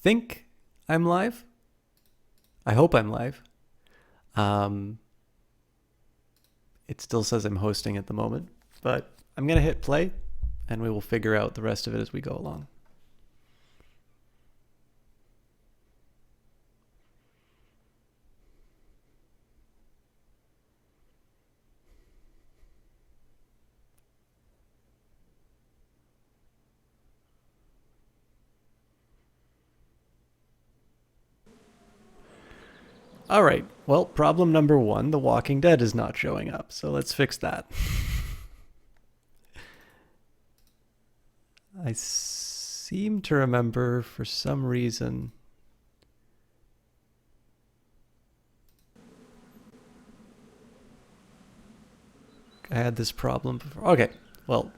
think I'm live. I hope I'm live. It still says I'm hosting at the moment, but I'm going to hit play and we will figure out the rest of it as we go along. All right. Well, problem number one, The Walking Dead is not showing up. So let's fix that. I seem to remember for some reason I had this problem before. Okay. Well,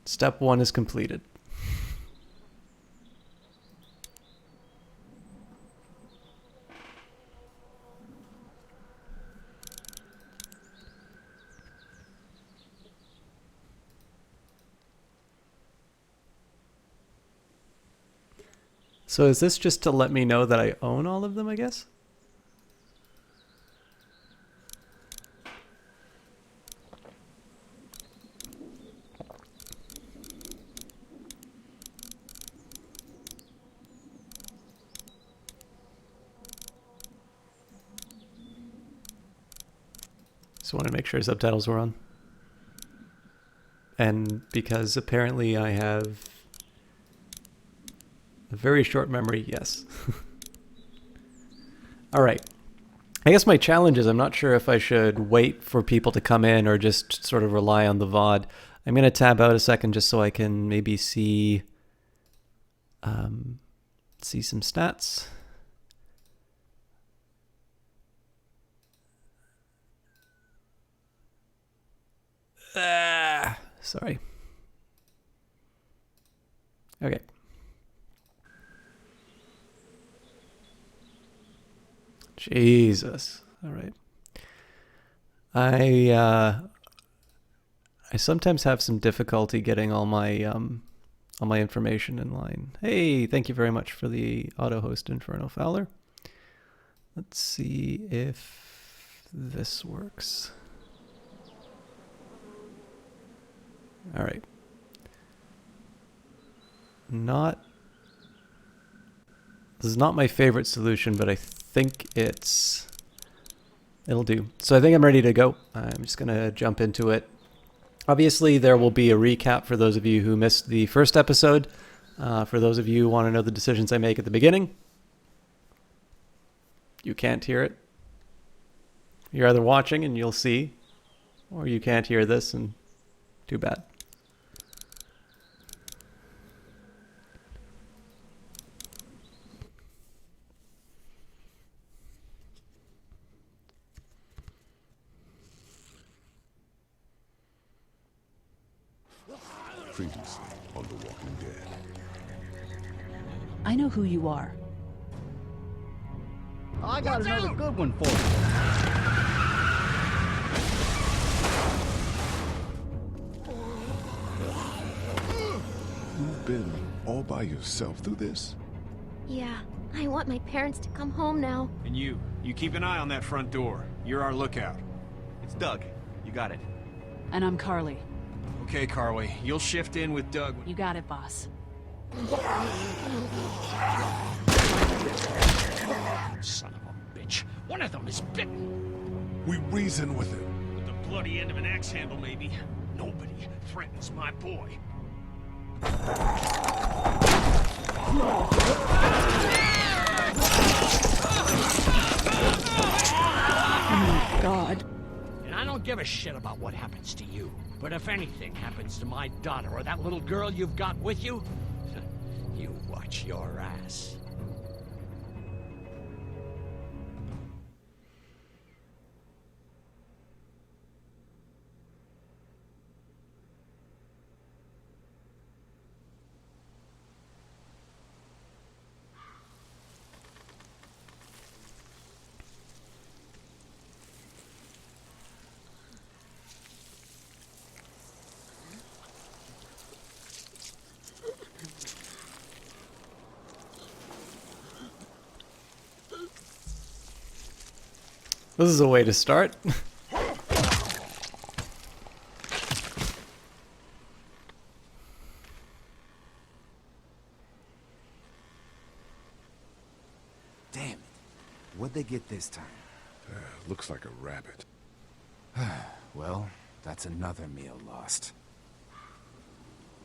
step one is completed. So is this just to let me know that I own all of them, I guess? Just want to make sure subtitles were on. And because apparently I have a very short memory, yes. All right. I guess my challenge is I'm not sure if I should wait for people to come in or just sort of rely on the VOD. I'm going to tab out a second just so I can maybe see some stats. Sorry. Okay. Jesus. All right. I sometimes have some difficulty getting all my information in line. Hey, thank you very much for the auto host, Inferno Fowler. Let's see if this works. All right. This is not my favorite solution, but I think it'll do. So I think I'm ready to go. I'm just going to jump into it. Obviously, there will be a recap for those of you who missed the first episode. For those of you who want to know the decisions I make at the beginning, you can't hear it. You're either watching and you'll see, or you can't hear this and too bad. Previously on The Walking Dead. I know who you are. I got another good one for you. You've been all by yourself through this? Yeah, I want my parents to come home now. And you keep an eye on that front door. You're our lookout. It's Doug. You got it. And I'm Carly. Okay, Carly, you'll shift in with Doug. You got it, boss. Son of a bitch. One of them is bitten. We reason with him. With the bloody end of an axe handle, maybe. Nobody threatens my boy. Oh my God. And I don't give a shit about what happens to you. But if anything happens to my daughter or that little girl you've got with you, you watch your ass. This is a way to start. Damn it. What'd they get this time? Looks like a rabbit. Well, that's another meal lost.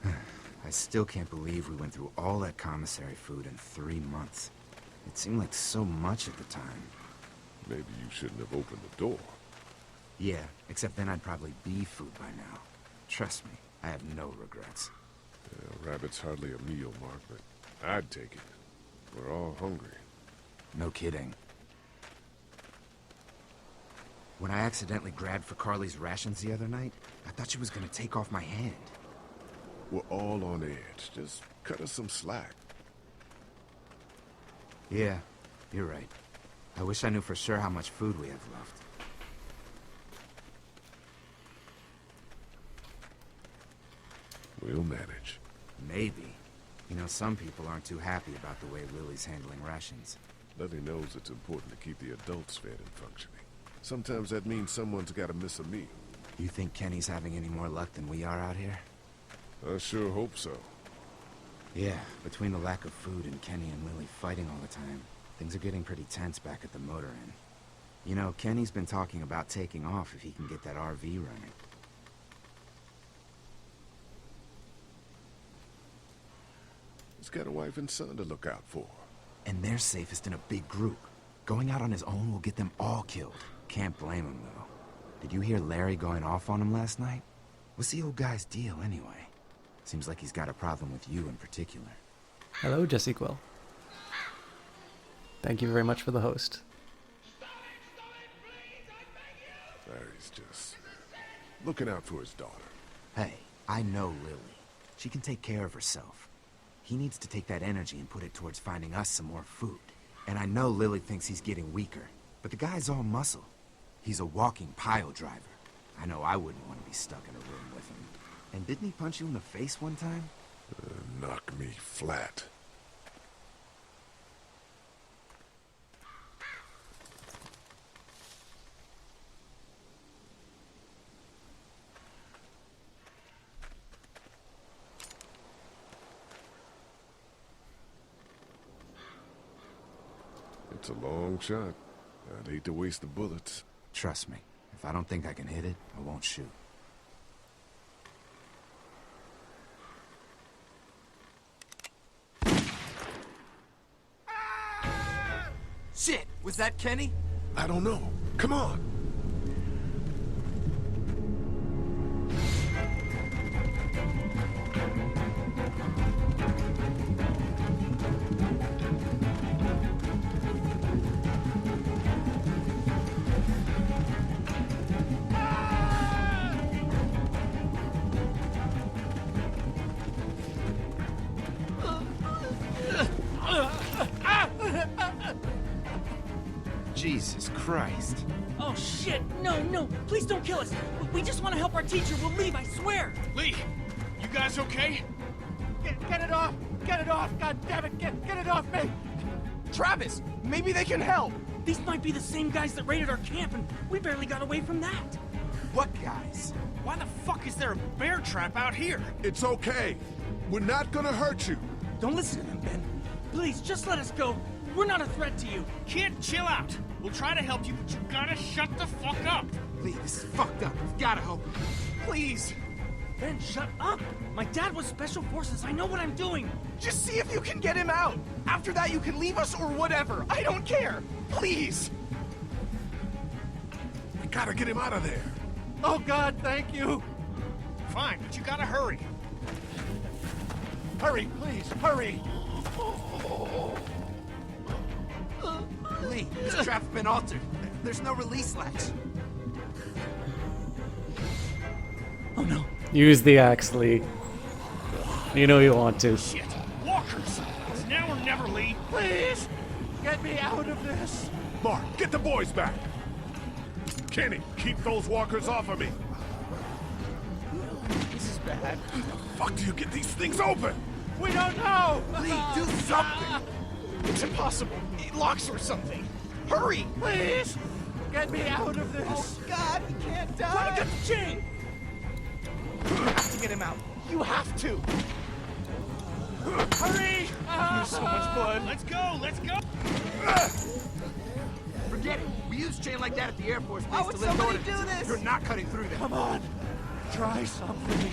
I still can't believe we went through all that commissary food in 3 months. It seemed like so much at the time. Maybe you shouldn't have opened the door. Yeah, except then I'd probably be food by now. Trust me, I have no regrets. Yeah, rabbit's hardly a meal, Mark, but I'd take it. We're all hungry. No kidding. When I accidentally grabbed for Carly's rations the other night, I thought she was gonna take off my hand. We're all on edge. Just cut us some slack. Yeah, you're right. I wish I knew for sure how much food we have left. We'll manage. Maybe. You know, some people aren't too happy about the way Lily's handling rations. Lily knows it's important to keep the adults fed and functioning. Sometimes that means someone's gotta miss a meal. You think Kenny's having any more luck than we are out here? I sure hope so. Yeah, between the lack of food and Kenny and Lily fighting all the time, things are getting pretty tense back at the motor inn. You know, Kenny's been talking about taking off if he can get that RV running. He's got a wife and son to look out for. And they're safest in a big group. Going out on his own will get them all killed. Can't blame him, though. Did you hear Larry going off on him last night? What's the old guy's deal, anyway? Seems like he's got a problem with you in particular. Hello, Jesse Quill. Thank you very much for the host. Larry's just looking out for his daughter. Hey, I know Lily. She can take care of herself. He needs to take that energy and put it towards finding us some more food. And I know Lily thinks he's getting weaker, but the guy's all muscle. He's a walking pile driver. I know I wouldn't want to be stuck in a room with him. And didn't he punch you in the face one time? Knock me flat. It's a long shot. I'd hate to waste the bullets. Trust me, if I don't think I can hit it, I won't shoot. Shit! Was that Kenny? I don't know. Come on. Jesus Christ. Oh shit! No, no! Please don't kill us! We just want to help our teacher. We'll leave, I swear! Lee, you guys okay? Get it off! Get it off! God damn it! Get it off me! Travis! Maybe they can help! These might be the same guys that raided our camp, and we barely got away from that. What guys? Why the fuck is there a bear trap out here? It's okay. We're not gonna hurt you. Don't listen to them, Ben. Please, just let us go. We're not a threat to you. Kid, chill out. We'll try to help you, but you gotta shut the fuck up. Lee, this is fucked up. We've gotta help him. Please. Ben, shut up! My dad was Special Forces. I know what I'm doing. Just see if you can get him out. After that, you can leave us or whatever. I don't care. Please. We gotta get him out of there. Oh, God, thank you. Fine, but you gotta hurry. Hurry, please, hurry. Lee, this trap's been altered. There's no release latch. Oh no. Use the axe, Lee. You know you want to. Shit. Walkers. It's now or never, Lee. Please, get me out of this. Mark, get the boys back. Kenny, keep those walkers off of me. This is bad. How the fuck do you get these things open? We don't know. Lee, do something. It's impossible. It locks or something. Hurry, please. Get me out of this! Oh God, he can't die! Try to get the chain! You have to get him out. You have to. Hurry! There's so much blood. Let's go! Let's go! Forget it. We use chain like that at the Air Force Base How would to lift somebody ordnance. do this? You're not cutting through that. Come on. Try something.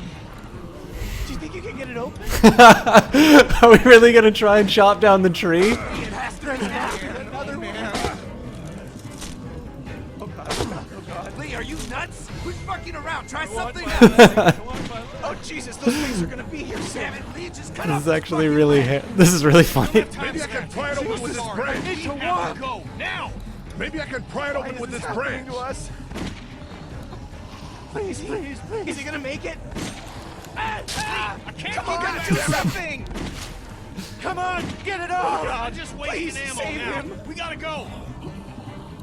Do you think you can get it open? Are we really gonna try and chop down the tree? It has to be now. Another man. Oh God, oh God. Lee, are you nuts? Quit fucking around. Try something Oh Jesus, those things are gonna be here soon. Damn it, Lee, just cut This off is his actually fucking really leg. this is really funny. Maybe I can pry it open with this branch. We have to go now! Maybe I can pry it Why open is with this this happening branch. to us? Please, please, please. Is he gonna make it? I can't Come keep on, it do back. something! Come on, get it off! I'm just wasting Please ammo save now. him. We gotta go!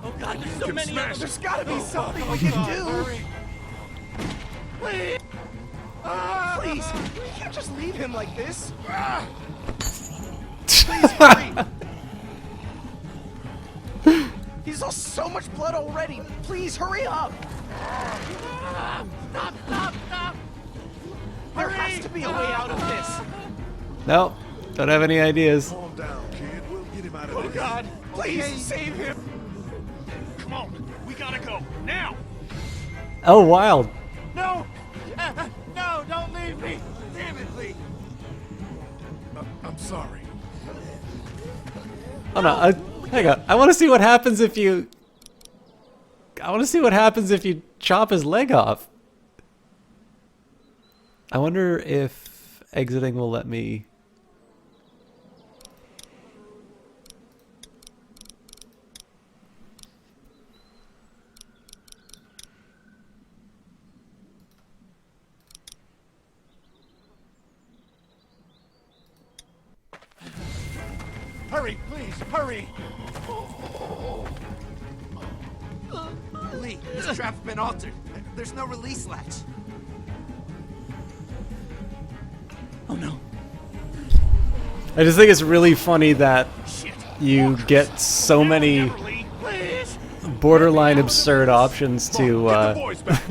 Oh God, there's so Can many smash of them. There's gotta be something Oh, we can God, do. hurry. Please. Please, we can't just leave him like this. Please hurry. He's lost so much blood already. Please hurry up. Stop, stop, stop! There has to be a way out of this. No, don't have any ideas. Calm down, kid. We'll get him out of Oh this. God, please save him. Come on, we gotta go now! Oh, wild. No! No, don't leave me! Damn it, Lee. I'm sorry. Oh no, hang on. I want to see what happens if you. I want to see what happens if you chop his leg off. I wonder if exiting will let me. Hurry, please, hurry! Lee, this trap's been altered. There's no release latch. Oh no. I just think it's really funny that Shit! you get so many Lee, please! borderline absurd options Come on, to. get the boys back.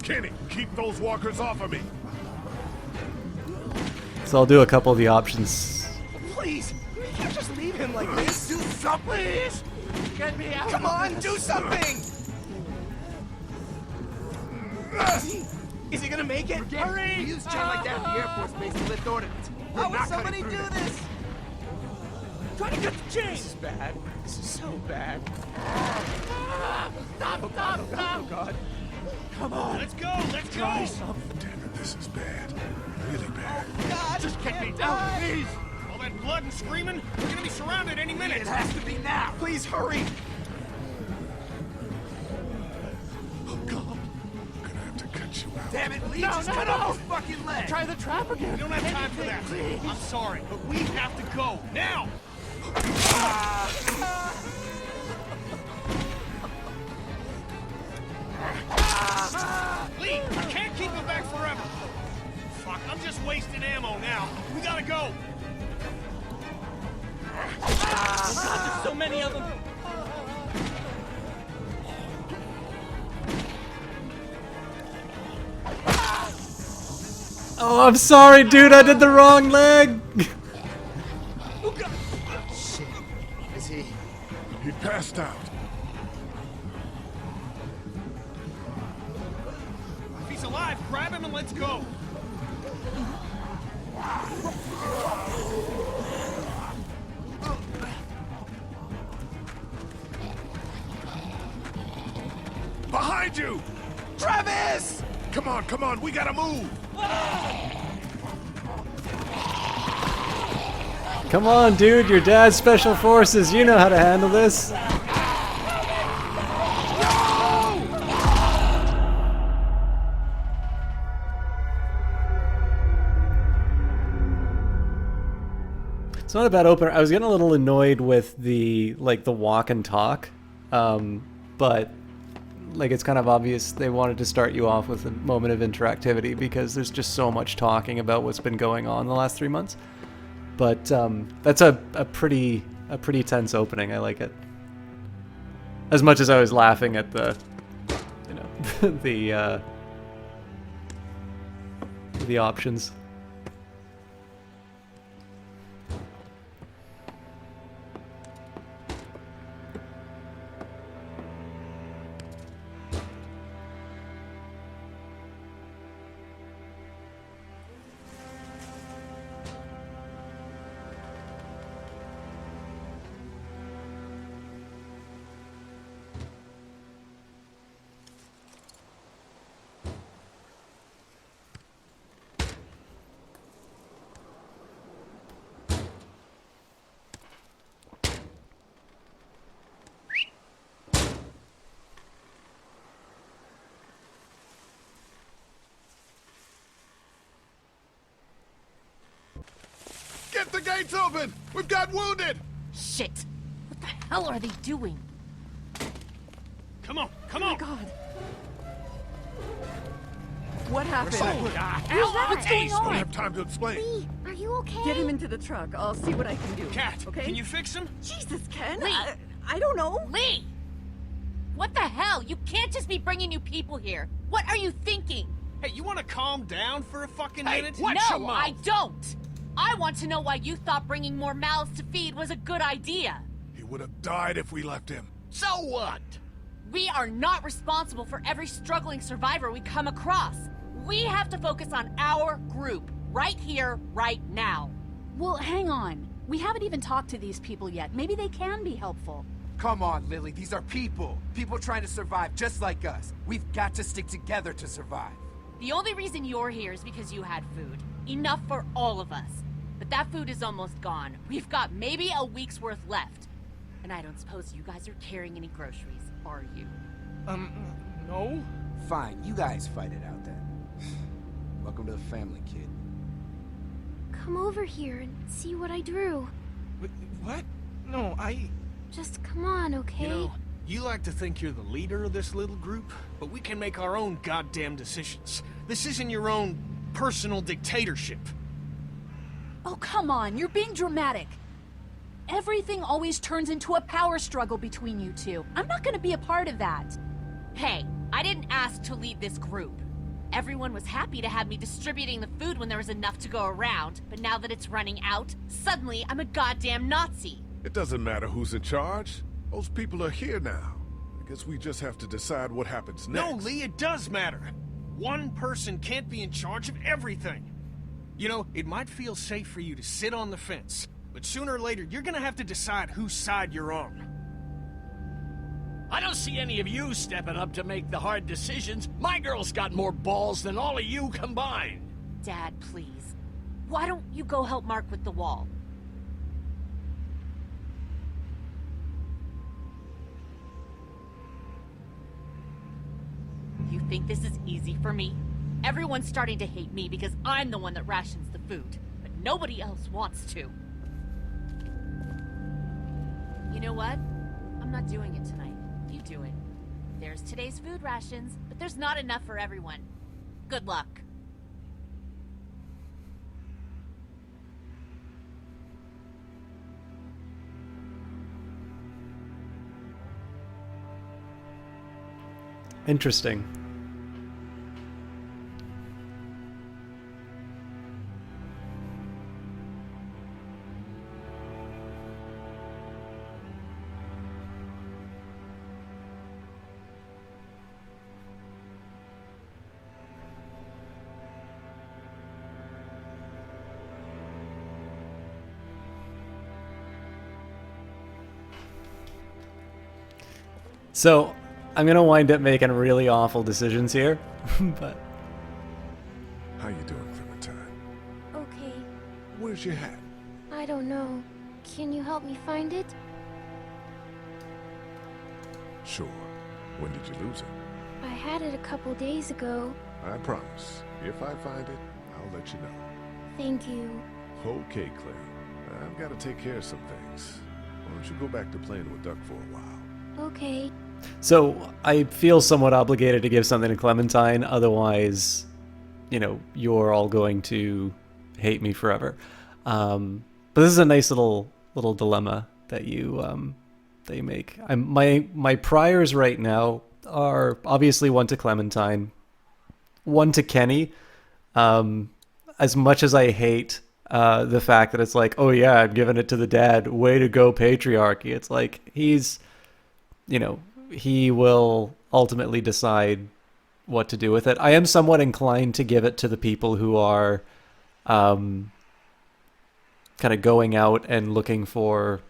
Kenny, keep those walkers off of me. So I'll do a couple of the options. Please, we can't just leave him like this. Do something. Please. Get me out! Come of on, this. do something. Is he gonna make it? We use chain like that at the Air Force Base to lift ordnance. We're How would not somebody cutting do through that. this? Try to get the chain! This is bad. This is so bad. Stop, stop, stop! Oh God. Come on. Let's go! Let's go! Damn it, this is bad. Really bad. God, Just get me can't down, die. please! All that blood and screaming, we're gonna be surrounded any minute! It has to be now. Please hurry. Oh God. I'm gonna have to cut you out. Damn it, Lee, No, just no, cut no. off his fucking leg. Try the trap again! We don't have time for that. Please. I'm sorry, but we have to go now! Lee, I can't keep him back forever. Fuck, I'm just wasting ammo now. We gotta go. Oh God, there's so many of them. Oh, I'm sorry, dude. I did the wrong leg. Shit. Is he? He passed out. If he's alive, grab him and let's go. Behind you! Travis! Come on, we gotta move! Come on, dude. Your dad's special forces. You know how to handle this. It's not a bad opener. I was getting a little annoyed with the walk and talk, but like it's kind of obvious they wanted to start you off with a moment of interactivity because there's just so much talking about what's been going on the last 3 months. But that's a pretty tense opening. I like it. As much as I was laughing at the, you know, the options. Get the gates open! We've got wounded! Shit! What the hell are they doing? Come on, come on! God. What happened? What the hell? What's going Don't on? have time to explain. Lee, are you okay? Get him into the truck. I'll see what I can do. Cat, okay? can you fix him? Jesus, Ken. Lee. I don't know. Lee! What the hell? You can't just be bringing new people here. What are you thinking? Hey, you want to calm down for a fucking Hey, minute? what? Watch your No, mouth. I don't. I want to know why you thought bringing more mouths to feed was a good idea. He would have died if we left him. So what? We are not responsible for every struggling survivor we come across. We have to focus on our group, right here, right now. Well, hang on. We haven't even talked to these people yet. Maybe they can be helpful. Come on, Lily. These are people. People trying to survive just like us. We've got to stick together to survive. The only reason you're here is because you had food. Enough for all of us. But that food is almost gone. We've got maybe a week's worth left. And I don't suppose you guys are carrying any groceries, are you? No? Fine, you guys fight it out then. Welcome to the family, kid. Come over here and see what I drew. What? No, Just come on, okay? You know, you like to think you're the leader of this little group, but we can make our own goddamn decisions. This isn't your own personal dictatorship. Oh, come on. You're being dramatic. Everything always turns into a power struggle between you two. I'm not gonna be a part of that. Hey, I didn't ask to lead this group. Everyone was happy to have me distributing the food when there was enough to go around, but now that it's running out, suddenly I'm a goddamn Nazi. It doesn't matter who's in charge. Those people are here now. I guess we just have to decide what happens next. No, Lee, it does matter. One person can't be in charge of everything. You know, it might feel safe for you to sit on the fence, but sooner or later, you're gonna have to decide whose side you're on. I don't see any of you stepping up to make the hard decisions. My girl's got more balls than all of you combined. Dad, please. Why don't you go help Mark with the wall? You think this is easy for me? Everyone's starting to hate me because I'm the one that rations the food, but nobody else wants to. You know what? I'm not doing it tonight. You do it. There's today's food rations, but there's not enough for everyone. Good luck. Interesting. So, I'm gonna wind up making really awful decisions here, but How you doing, Clementine? Okay. Where's your hat? I don't know. Can you help me find it? Sure. When did you lose it? I had it a couple days ago. I promise. If I find it, I'll let you know. Thank you. Okay, Clay. I've got to take care of some things. Why don't you go back to playing with Duck for a while? Okay. so I feel somewhat obligated to give something to Clementine, otherwise, you know, you're all going to hate me forever. But this is a nice little dilemma that you they make. My priors right now are obviously one to Clementine, one to Kenny. As much as I hate the fact that it's like, oh yeah, I'm giving it to the dad. Way to go, patriarchy. It's like he's, he will ultimately decide what to do with it. I am somewhat inclined to give it to the people who are kind of going out and looking for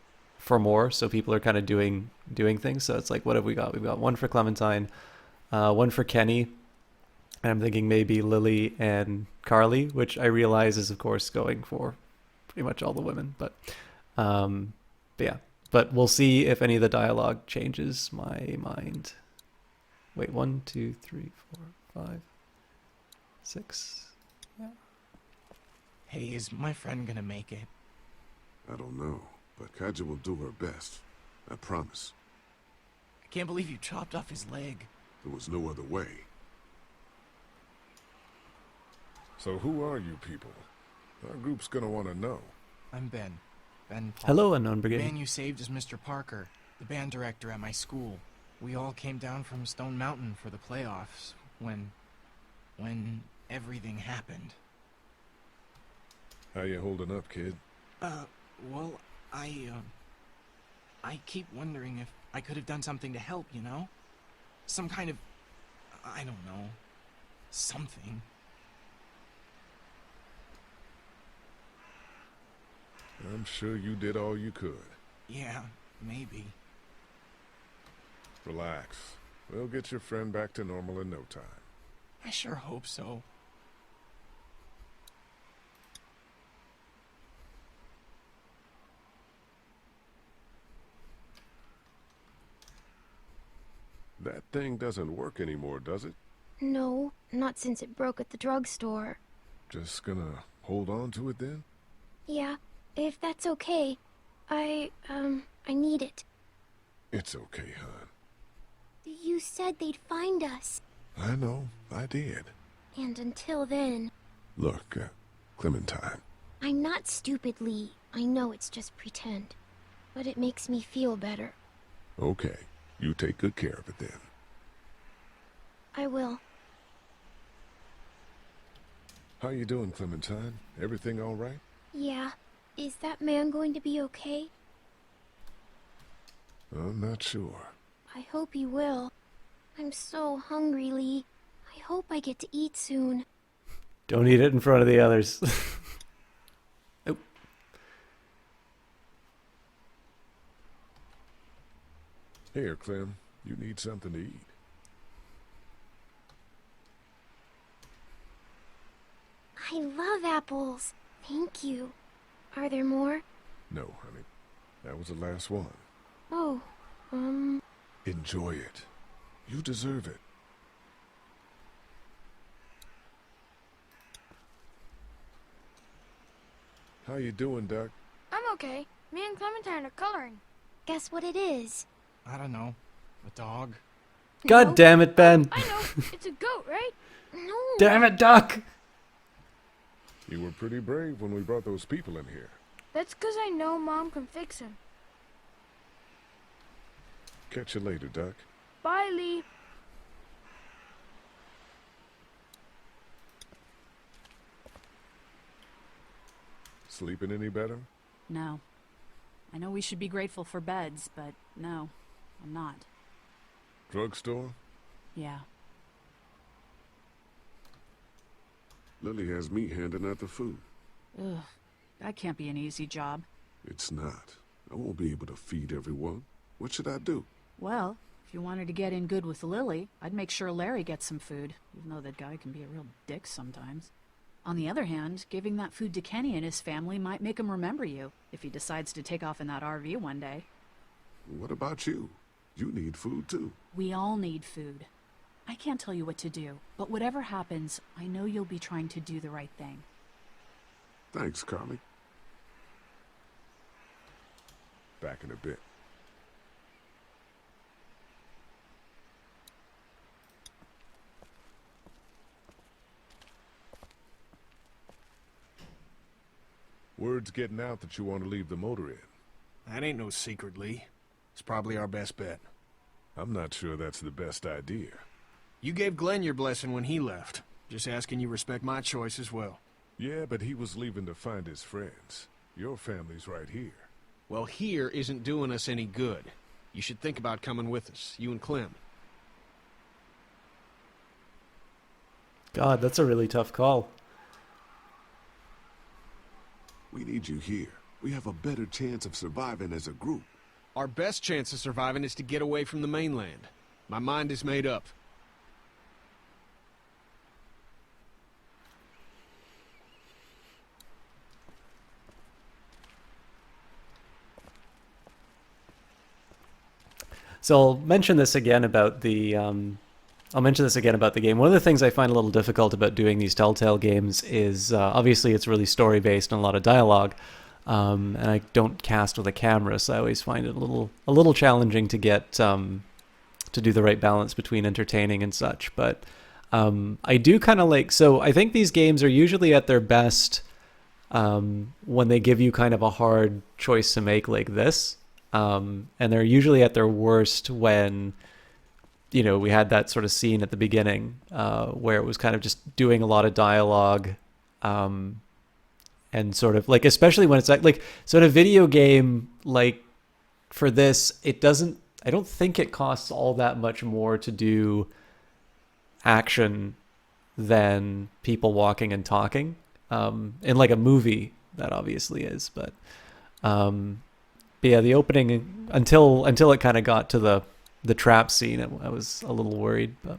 more. So people are kind of doing things. So it's like, what have we got? We've got one for Clementine, one for Kenny. And I'm thinking maybe Lily and Carly, which I realize is, of course, going for pretty much all the women. But yeah. But we'll see if any of the dialogue changes my mind. Wait, 1, 2, 3, 4, 5, 6. Yeah. Hey, is my friend gonna make it? I don't know, but Katjaa will do her best. I promise. I can't believe you chopped off his leg. There was no other way. So who are you people? Our group's gonna want to know. I'm Ben. Ben Paul. Hello, Unknown The Brigade. man you saved is Mr. Parker, the band director at my school. We all came down from Stone Mountain for the playoffs when everything happened. How you holding up, kid? Well, I keep wondering if I could have done something to help, you know? Some kind of, I don't know, something. I'm sure you did all you could. Yeah, maybe. Relax. We'll get your friend back to normal in no time. I sure hope so. That thing doesn't work anymore, does it? No, not since it broke at the drugstore. Just gonna hold on to it then? Yeah, if that's okay. I need it. It's okay, hon. You said they'd find us. I know, I did. And until then... Look, Clementine. I'm not stupid, Lee. I know it's just pretend. But it makes me feel better. Okay, you take good care of it then. I will. How you doing, Clementine? Everything all right? Yeah. Is that man going to be okay? I'm not sure. I hope he will. I'm so hungry, Lee. I hope I get to eat soon. Don't eat it in front of the others. Oh. Here, Clem. You need something to eat. I love apples. Thank you. Are there more? No, honey. That was the last one. Oh, Enjoy it. You deserve it. How you doing, Duck? I'm okay. Me and Clementine are coloring. Guess what it is? I don't know. A dog? God damn it, Ben. I know. It's a goat, right? No. Damn it, Duck. You were pretty brave when we brought those people in here. That's because I know Mom can fix him. Catch you later, Duck. Bye, Lee. Sleeping any better? No. I know we should be grateful for beds, but no, I'm not. Drugstore? Yeah. Lily has me handing out the food. Ugh. That can't be an easy job. It's not. I won't be able to feed everyone. What should I do? Well, if you wanted to get in good with Lily, I'd make sure Larry gets some food, even though that guy can be a real dick sometimes. On the other hand, giving that food to Kenny and his family might make him remember you, if he decides to take off in that RV one day. What about you? You need food too. We all need food. I can't tell you what to do, but whatever happens, I know you'll be trying to do the right thing. Thanks, Carly. Back in a bit. Word's getting out that you want to leave the motor in. That ain't no secret, Lee. It's probably our best bet. I'm not sure that's the best idea. You gave Glenn your blessing when he left. Just asking you respect my choice as well. Yeah, but he was leaving to find his friends. Your family's right here. Well, here isn't doing us any good. You should think about coming with us, you and Clem. God, that's a really tough call. We need you here. We have a better chance of surviving as a group. Our best chance of surviving is to get away from the mainland. My mind is made up. So I'll mention this again about the game. One of the things I find a little difficult about doing these Telltale games is obviously it's really story based and a lot of dialogue, and I don't cast with a camera, so I always find it a little challenging to get to do the right balance between entertaining and such. But I do kind of like. So I think these games are usually at their best when they give you kind of a hard choice to make like this. And they're usually at their worst when, you know, we had that sort of scene at the beginning where it was kind of just doing a lot of dialogue and sort of like, especially when it's like, so in a video game, like for this, I don't think it costs all that much more to do action than people walking and talking. In like a movie, that obviously is, but yeah, the opening until it kind of got to the trap scene, I was a little worried, but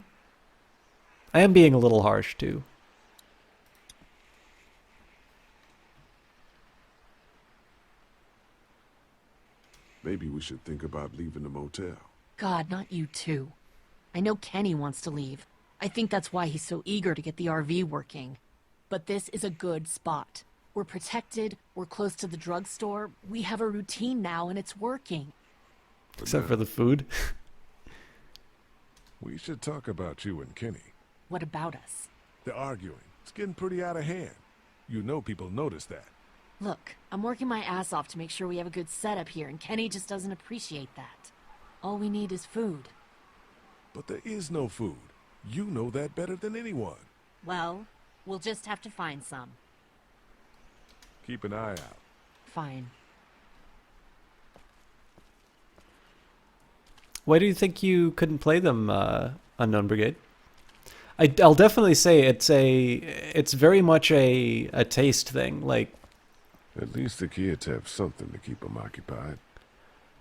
I am being a little harsh too. Maybe we should think about leaving the motel. God, not you too. I know Kenny wants to leave. I think that's why he's so eager to get the RV working. But this is a good spot. We're protected, we're close to the drugstore, we have a routine now and it's working. Except for the food. We should talk about you and Kenny. What about us? They're arguing. It's getting pretty out of hand. You know people notice that. Look, I'm working my ass off to make sure we have a good setup here, and Kenny just doesn't appreciate that. All we need is food. But there is no food. You know that better than anyone. Well, we'll just have to find some. Keep an eye out. Fine. Why do you think you couldn't play them, Unknown Brigade? I'll definitely say it's very much a taste thing. Like, at least the kids have something to keep them occupied.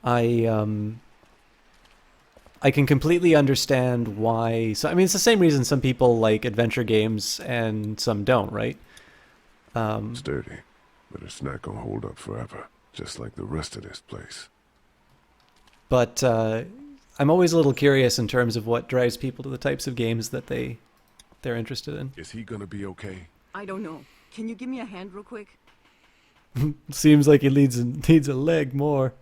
I can completely understand why. So I mean, it's the same reason some people like adventure games and some don't, right? Sturdy, but it's not gonna hold up forever, just like the rest of this place. But I'm always a little curious in terms of what drives people to the types of games that they're interested in. Is he gonna be okay? I don't know. Can you give me a hand real quick? Seems like he needs a leg more.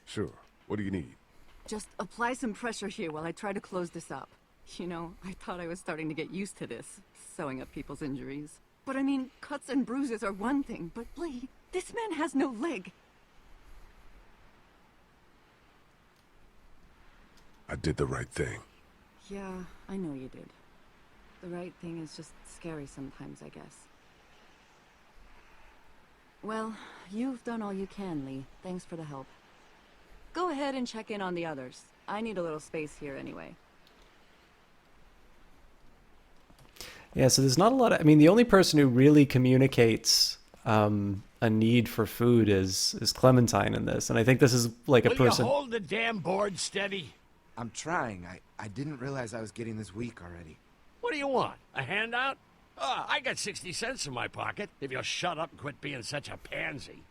Sure. What do you need? Just apply some pressure here while I try to close this up. You know, I thought I was starting to get used to this, sewing up people's injuries. But I mean, cuts and bruises are one thing, but Lee, this man has no leg. I did the right thing. Yeah, I know you did. The right thing is just scary sometimes, I guess. Well, you've done all you can, Lee. Thanks for the help. Go ahead and check in on the others. I need a little space here anyway. Yeah, so there's not a lot of... I mean, the only person who really communicates a need for food is Clementine in this. And I think this is like a person... Will you hold the damn board steady? I'm trying. I didn't realize I was getting this weak already. What do you want? A handout? Oh, I got 60 cents in my pocket. If you'll shut up and quit being such a pansy.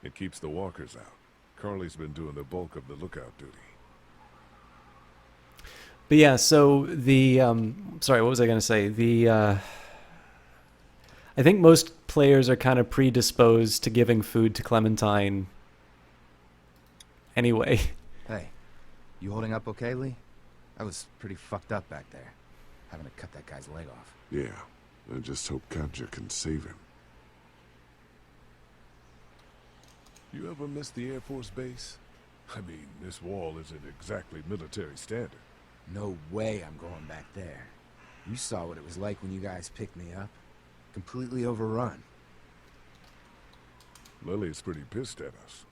It keeps the walkers out. Carly's been doing the bulk of the lookout duty. But yeah, so the... sorry, what was I going to say? I think most players are kind of predisposed to giving food to Clementine anyway. Hey, you holding up okay, Lee? I was pretty fucked up back there, having to cut that guy's leg off. Yeah, I just hope Katjaa can save him. You ever miss the Air Force Base? I mean, this wall isn't exactly military standard. No way I'm going back there. You saw what it was like when you guys picked me up. Completely overrun. Lily's pretty pissed at us.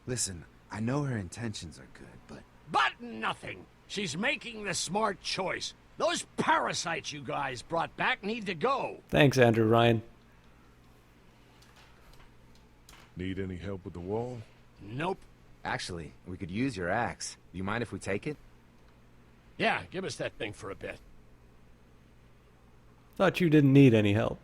Listen, I know her intentions are good, but... But nothing. She's making the smart choice. Those parasites you guys brought back need to go. Thanks, Andrew Ryan. Need any help with the wall? Nope. Actually, we could use your axe. Do you mind if we take it? Yeah, give us that thing for a bit. Thought you didn't need any help.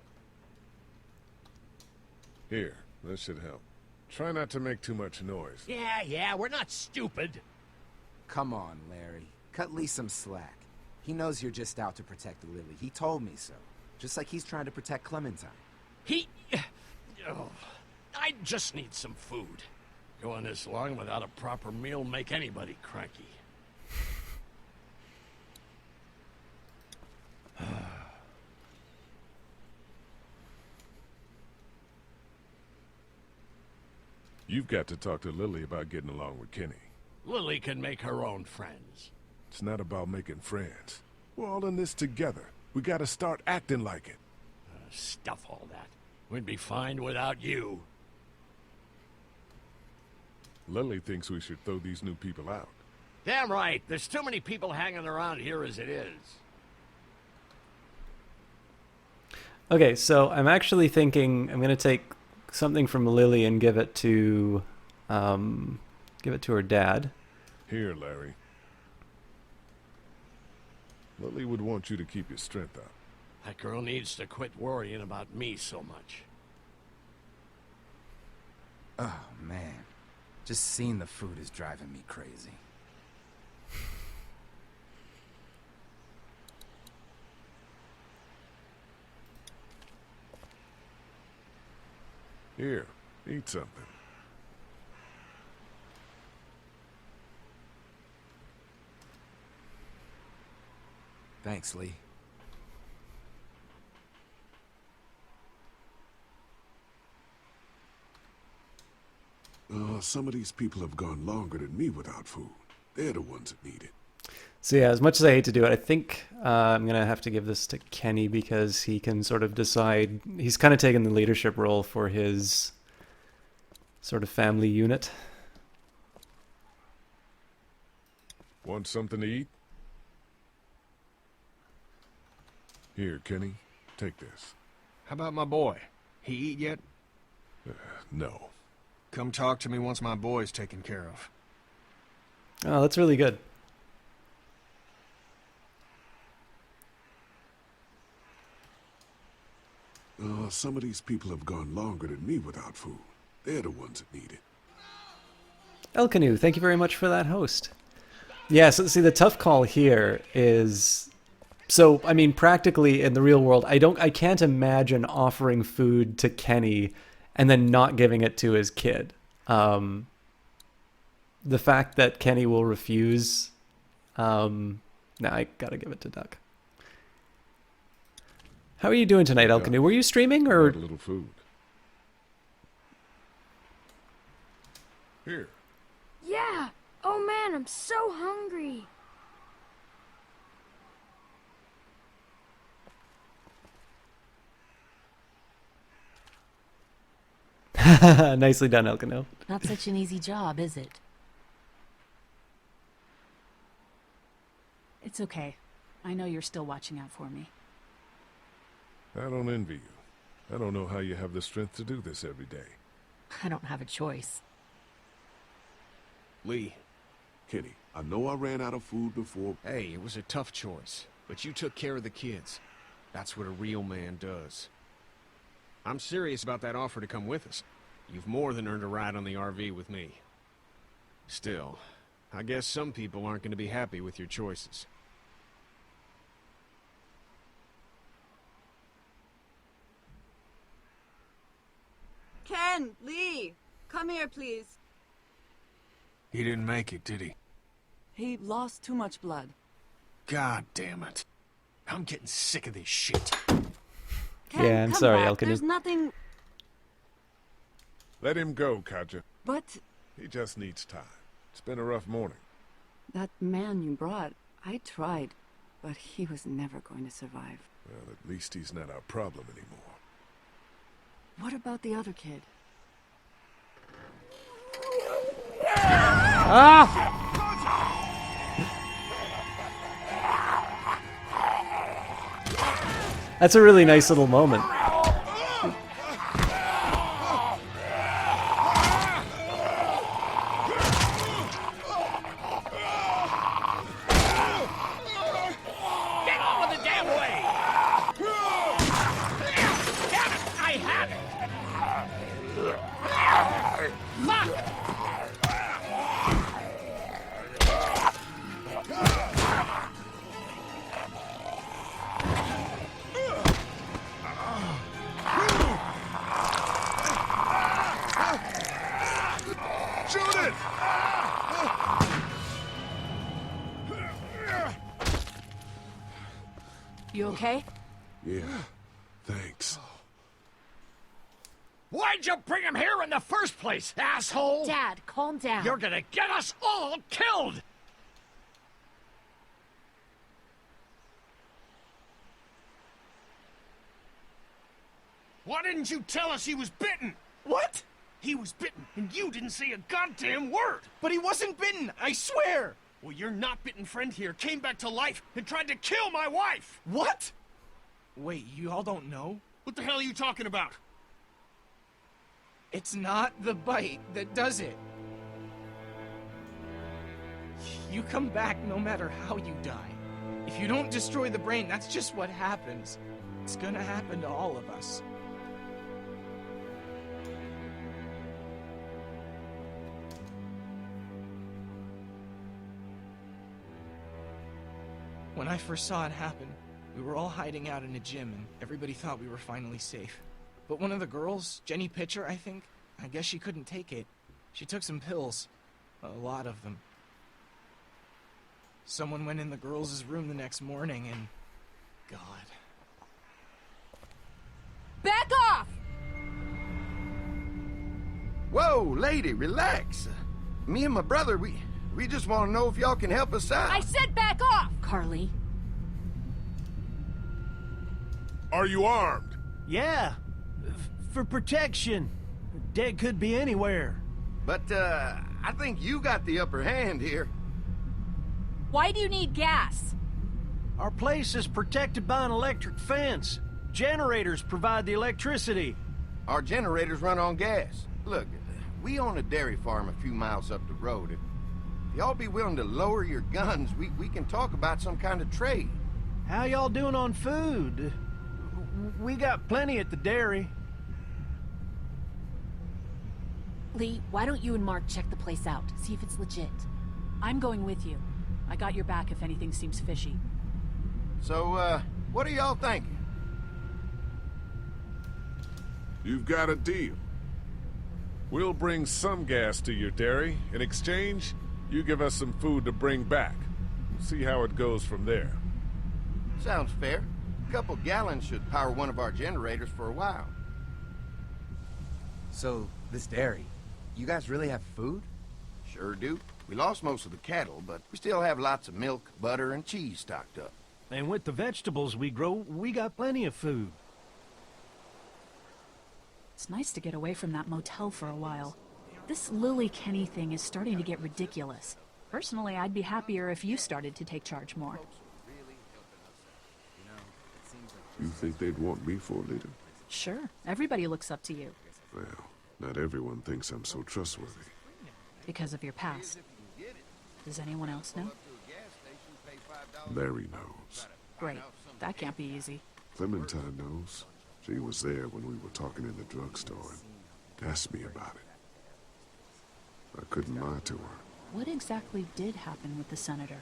Here, this should help. Try not to make too much noise. Yeah, we're not stupid. Come on, Larry. Cut Lee some slack. He knows you're just out to protect Lily. He told me so. Just like he's trying to protect Clementine. Oh, I just need some food. Going this long without a proper meal make anybody cranky. You've got to talk to Lily about getting along with Kenny. Lily can make her own friends. It's not about making friends. We're all in this together. We gotta start acting like it. Stuff all that. We'd be fine without you. Lily thinks we should throw these new people out. Damn right. There's too many people hanging around here as it is. Okay, so I'm actually thinking I'm gonna take something from Lily and give it to her dad. Here, Larry. Lily would want you to keep your strength up. That girl needs to quit worrying about me so much. Oh, man. Just seeing the food is driving me crazy. Here, eat something. Thanks, Lee. Some of these people have gone longer than me without food. They're the ones that need it. So yeah, as much as I hate to do it, I think I'm going to have to give this to Kenny because he can sort of decide. He's kind of taken the leadership role for his sort of family unit. Want something to eat? Here, Kenny, take this. How about my boy? He eat yet? No. Come talk to me once my boy's taken care of. Oh, that's really good. Some of these people have gone longer than me without food. They're the ones that need it. El Canoe, thank you very much for that host. Yeah, so see, the tough call here is... So, I mean, practically in the real world, I can't imagine offering food to Kenny and then not giving it to his kid. The fact that Kenny will refuse, I gotta give it to Duck. How are you doing tonight, El Canoe? Were you streaming or? A little food. Here. Yeah. Oh man, I'm so hungry. Nicely done, El Canoe. Not such an easy job, is it? It's okay. I know you're still watching out for me. I don't envy you. I don't know how you have the strength to do this every day. I don't have a choice. Lee. Kenny, I know I ran out of food before. Hey, it was a tough choice, but you took care of the kids. That's what a real man does. I'm serious about that offer to come with us. You've more than earned a ride on the RV with me. Still, I guess some people aren't going to be happy with your choices. Ken, Lee, come here, please. He didn't make it, did he? He lost too much blood. God damn it. I'm getting sick of this shit. Ken, Yeah, I'm come sorry, back. Elkin. There's nothing... Let him go, Katja. But He just needs time. It's been a rough morning. that man you brought, I tried, but he was never going to survive. Well, at least he's not our problem anymore. What about the other kid? Ah! That's a really nice little moment. Get off of the damn way! Damn it! I had it! Fuck! Shoot it! You okay? Yeah, thanks. Why'd you bring him here in the first place, asshole? Dad, calm down. You're gonna get us all killed! Why didn't you tell us he was bitten? What? He was bitten, and you didn't say a goddamn word! But he wasn't bitten, I swear! Well, your not-bitten friend here came back to life and tried to kill my wife! What? Wait, you all don't know? What the hell are you talking about? It's not the bite that does it. You come back no matter how you die. If you don't destroy the brain, that's just what happens. It's gonna happen to all of us. When I first saw it happen, we were all hiding out in a gym and everybody thought we were finally safe. But one of the girls, Jenny Pitcher, I think, I guess she couldn't take it. She took some pills. A lot of them. Someone went in the girls' room the next morning and... God. Back off! Whoa, lady, relax. Me and my brother, we just want to know if y'all can help us out. I said back off! Carly. Are you armed? Yeah, for protection. Dead could be anywhere. But, I think you got the upper hand here. Why do you need gas? Our place is protected by an electric fence. Generators provide the electricity. Our generators run on gas. Look, we own a dairy farm a few miles up the road. If y'all be willing to lower your guns, we can talk about some kind of trade. How y'all doing on food? We got plenty at the dairy. Lee, why don't you and Mark check the place out? See if it's legit. I'm going with you. I got your back if anything seems fishy. So, what are y'all thinking? You've got a deal. We'll bring some gas to your dairy. In exchange, you give us some food to bring back. We'll see how it goes from there. Sounds fair. A couple gallons should power one of our generators for a while. So, this dairy, you guys really have food? Sure do. We lost most of the cattle, but we still have lots of milk, butter, and cheese stocked up. And with the vegetables we grow, we got plenty of food. It's nice to get away from that motel for a while. This Lily Kenny thing is starting to get ridiculous. Personally, I'd be happier if you started to take charge more. You think they'd want me for a leader? Sure, everybody looks up to you. Well, not everyone thinks I'm so trustworthy. Because of your past. Does anyone else know? Larry knows. Great. That can't be easy. Clementine knows. She was there when we were talking in the drugstore and asked me about it. I couldn't lie to her. What exactly did happen with the senator?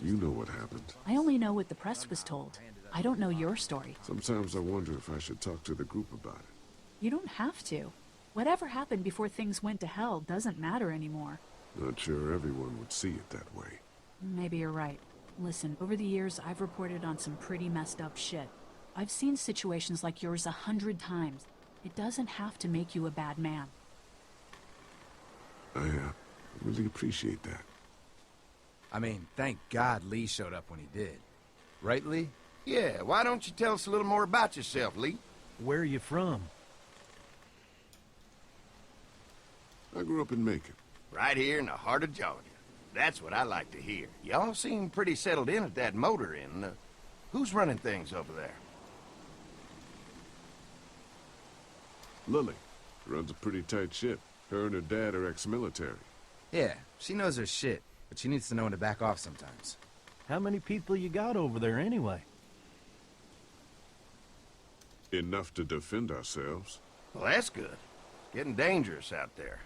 You know what happened. I only know what the press was told. I don't know your story. Sometimes I wonder if I should talk to the group about it. You don't have to. Whatever happened before things went to hell doesn't matter anymore. Not sure everyone would see it that way. Maybe you're right. Listen, over the years, I've reported on some pretty messed up shit. I've seen situations like yours 100 times. It doesn't have to make you a bad man. I really appreciate that. I mean, thank God Lee showed up when he did. Right, Lee? Yeah, why don't you tell us a little more about yourself, Lee? Where are you from? I grew up in Macon. Right here in the heart of Georgia. That's what I like to hear. Y'all seem pretty settled in at that motor inn. Who's running things over there? Lily runs a pretty tight ship. Her and her dad are ex-military. Yeah, she knows her shit, but she needs to know when to back off sometimes. How many people you got over there anyway? Enough to defend ourselves. Well, that's good. Getting dangerous out there.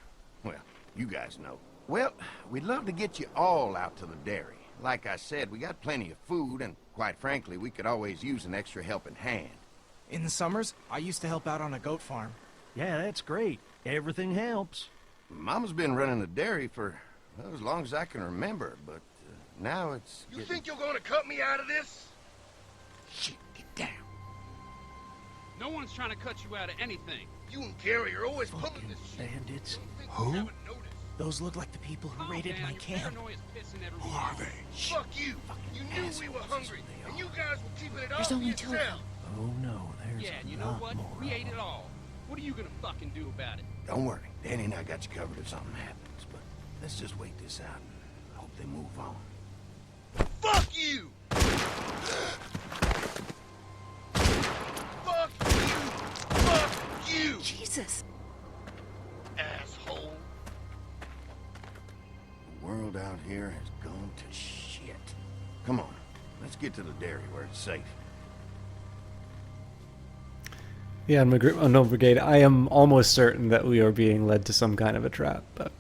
Well, you guys know. Well, we'd love to get you all out to the dairy. Like I said, we got plenty of food, and quite frankly, we could always use an extra helping hand. In the summers, I used to help out on a goat farm. Yeah, that's great. Everything helps. Mama's been running the dairy for, well, as long as I can remember, but now it's You think you're gonna cut me out of this? Shit, get down. No one's trying to cut you out of anything. You and Gary are always pulling this shit. Bandits. Who? Those look like the people who raided my camp. Who are they? Fuck you! You knew we were hungry, and you guys were keeping it all There's for only 2 of yourself. them. Oh no, there's Yeah, and you a know lot what? more. We ate it all. What are you gonna fucking do about it? Don't worry, Danny and I got you covered if something happens, but let's just wait this out and hope they move on. Fuck you! Fuck you! Fuck you! Jesus! Asshole! The world out here has gone to shit. Come on, let's get to the dairy where it's safe. Yeah, on No Brigade, I am almost certain that we are being led to some kind of a trap, but...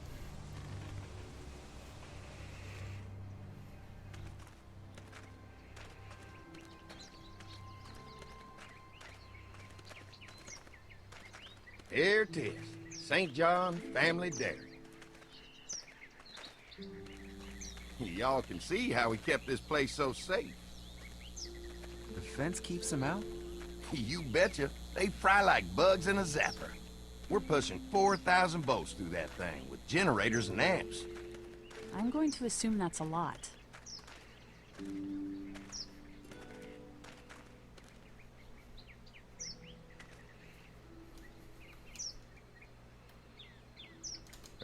Here it is, St. John Family Dairy. Y'all can see how we kept this place so safe. The fence keeps them out? You betcha. They fry like bugs in a zapper. We're pushing 4,000 volts through that thing with generators and amps. I'm going to assume that's a lot.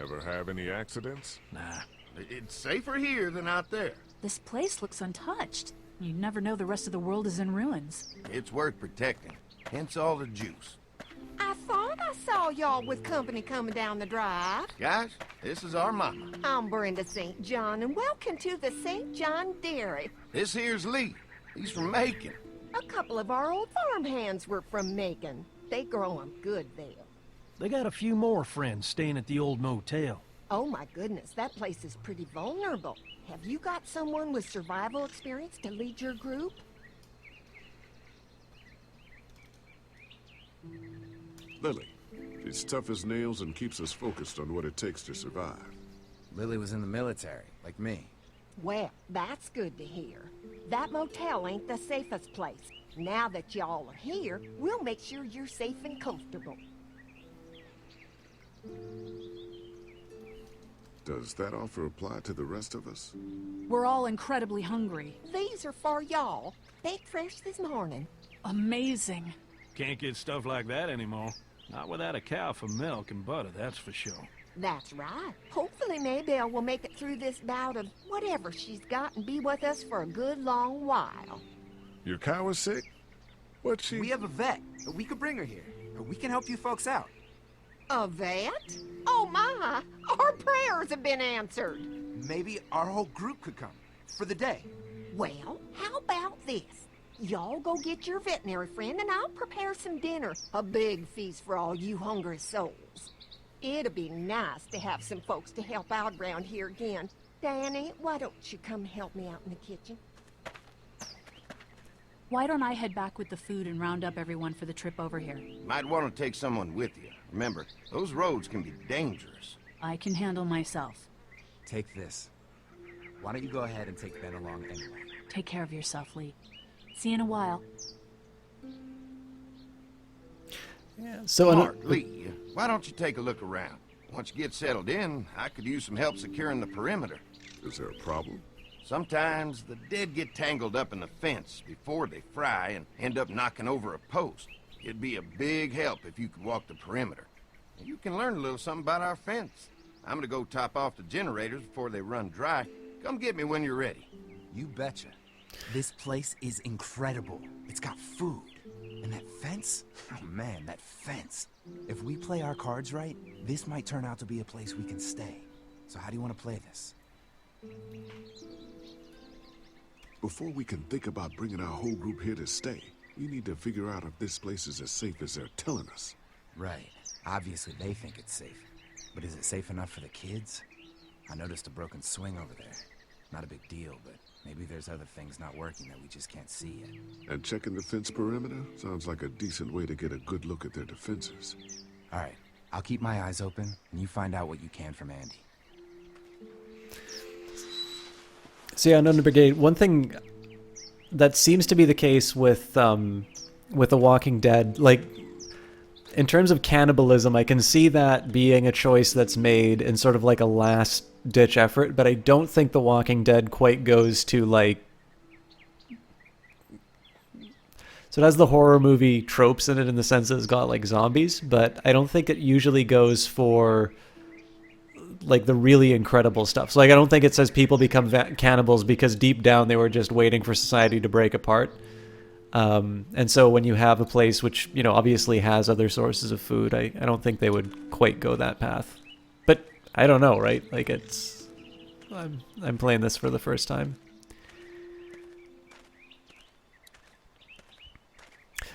Ever have any accidents? Nah. It's safer here than out there. This place looks untouched. You never know the rest of the world is in ruins. It's worth protecting. Hence all the juice. I thought I saw y'all with company coming down the drive. Guys, this is our mama. I'm Brenda St. John, and welcome to the St. John Dairy. This here's Lee. He's from Macon. A couple of our old farmhands were from Macon. They grow 'em good there. They got a few more friends staying at the old motel. Oh my goodness, that place is pretty vulnerable. Have you got someone with survival experience to lead your group? Lily. She's tough as nails and keeps us focused on what it takes to survive. Lily was in the military, like me. Well, that's good to hear. That motel ain't the safest place. Now that y'all are here, we'll make sure you're safe and comfortable. Does that offer apply to the rest of us? We're all incredibly hungry. These are for y'all. Baked fresh this morning. Amazing. Can't get stuff like that anymore. Not without a cow for milk and butter, that's for sure. That's right. Hopefully Maybelle will make it through this bout of whatever she's got and be with us for a good long while. Your cow is sick? What's she... We have a vet. We could bring her here. We can help you folks out. A vet? Oh my! Our prayers have been answered. Maybe our whole group could come. For the day. Well, how about this? Y'all go get your veterinary friend and I'll prepare some dinner. A big feast for all you hungry souls. It'd be nice to have some folks to help out around here again. Danny, why don't you come help me out in the kitchen? Why don't I head back with the food and round up everyone for the trip over here? Might want to take someone with you. Remember, those roads can be dangerous. I can handle myself. Take this. Why don't you go ahead and take Ben along anyway? Take care of yourself, Lee. See you in a while. Yeah, so Mark, Lee, why don't you take a look around? Once you get settled in, I could use some help securing the perimeter. Is there a problem? Sometimes the dead get tangled up in the fence before they fry and end up knocking over a post. It'd be a big help if you could walk the perimeter. You can learn a little something about our fence. I'm gonna go top off the generators before they run dry. Come get me when you're ready. You betcha. This place is incredible. It's got food. And that fence? Oh man, that fence. If we play our cards right, this might turn out to be a place we can stay. So how do you want to play this? Before we can think about bringing our whole group here to stay, we need to figure out if this place is as safe as they're telling us. Right. Obviously they think it's safe. But is it safe enough for the kids? I noticed a broken swing over there. Not a big deal, but maybe there's other things not working that we just can't see yet. And checking the fence perimeter sounds like a decent way to get a good look at their defenses. All right. I'll keep my eyes open, and you find out what you can from Andy. So yeah, Unknown Brigade, one thing that seems to be the case with The Walking Dead, like, in terms of cannibalism, I can see that being a choice that's made in sort of like a last-ditch effort, but I don't think The Walking Dead quite goes to, like... So it has the horror movie tropes in it in the sense that it's got, like, zombies, but I don't think it usually goes for, like, the really incredible stuff. So, like, I don't think it says people become cannibals because deep down they were just waiting for society to break apart. And so when you have a place which, you know, obviously has other sources of food, I don't think they would quite go that path. But I don't know, right? Like, it's... I'm playing this for the first time.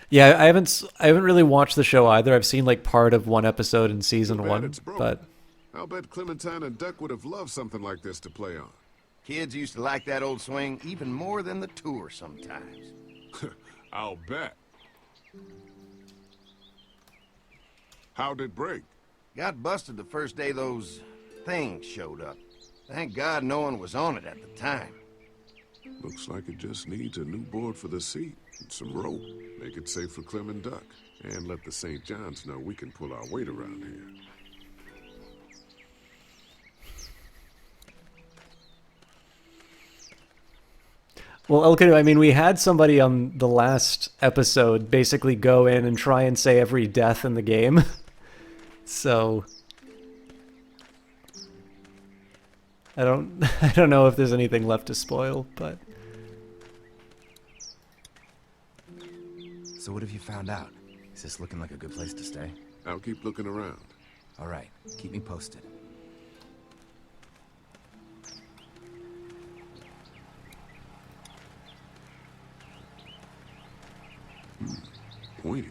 Yeah, I haven't really watched the show either. I've seen, like, part of one episode in season 1, but... I'll bet Clementine and Duck would have loved something like this to play on. Kids used to like that old swing even more than the tour sometimes. I'll bet. How'd it break? Got busted the first day those things showed up. Thank God no one was on it at the time. Looks like it just needs a new board for the seat and some rope. Make it safe for Clem and Duck. And let the St. John's know we can pull our weight around here. Well, Elkanu, I mean, we had somebody on the last episode basically go in and try and say every death in the game. So I don't know if there's anything left to spoil, but... So what have you found out? Is this looking like a good place to stay? I'll keep looking around. All right, keep me posted. Pointy.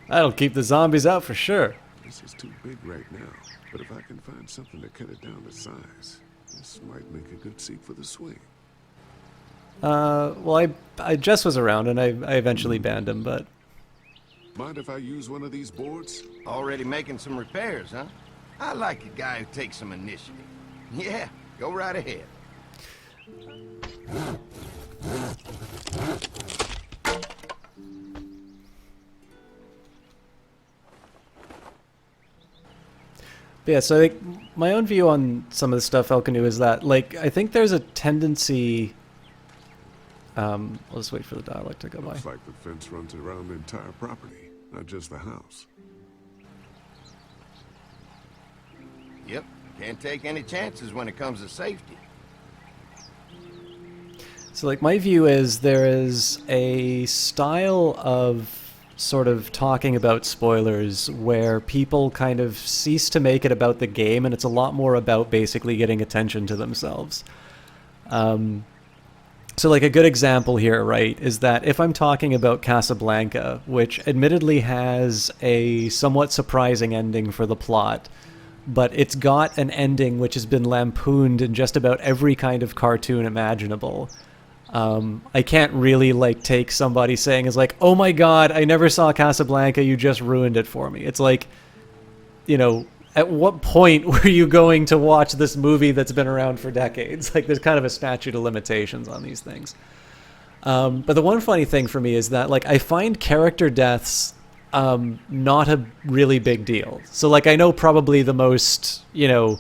That'll keep the zombies out for sure. This is too big right now, but if I can find something to cut it down to size, this might make a good seat for the swing. Well, I just was around and I eventually banned him, but... Mind if I use one of these boards? Already making some repairs, huh? I like a guy who takes some initiative. Yeah, go right ahead. But yeah, so like, my own view on some of the stuff, Elkanu, is that, like, I think there's a tendency... I'll just wait for the dialect to go by. Looks like the fence runs around the entire property, not just the house. Yep, can't take any chances when it comes to safety. So, like, my view is there is a style of sort of talking about spoilers where people kind of cease to make it about the game, and it's a lot more about basically getting attention to themselves. So, like, a good example here, right, is that if I'm talking about Casablanca, which admittedly has a somewhat surprising ending for the plot, but it's got an ending which has been lampooned in just about every kind of cartoon imaginable. I can't really, like, take somebody saying is like, oh my god, I never saw Casablanca, you just ruined it for me. It's like, you know, at what point were you going to watch this movie that's been around for decades? Like, there's kind of a statute of limitations on these things. But the one funny thing for me is that, like, I find character deaths not a really big deal. So, like, I know probably the most, you know,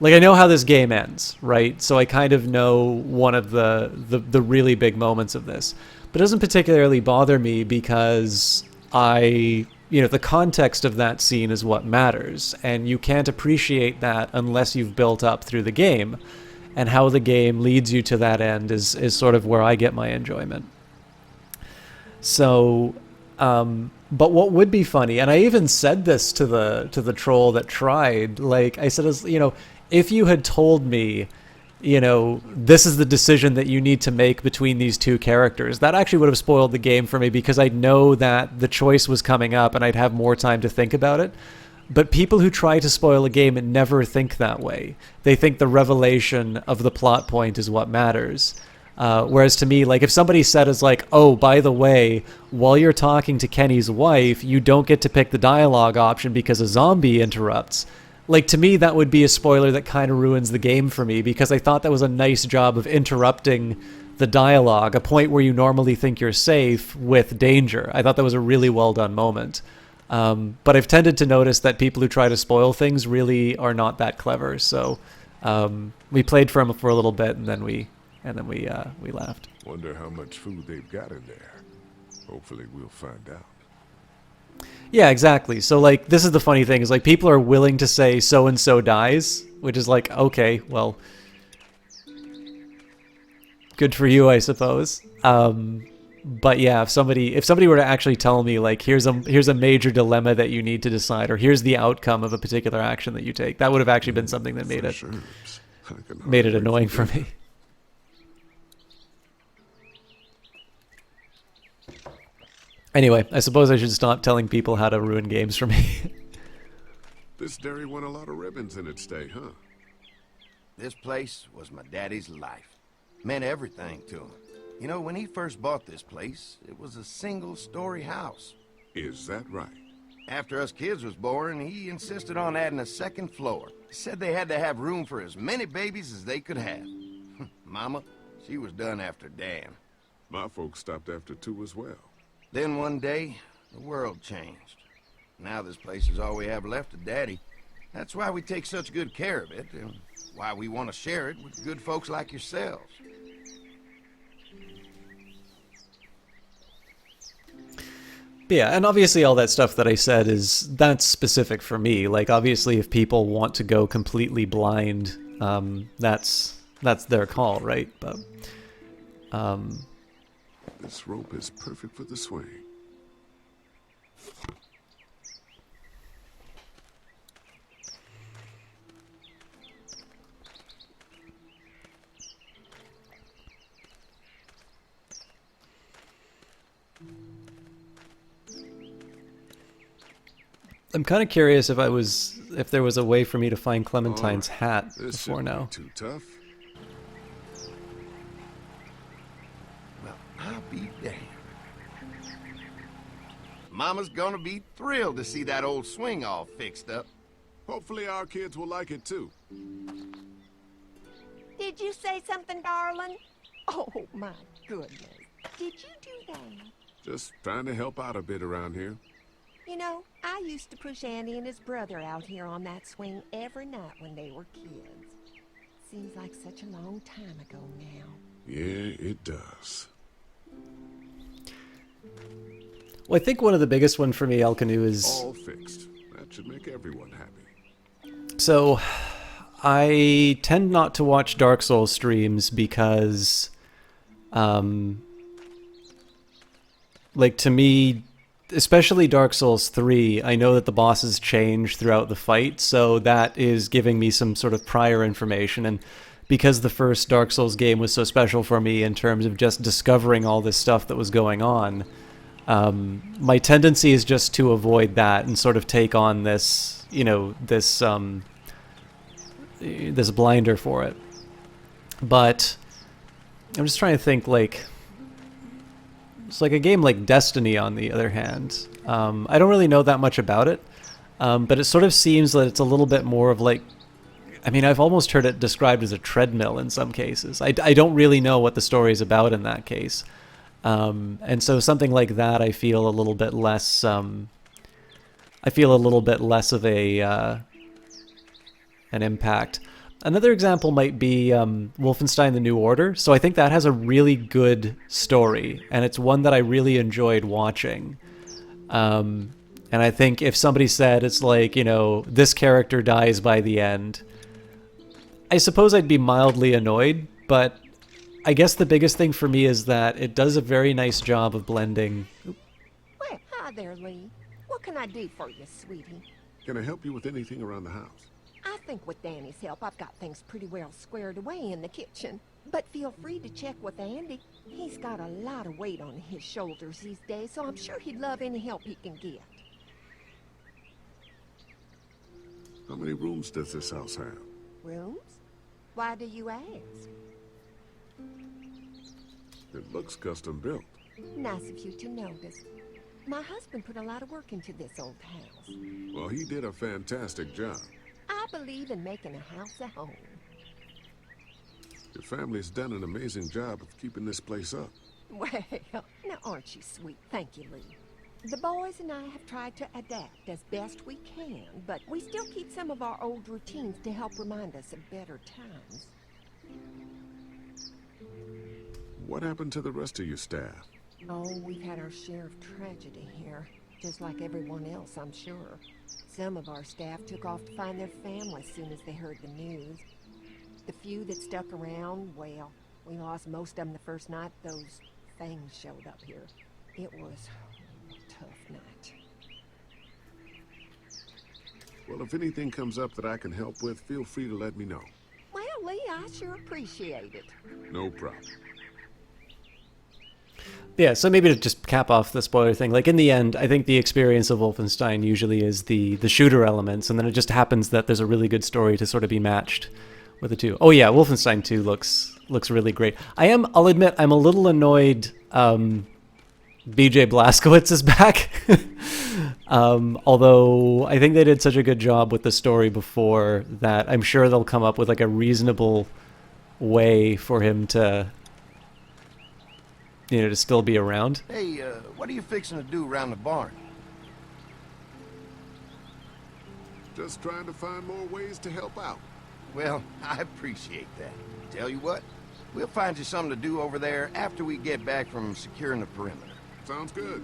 like, I know how this game ends, right? So I kind of know one of the really big moments of this. But it doesn't particularly bother me because the context of that scene is what matters. And you can't appreciate that unless you've built up through the game. And how the game leads you to that end is sort of where I get my enjoyment. So, but what would be funny, and I even said this to the troll that tried, like, I said, you know, if you had told me, you know, this is the decision that you need to make between these two characters, that actually would have spoiled the game for me, because I'd know that the choice was coming up and I'd have more time to think about it. But people who try to spoil a game never think that way. They think the revelation of the plot point is what matters. Whereas to me, like, if somebody said is like, oh, by the way, while you're talking to Kenny's wife, you don't get to pick the dialogue option because a zombie interrupts. Like, to me, that would be a spoiler that kind of ruins the game for me, because I thought that was a nice job of interrupting the dialogue, a point where you normally think you're safe, with danger. I thought that was a really well done moment. But I've tended to notice that people who try to spoil things really are not that clever. So we played for a little bit, and then we laughed. Wonder how much food they've got in there. Hopefully we'll find out. Yeah, exactly. So, like, this is the funny thing, is, like, people are willing to say so-and-so dies, which is like, okay, well, good for you, I suppose. But yeah, if somebody were to actually tell me, like, here's a major dilemma that you need to decide, or here's the outcome of a particular action that you take, that would have actually been something that made it annoying for me. Anyway, I suppose I should stop telling people how to ruin games for me. This dairy won a lot of ribbons in its day, huh? This place was my daddy's life. Meant everything to him. You know, when he first bought this place, it was a single-story house. Is that right? After us kids was born, he insisted on adding a second floor. He said they had to have room for as many babies as they could have. Mama, she was done after Dan. My folks stopped after 2 as well. Then one day, the world changed. Now this place is all we have left of Daddy. That's why we take such good care of it, and why we want to share it with good folks like yourselves. Yeah, and obviously all that stuff that I said that's specific for me. Like, obviously, if people want to go completely blind, that's their call, right? But this rope is perfect for the swing. I'm kind of curious if there was a way for me to find Clementine's hat before now. Too tough. Well, I'll be damned. Mama's gonna be thrilled to see that old swing all fixed up. Hopefully our kids will like it too. Did you say something, darling? Oh, my goodness. Did you do that? Just trying to help out a bit around here. You know, I used to push Andy and his brother out here on that swing every night when they were kids. Seems like such a long time ago now. Yeah, it does. Well, I think one of the biggest one for me, El Canoe, is... all fixed. That should make everyone happy. So, I tend not to watch Dark Souls streams because, like, to me, especially Dark Souls 3, I know that the bosses change throughout the fight, so that is giving me some sort of prior information. And because the first Dark Souls game was so special for me in terms of just discovering all this stuff that was going on, my tendency is just to avoid that and sort of take on this, you know, this blinder for it. But I'm just trying to think, like, it's like a game like Destiny, on the other hand. I don't really know that much about it. But it sort of seems that it's a little bit more of like, I mean, I've almost heard it described as a treadmill in some cases. I don't really know what the story is about in that case. And so something like that, I feel a little bit less, of an impact. Another example might be Wolfenstein: The New Order. So I think that has a really good story, and it's one that I really enjoyed watching. And I think if somebody said it's like, you know, this character dies by the end, I suppose I'd be mildly annoyed, but I guess the biggest thing for me is that it does a very nice job of blending. Well, hi there, Lee. What can I do for you, sweetie? Can I help you with anything around the house? I think with Danny's help, I've got things pretty well squared away in the kitchen. But feel free to check with Andy. He's got a lot of weight on his shoulders these days, so I'm sure he'd love any help he can get. How many rooms does this house have? Rooms? Why do you ask? It looks custom built. Nice of you to notice. My husband put a lot of work into this old house. Well, he did a fantastic job. I believe in making a house a home. Your family's done an amazing job of keeping this place up. Well, now aren't you sweet? Thank you, Lee. The boys and I have tried to adapt as best we can, but we still keep some of our old routines to help remind us of better times. What happened to the rest of your staff? Oh, we've had our share of tragedy here, just like everyone else, I'm sure. Some of our staff took off to find their family as soon as they heard the news. The few that stuck around, well, we lost most of them the first night those things showed up here. It was a tough night. Well, if anything comes up that I can help with, feel free to let me know. Well, Lee, I sure appreciate it. No problem. Yeah, so maybe to just cap off the spoiler thing, like in the end, I think the experience of Wolfenstein usually is the shooter elements, and then it just happens that there's a really good story to sort of be matched with the two. Oh yeah, Wolfenstein 2 looks really great. I'll admit, I'm a little annoyed BJ Blazkowicz is back. Although I think they did such a good job with the story before that I'm sure they'll come up with like a reasonable way for him to, you know, to still be around. Hey, what are you fixing to do around the barn? Just trying to find more ways to help out. Well, I appreciate that. Tell you what, we'll find you something to do over there after we get back from securing the perimeter. Sounds good.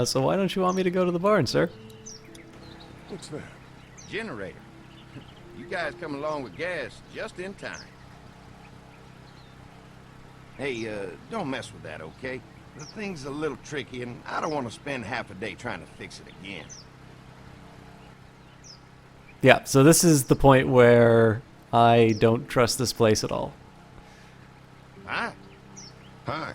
So why don't you want me to go to the barn, sir? What's that? Generator. You guys come along with gas just in time. Hey, don't mess with that, okay? The thing's a little tricky, and I don't want to spend half a day trying to fix it again. Yeah, so this is the point where I don't trust this place at all. Hi. Hi.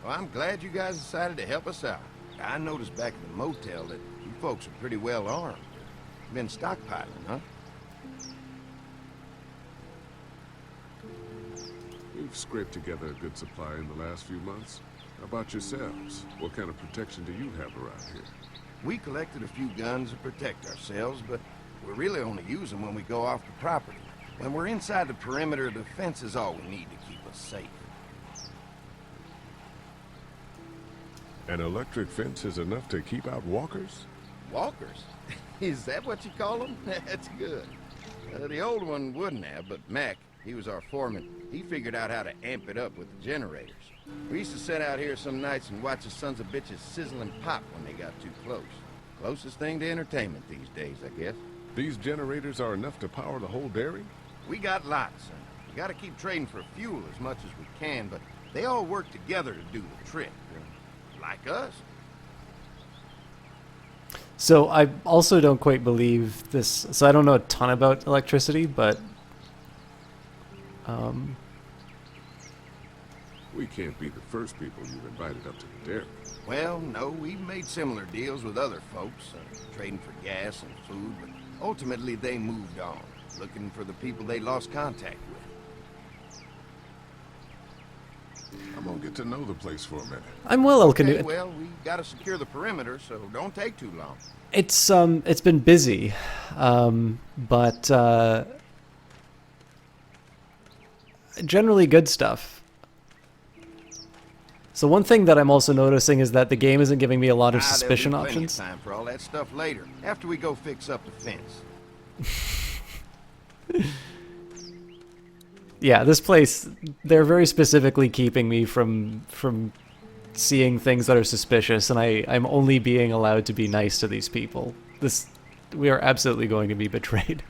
Well, I'm glad you guys decided to help us out. I noticed back at the motel that you folks are pretty well armed. You've been stockpiling, huh? We've scraped together a good supply in the last few months. How about yourselves? What kind of protection do you have around here? We collected a few guns to protect ourselves, but we really only use them when we go off the property. When we're inside the perimeter, the fence is all we need to keep us safe. An electric fence is enough to keep out walkers? Walkers? Is that what you call them? That's good. The old one wouldn't have, but Mac, he was our foreman. He figured out how to amp it up with the generators. We used to sit out here some nights and watch the sons of bitches sizzle and pop when they got too close. Closest thing to entertainment these days, I guess. These generators are enough to power the whole dairy? We got lots, and we gotta keep trading for fuel as much as we can, but they all work together to do the trick. Like us. So I also don't quite believe this. So I don't know a ton about electricity, but we can't be the first people you've invited up to the dairy. Well, no, we've made similar deals with other folks, trading for gas and food, but ultimately they moved on, looking for the people they lost contact with. I'm gonna get to know the place for a minute. I'm well, Elkanut. Okay, well, we gotta secure the perimeter, so don't take too long. It's been busy, but generally good stuff. So one thing that I'm also noticing is that the game isn't giving me a lot of suspicion there'll be plenty options. of time for all that stuff later, after we go fix up the fence. Yeah, this place, they're very specifically keeping me from seeing things that are suspicious, and I'm only being allowed to be nice to these people. We are absolutely going to be betrayed.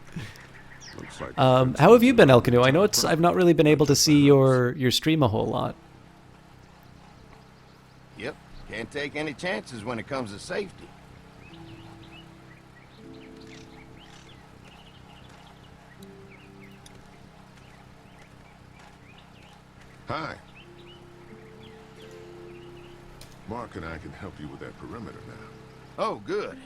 Looks like how have you been, Elkanut? I know I've not really been able to see your stream a whole lot. Yep, can't take any chances when it comes to safety. Hi. Mark and I can help you with that perimeter now. Oh, good.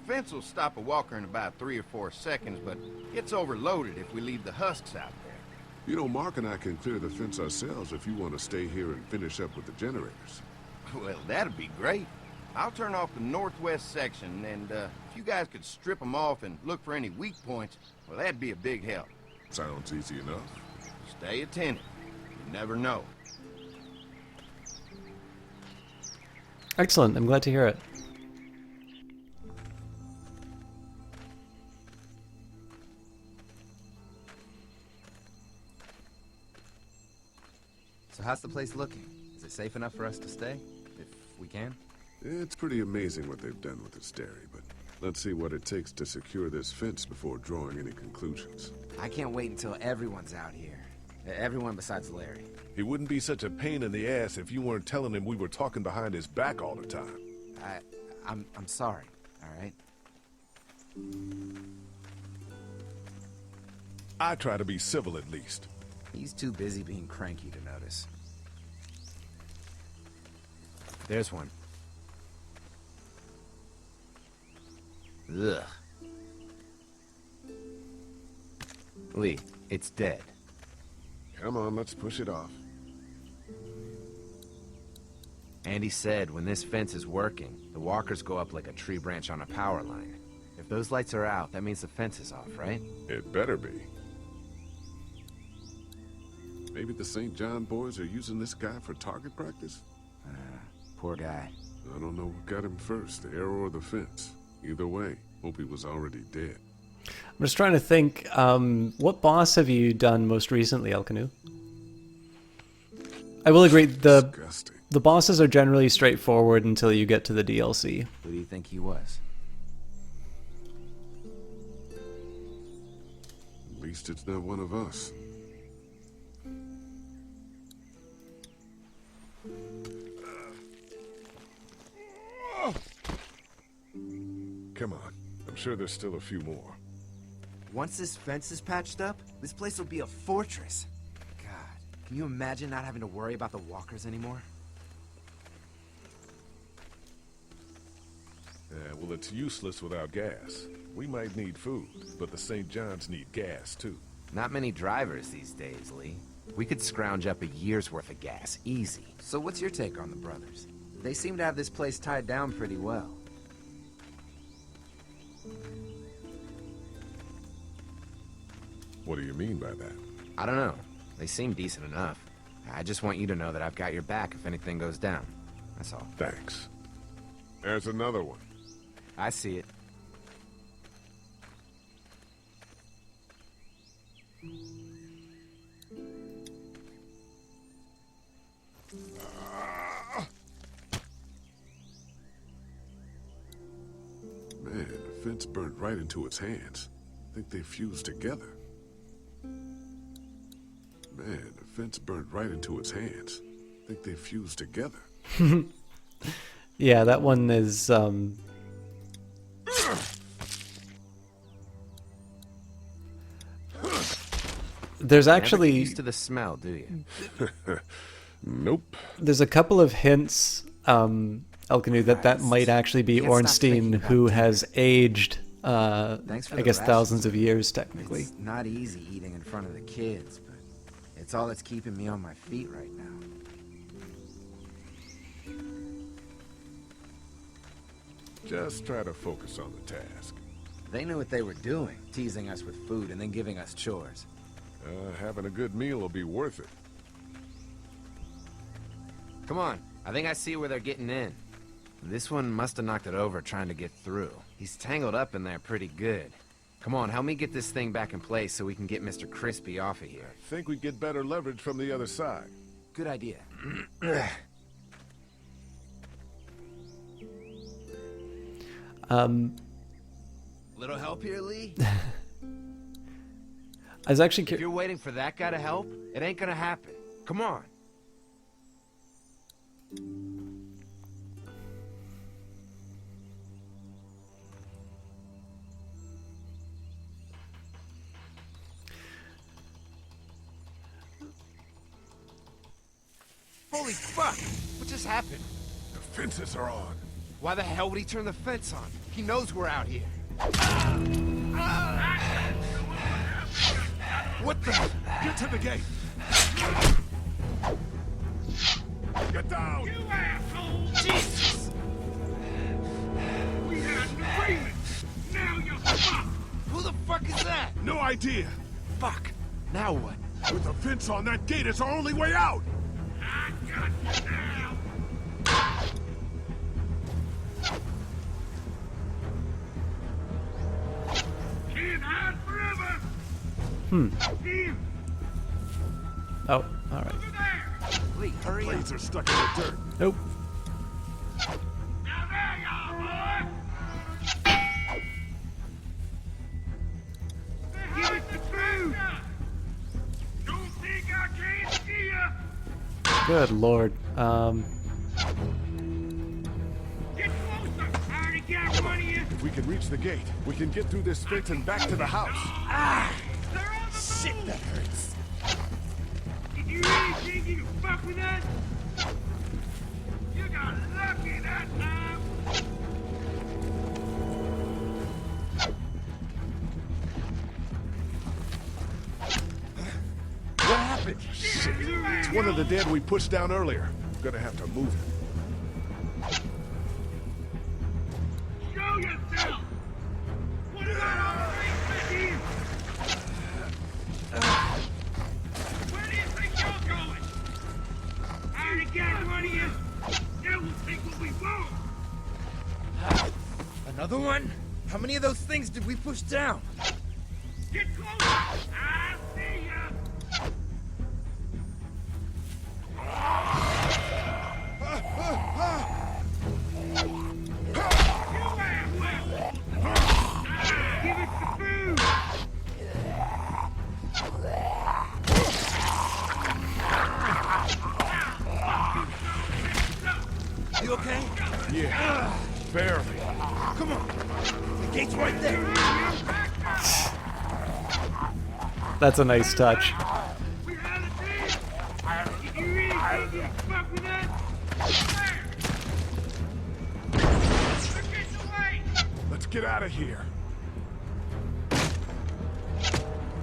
Fence will stop a walker in about 3 or 4 seconds, but it's overloaded if we leave the husks out there. You know, Mark and I can clear the fence ourselves if you want to stay here and finish up with the generators. Well, that'd be great. I'll turn off the northwest section, and if you guys could strip them off and look for any weak points, well, that'd be a big help. Sounds easy enough. Stay attentive. You never know. Excellent, I'm glad to hear it. So how's the place looking? Is it safe enough for us to stay? If we can? It's pretty amazing what they've done with this dairy, but let's see what it takes to secure this fence before drawing any conclusions. I can't wait until everyone's out here. Everyone besides Larry. He wouldn't be such a pain in the ass if you weren't telling him we were talking behind his back all the time. I'm sorry, all right? I try to be civil at least. He's too busy being cranky to notice. There's one. Ugh. Lee, it's dead. Come on, let's push it off. Andy said when this fence is working, the walkers go up like a tree branch on a power line. If those lights are out, that means the fence is off, right? It better be. Maybe the St. John boys are using this guy for target practice? Poor guy. I don't know what got him first, the arrow or the fence. Either way, hope he was already dead. I'm just trying to think, what boss have you done most recently, Elkanut? I will agree, the bosses are generally straightforward until you get to the DLC. Who do you think he was? At least it's not one of us. Come on. I'm sure there's still a few more. Once this fence is patched up, this place will be a fortress. God, can you imagine not having to worry about the walkers anymore? Yeah, well, it's useless without gas. We might need food, but the St. John's need gas, too. Not many drivers these days, Lee. We could scrounge up a year's worth of gas, easy. So what's your take on the brothers? They seem to have this place tied down pretty well. What do you mean by that? I don't know. They seem decent enough. I just want you to know that I've got your back if anything goes down. That's all. Thanks. There's another one. I see it. Man, the fence burned right into its hands. I think they fused together. Man, the fence burned right into its hands. I think they fused together. Yeah, that one is, there's actually... Never get used to the smell, do you? Nope. There's a couple of hints, Elkanut, that might actually be Ornstein, who has aged, I guess, thousands of years, technically. It's not easy eating in front of the kids, but it's all that's keeping me on my feet right now. Just try to focus on the task. They knew what they were doing, teasing us with food and then giving us chores. Having a good meal will be worth it. Come on, I think I see where they're getting in. This one must have knocked it over trying to get through. He's tangled up in there pretty good. Come on, help me get this thing back in place so we can get Mr. Crispy off of here. I think we get better leverage from the other side. Good idea. Little help here, Lee? I was actually If you're waiting for that guy to help, it ain't gonna happen. Come on. Holy fuck! What just happened? The fences are on. Why the hell would he turn the fence on? He knows we're out here. What the? Get to the gate! Get down! You asshole! Jesus! We had an agreement! Now you're fucked! Who the fuck is that? No idea! Fuck! Now what? With the fence on that gate, it's our only way out! I got you now! Can't hide forever! Here! Oh, alright. Over there! Lee, hurry up. Blades are stuck in the dirt. Nope. Now there you are, boy! Give us the food! Don't think I can't see ya! Good lord. Get closer! I already got one of you! If we can reach the gate, we can get through this fence and back to the house. Ah! They're on the shit, that hurts! Did you really think you could fuck with us? You got lucky that time! What happened? Shit. It's one of the dead we pushed down earlier. Gonna have to move it. Show yourself! What about all the things with you? Where do you think you're going? I already got one of you. Now we'll take what we want. Another one? How many of those things did we push down? Get closer! I see ya! Give us the food! You okay? Yeah, barely. Come on. The gate's right there. That's a nice touch. We're out of time! Did you really think you could fuck with us? Where? They're getting away! Let's get out of here.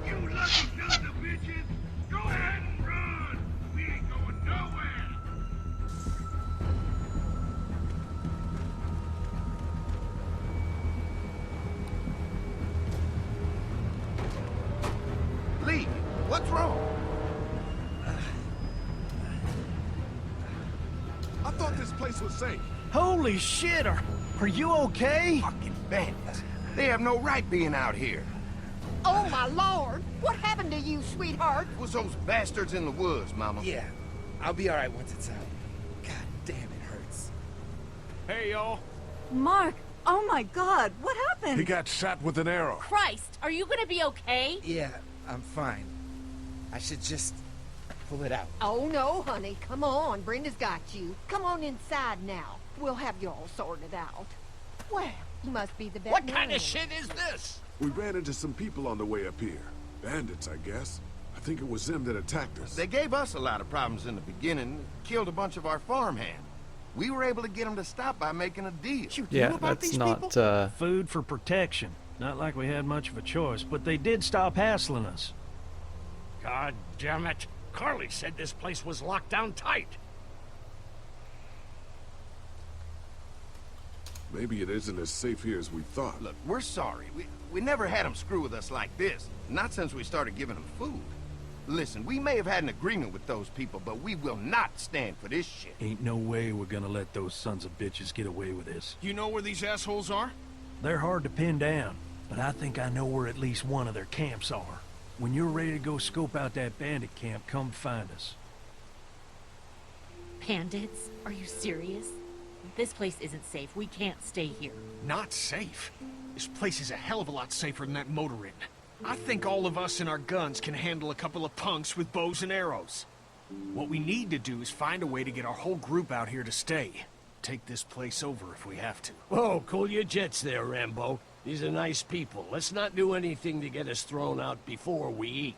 You lucky sons of bitches! Go ahead and run! We ain't going nowhere! Lee, what's wrong? I thought this place was safe. Holy shit, are you okay? Fucking bandits. They have no right being out here. Oh, my lord! What happened to you, sweetheart? It was those bastards in the woods, Mama. Yeah, I'll be alright once it's out. God damn, it hurts. Hey, y'all. Mark, oh my god, what happened? He got shot with an arrow. Christ, are you gonna be okay? Yeah, I'm fine. I should just pull it out. Oh, no, honey. Come on. Brenda's got you. Come on inside now. We'll have you all sorted out. Well, you must be the What kind veterinarian. of shit is this? We ran into some people on the way up here. Bandits, I guess. I think it was them that attacked us. They gave us a lot of problems in the beginning, killed a bunch of our farmhands. We were able to get them to stop by making a deal. Yeah, that's not, Food for protection. Not like we had much of a choice, but they did stop hassling us. God damn it. Carly said this place was locked down tight. Maybe it isn't as safe here as we thought. Look, we're sorry. We never had them screw with us like this. Not since we started giving them food. Listen, we may have had an agreement with those people, but we will not stand for this shit. Ain't no way we're gonna let those sons of bitches get away with this. You know where these assholes are? They're hard to pin down, but I think I know where at least one of their camps are. When you're ready to go scope out that bandit camp, come find us. Bandits? Are you serious? This place isn't safe. We can't stay here. Not safe? This place is a hell of a lot safer than that motor inn. I think all of us and our guns can handle a couple of punks with bows and arrows. What we need to do is find a way to get our whole group out here to stay. Take this place over if we have to. Whoa, cool your jets there, Rambo. These are nice people. Let's not do anything to get us thrown out before we eat.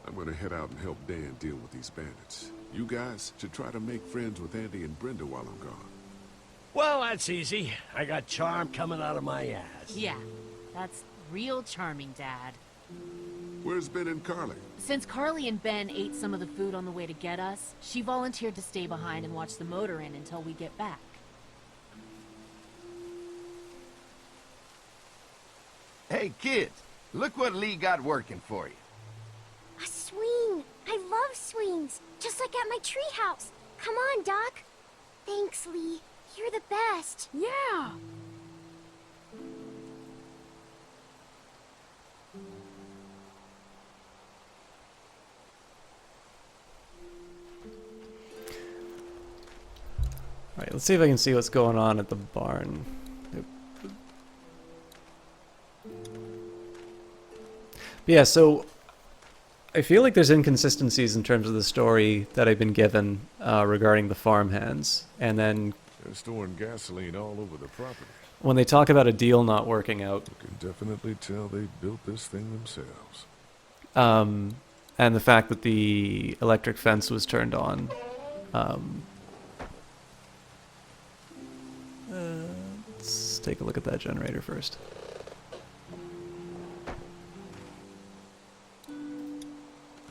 I'm gonna head out and help Dan deal with these bandits. You guys should try to make friends with Andy and Brenda while I'm gone. Well, that's easy. I got charm coming out of my ass. Yeah, that's real charming, Dad. Where's Ben and Carly? Since Carly and Ben ate some of the food on the way to get us, she volunteered to stay behind and watch the motor inn until we get back. Hey, kids, look what Lee got working for you. A swing! I love swings! Just like at my treehouse! Come on, Doc! Thanks, Lee. You're the best. Yeah! Alright, let's see if I can see what's going on at the barn. Yeah, so I feel like there's inconsistencies in terms of the story that I've been given regarding the farmhands, and then they're storing gasoline all over the property. When they talk about a deal not working out, you can definitely tell they built this thing themselves. And the fact that the electric fence was turned on. Let's take a look at that generator first.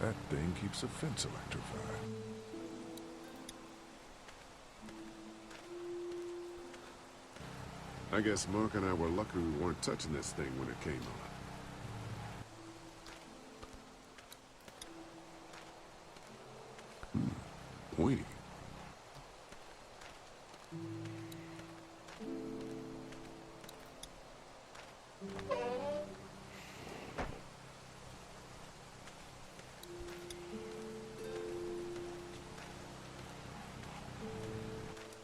That thing keeps a fence electrified. I guess Mark and I were lucky we weren't touching this thing when it came on. Pointy.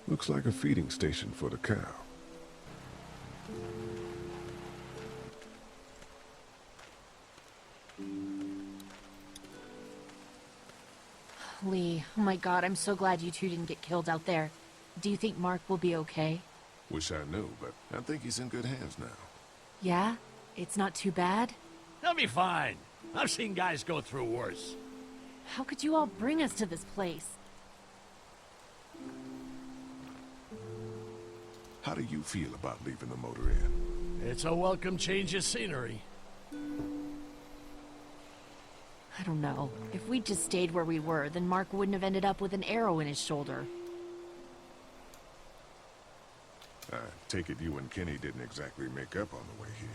Looks like a feeding station for the cow. Lee, oh my god, I'm so glad you two didn't get killed out there. Do you think Mark will be okay? Wish I knew, but I think he's in good hands now. Yeah? It's not too bad? He'll be fine. I've seen guys go through worse. How could you all bring us to this place? How do you feel about leaving the motor inn? It's a welcome change of scenery. I don't know. If we'd just stayed where we were, then Mark wouldn't have ended up with an arrow in his shoulder. I take it you and Kenny didn't exactly make up on the way here.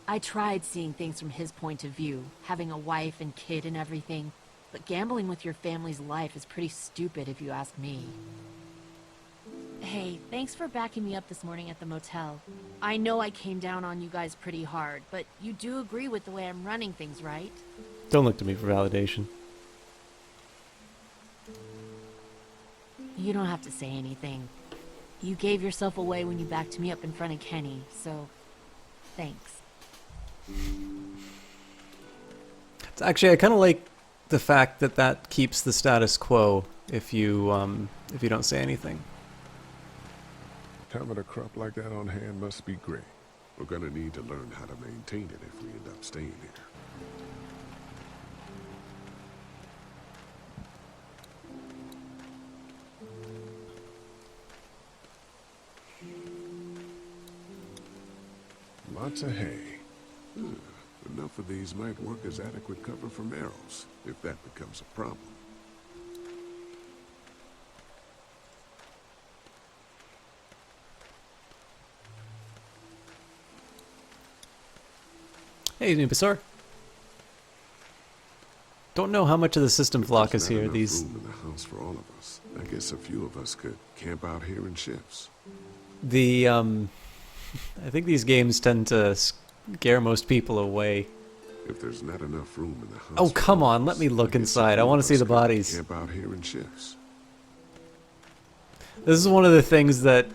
I tried seeing things from his point of view, having a wife and kid and everything, but gambling with your family's life is pretty stupid if you ask me. Hey, thanks for backing me up this morning at the motel. I know I came down on you guys pretty hard, but you do agree with the way I'm running things, right? Don't look to me for validation. You don't have to say anything. You gave yourself away when you backed me up in front of Kenny, so thanks. Actually, I kind of like the fact that that keeps the status quo if you don't say anything. Having a crop like that on hand must be great. We're gonna need to learn how to maintain it if we end up staying here. Lots of hay. Enough of these might work as adequate cover from arrows, if that becomes a problem. Hey, Nubasaur. Don't know how much of the system flock is There's not here. enough These room in the house for all of us. I guess a few of us could camp out here in shifts. I think these games tend to scare most people away. If there's not enough room in the house. Oh, come on, let me look inside. I want to see the bodies. Camp out here in shifts. This is one of the things that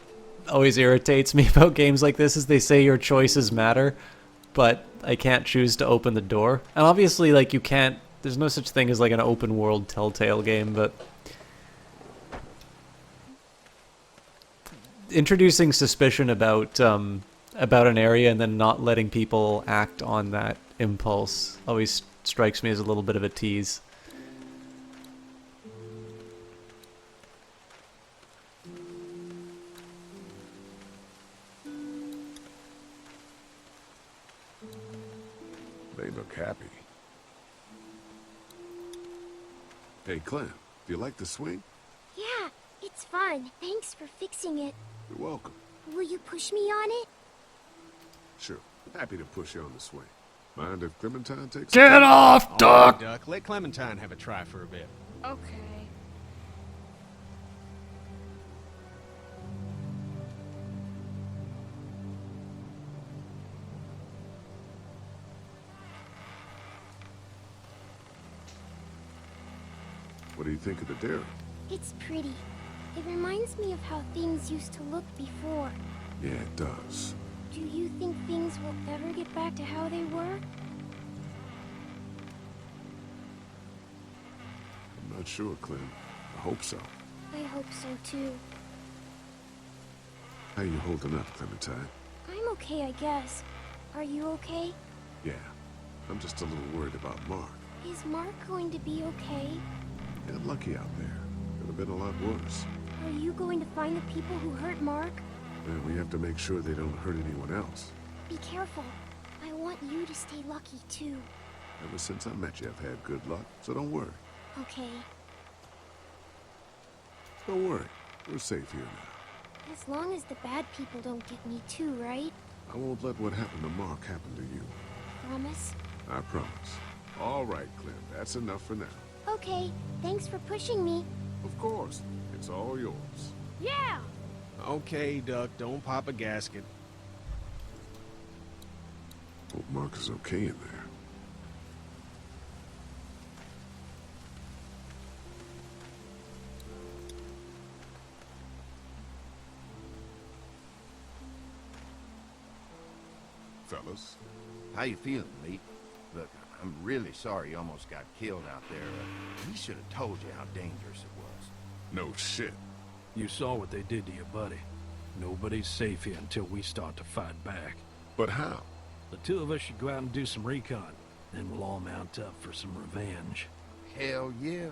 always irritates me about games like this is they say your choices matter, but I can't choose to open the door. And obviously, like, you can't, there's no such thing as like an open world Telltale game, but introducing suspicion about an area and then not letting people act on that impulse always strikes me as a little bit of a tease. They look happy. Hey, Clem, do you like the swing? Yeah, it's fun. Thanks for fixing it. You're welcome. Will you push me on it? Sure. Happy to push you on the swing. Mind if Clementine takes Get off, All Duck! right, Duck. Let Clementine have a try for a bit. Okay. What do you think of the dairy? It's pretty. It reminds me of how things used to look before. Yeah, it does. Do you think things will ever get back to how they were? I'm not sure, Clem. I hope so. I hope so too. How you holding up, Clementine? I'm okay, I guess. Are you okay? Yeah. I'm just a little worried about Mark. Is Mark going to be okay? Got lucky out there. Could have been a lot worse. Are you going to find the people who hurt Mark? And we have to make sure they don't hurt anyone else. Be careful. I want you to stay lucky too. Ever since I met you, I've had good luck, so don't worry. Okay. Don't worry. We're safe here now. As long as the bad people don't get me too, right? I won't let what happened to Mark happen to you. Promise? I promise. All right, Clem. That's enough for now. Okay. Thanks for pushing me. Of course. It's all yours. Yeah! Okay, Duck. Don't pop a gasket. Hope Mark is okay in there. Fellas. How you feeling, Lee? Look, I'm really sorry you almost got killed out there. We should have told you how dangerous it was. No shit. You saw what they did to your buddy. Nobody's safe here until we start to fight back. But how? The two of us should go out and do some recon. Then we'll all mount up for some revenge. Hell yeah.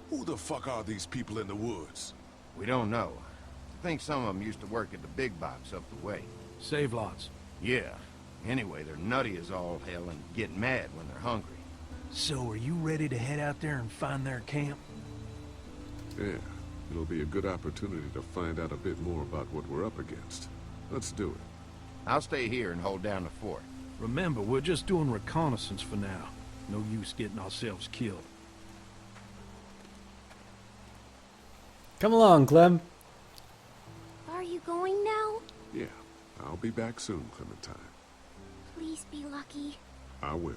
Who the fuck are these people in the woods? We don't know. I think some of them used to work at the big box up the way. Save lots. Yeah. Anyway, they're nutty as all hell and get mad when they're hungry. So are you ready to head out there and find their camp? Yeah. It'll be a good opportunity to find out a bit more about what we're up against. Let's do it. I'll stay here and hold down the fort. Remember, we're just doing reconnaissance for now. No use getting ourselves killed. Come along, Clem. Are you going now? Yeah. I'll be back soon, Clementine. Please be lucky. I will.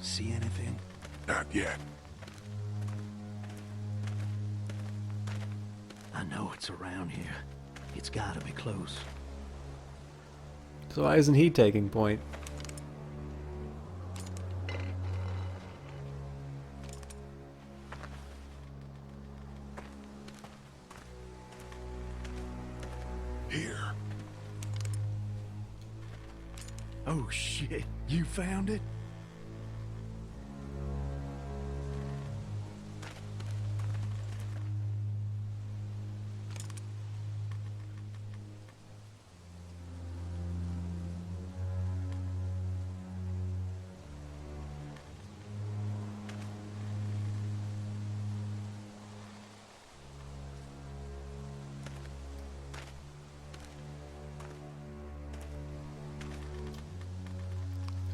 See anything? Not yet. I know it's around here. It's gotta be close. So why isn't he taking point? Here. Oh shit, you found it?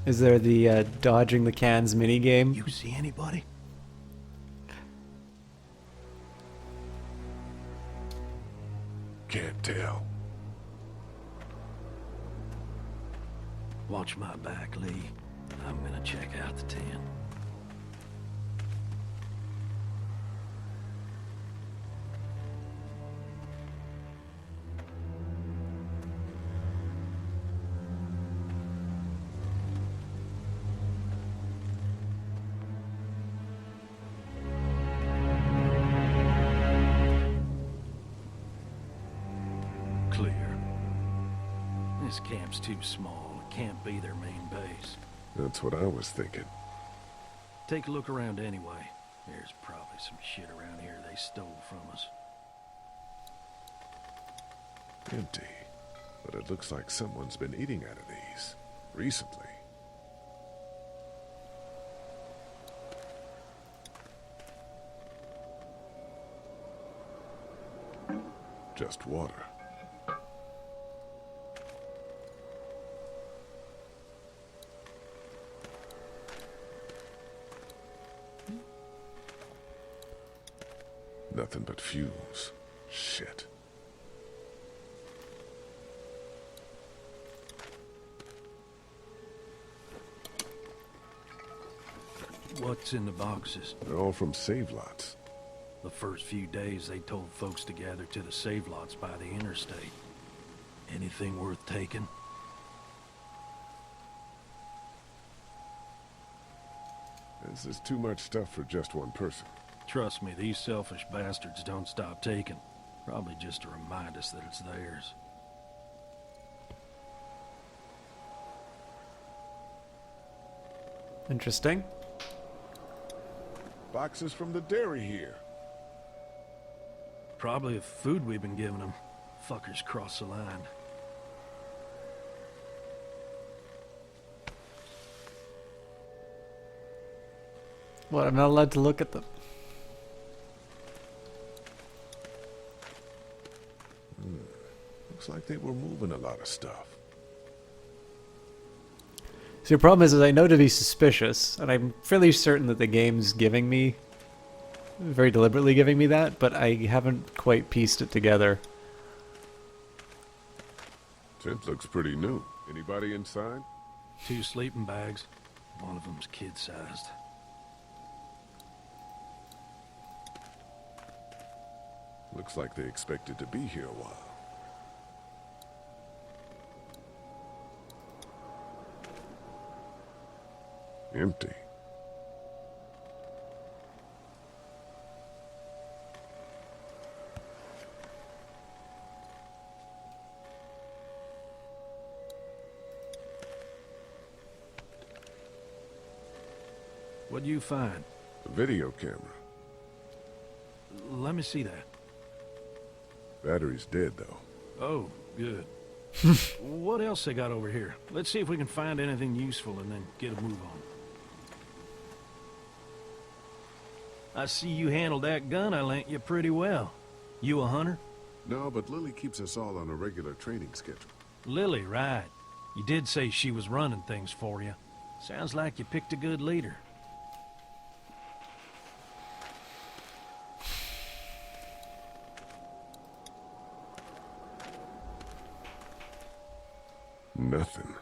Is there the dodging the cans mini game? You see anybody? Can't tell. Watch my back, Lee. I'm gonna check out the tent. Clear. This camp's too small. It can't be their main base. That's what I was thinking. Take a look around anyway. There's probably some shit around here they stole from us. Empty. But it looks like someone's been eating out of these. Recently. Just water. Nothing but fumes. Shit. What's in the boxes? They're all from save lots. The first few days they told folks to gather to the save lots by the interstate. Anything worth taking? This is too much stuff for just one person. Trust me, these selfish bastards don't stop taking. Probably just to remind us that it's theirs. Interesting. Boxes from the dairy here. Probably the food we've been giving them. Fuckers cross the line. What, I'm not allowed to look at them? Looks like they were moving a lot of stuff. So your problem is I know to be suspicious, and I'm fairly certain that the game's giving me, very deliberately giving me that, but I haven't quite pieced it together. Tent looks pretty new. Anybody inside? 2 sleeping bags. One of them's kid-sized. Looks like they expected to be here a while. Empty. What'd you find? A video camera. Let me see that. Battery's dead, though. Oh, good. What else they got over here? Let's see if we can find anything useful and then get a move on. I see you handled that gun I lent you pretty well. You a hunter? No, but Lily keeps us all on a regular training schedule. Lily, right. You did say she was running things for you. Sounds like you picked a good leader. Nothing.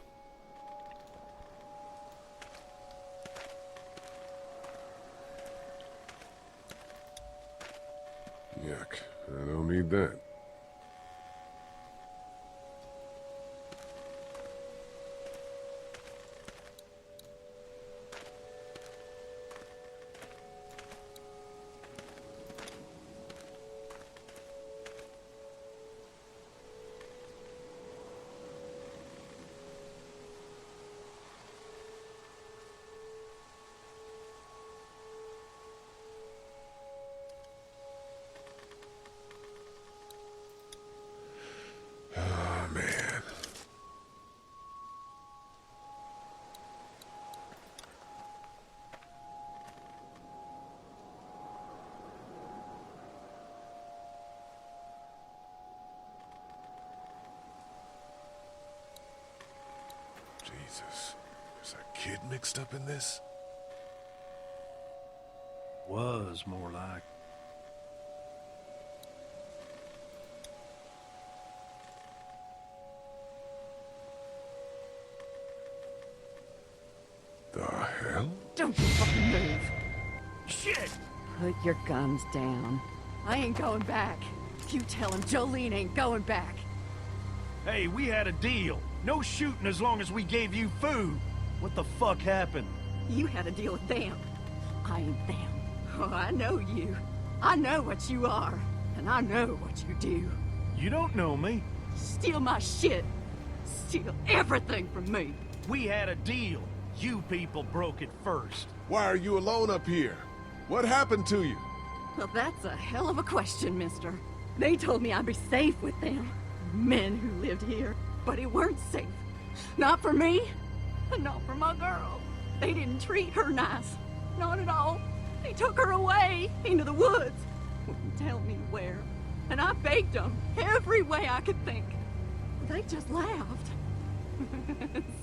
Yuck. I don't need that. Oh, man. Jesus. Is a kid mixed up in this? Was more like. The hell? Don't you fucking move. Shit! Put your guns down. I ain't going back. You tell him Jolene ain't going back. Hey, we had a deal. No shooting as long as we gave you food. What the fuck happened? You had a deal with them. I ain't them. Oh, I know you. I know what you are. And I know what you do. You don't know me. Steal my shit. Steal everything from me. We had a deal. You people broke it first. Why are you alone up here? What happened to you? Well, that's a hell of a question, mister. They told me I'd be safe with them. Men who lived here. But it weren't safe. Not for me. And not for my girl. They didn't treat her nice. Not at all. They took her away into the woods. Wouldn't tell me where. And I begged them every way I could think. They just laughed.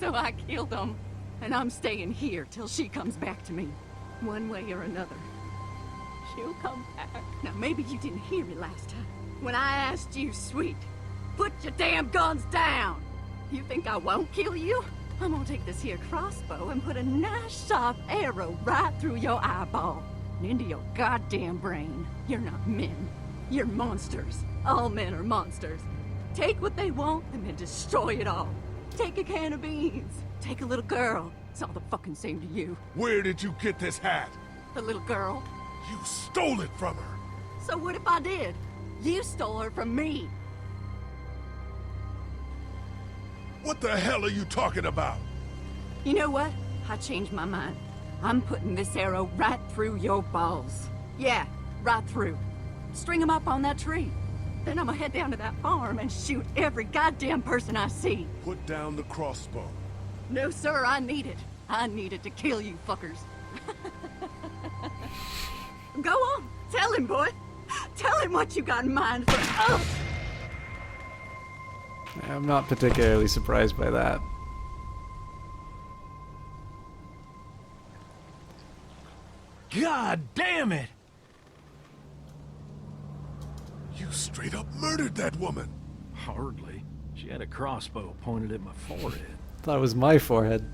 So I killed them. And I'm staying here till she comes back to me. One way or another. She'll come back. Now, maybe you didn't hear me last time. When I asked you, sweet, put your damn guns down. You think I won't kill you? I'm gonna take this here crossbow and put a nice sharp arrow right through your eyeball and into your goddamn brain. You're not men. You're monsters. All men are monsters. Take what they want and then destroy it all. Take a can of beans. Take a little girl. It's all the fucking same to you. Where did you get this hat? The little girl. You stole it from her. So what if I did? You stole her from me. What the hell are you talking about? You know what? I changed my mind. I'm putting this arrow right through your balls. Yeah, right through. String them up on that tree. Then I'm gonna head down to that farm and shoot every goddamn person I see. Put down the crossbow. No, sir, I need it. I need it to kill you fuckers. Go on, tell him, boy. Tell him what you got in mind for... Oh! I'm not particularly surprised by that. God damn it! You straight up murdered that woman. Hardly. She had a crossbow pointed at my forehead. Thought it was my forehead.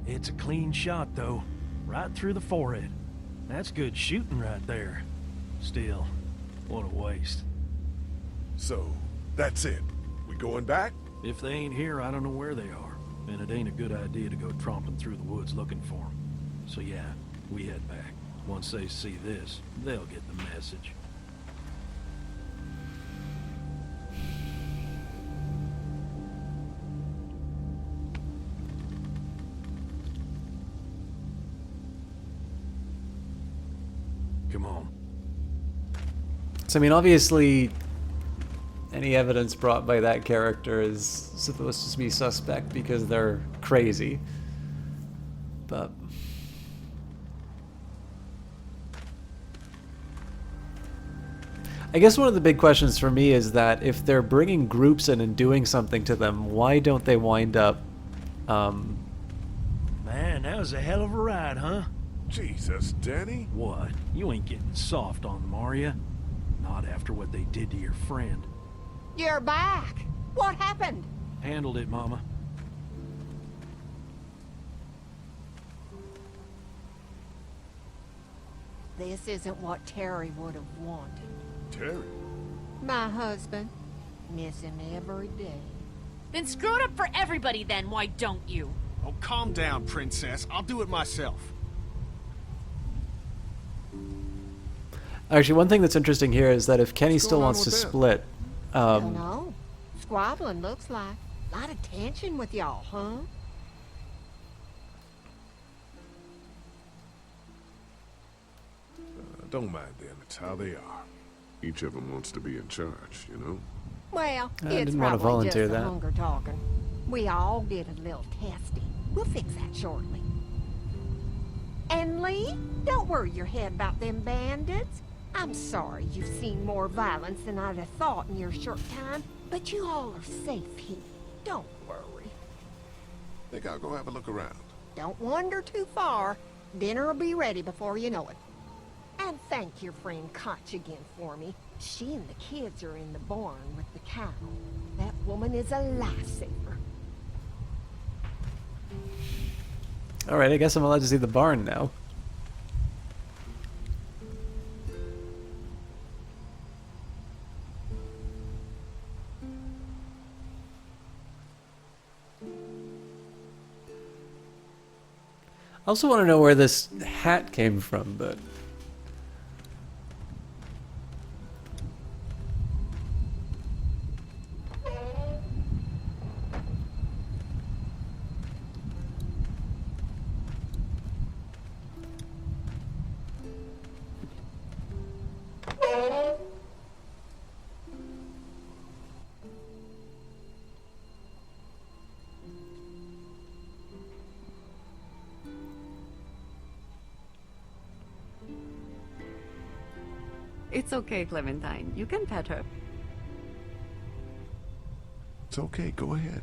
It's a clean shot, though. Right through the forehead. That's good shooting right there. Still, what a waste. So, that's it. We going back? If they ain't here, I don't know where they are. And it ain't a good idea to go tromping through the woods looking for them. So yeah, we head back. Once they see this, they'll get the message. Come on. So, I mean, obviously, any evidence brought by that character is supposed to be suspect because they're crazy. But... I guess one of the big questions for me is that if they're bringing groups in and doing something to them, why don't they wind up, Man, that was a hell of a ride, huh? Jesus, Danny. What? You ain't getting soft on them, are you? Not after what they did to your friend. You're back. What happened? Handled it, Mama. This isn't what Terry would have wanted. Terry? My husband. Miss him every day. Then screw it up for everybody then, why don't you? Oh, calm down, princess. I'll do it myself. Actually, one thing that's interesting here is that if Kenny What's still going on wants to with them? split, Don't know. Squabbling looks like. A lot of tension with y'all, huh? Don't mind them. It's how they are. Each of them wants to be in charge, you know? Well, I it's didn't want to probably volunteer just the that. hunger talking. We all get a little testy. We'll fix that shortly. And Lee, don't worry your head about them bandits. I'm sorry you've seen more violence than I'd have thought in your short time, But you all are safe here. Don't worry. Think I'll go have a look around. Don't wander too far. Dinner'll be ready before you know it. And thank your friend Koch again for me. She and the kids are in the barn with the cow. That woman is a lifesaver. Alright, I guess I'm allowed to see the barn now. I also want to know where this hat came from, but... It's okay, Clementine. You can pet her. It's okay, go ahead.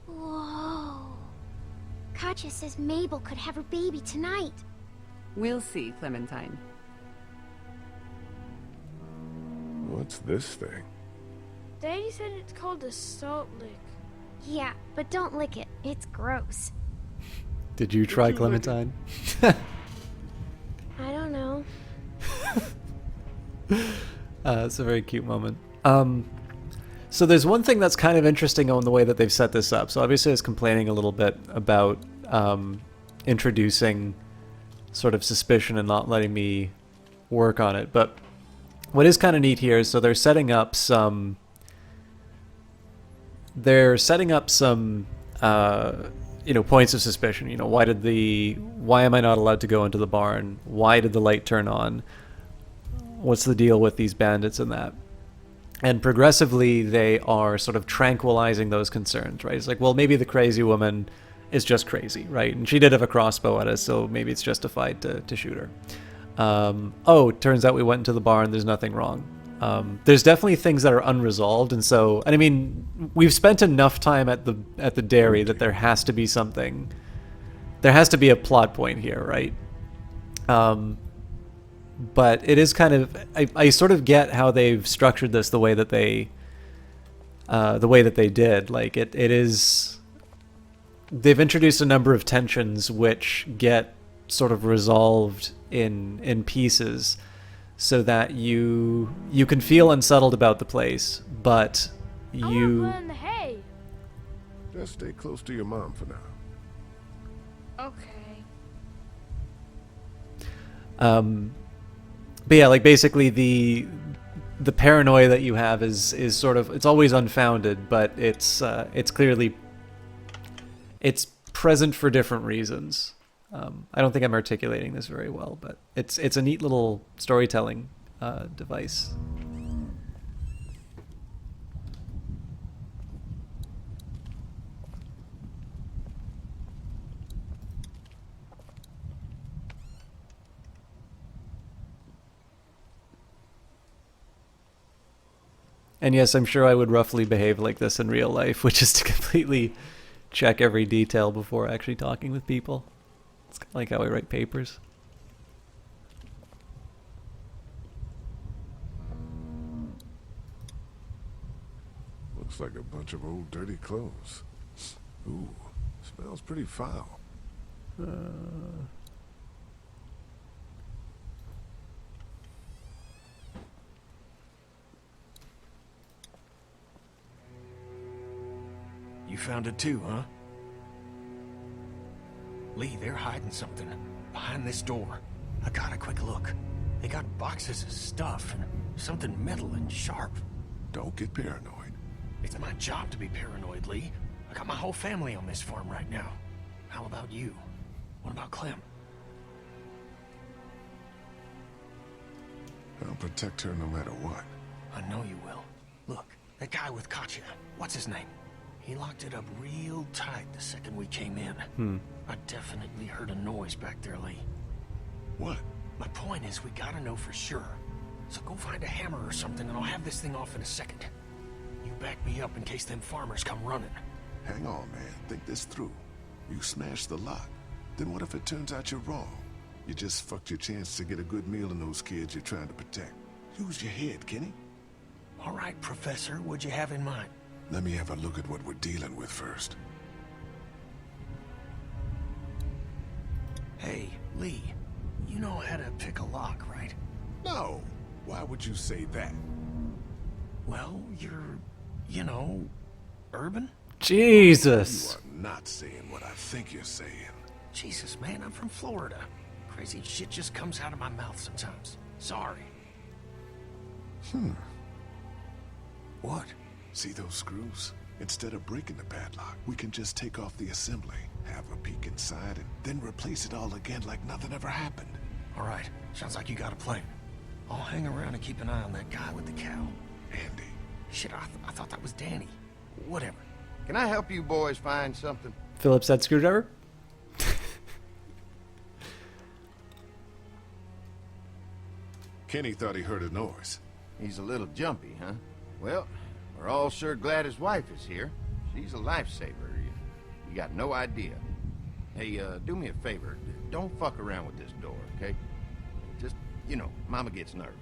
Whoa. Katja says Mabel could have her baby tonight. We'll see, Clementine. What's this thing? Daddy said it's called a salt lick. Yeah, but don't lick it. It's gross. Did you try Clementine? I don't know. It's a very cute moment. So there's one thing that's kind of interesting on the way that they've set this up. So obviously I was complaining a little bit about introducing sort of suspicion and not letting me work on it. But what is kind of neat here is so they're setting up some... you know, points of suspicion. You know, why am I not allowed to go into the barn? Why did the light turn on? What's the deal with these bandits and that? And progressively, they are sort of tranquilizing those concerns, right? It's like, well, maybe the crazy woman is just crazy, right? And she did have a crossbow at us, so maybe it's justified to shoot her. Oh, turns out we went into the barn, there's nothing wrong. There's definitely things that are unresolved, and I mean, we've spent enough time at the dairy that there has to be something. There has to be a plot point here, right? But it is kind of I sort of get how they've structured this the way that they did. Like it is. They've introduced a number of tensions which get sort of resolved in pieces. So that you can feel unsettled about the place, but you... I want to play in the hay. Just stay close to your mom for now. Okay. But yeah, like basically the paranoia that you have is sort of, it's always unfounded, but it's clearly it's present for different reasons. I don't think I'm articulating this very well, but it's a neat little storytelling device. And yes, I'm sure I would roughly behave like this in real life, which is to completely check every detail before actually talking with people. It's kind of like how I write papers. Looks like a bunch of old dirty clothes. Ooh, smells pretty foul. You found it too, huh? Lee, they're hiding something behind this door. I got a quick look. They got boxes of stuff and something metal and sharp. Don't get paranoid. It's my job to be paranoid, Lee. I got my whole family on this farm right now. How about you? What about Clem? I'll protect her no matter what. I know you will. Look, that guy with Katja, what's his name? He locked it up real tight the second we came in. I definitely heard a noise back there, Lee. What? My point is, we gotta know for sure. So go find a hammer or something, and I'll have this thing off in a second. You back me up in case them farmers come running. Hang on, man. Think this through. You smashed the lock. Then what if it turns out you're wrong? You just fucked your chance to get a good meal in those kids you're trying to protect. Use your head, Kenny. All right, Professor, what'd you have in mind? Let me have a look at what we're dealing with first. Hey, Lee, you know how to pick a lock, right? No. Why would you say that? Well, you're, you know, urban? Jesus. You are not saying what I think you're saying. Jesus, man, I'm from Florida. Crazy shit just comes out of my mouth sometimes. Sorry. What? See those screws? Instead of breaking the padlock, we can just take off the assembly, have a peek inside, and then replace it all again like nothing ever happened. All right, sounds like you got a plan. I'll hang around and keep an eye on that guy with the cow. Andy. Shit, I thought that was Danny. Whatever. Can I help you boys find something? Phillips head screwdriver? Kenny thought he heard a noise. He's a little jumpy, huh? Well, we're all sure glad his wife is here. She's a lifesaver. You got no idea. Hey, do me a favor. Don't fuck around with this door, okay? Just, you know, Mama gets nervous.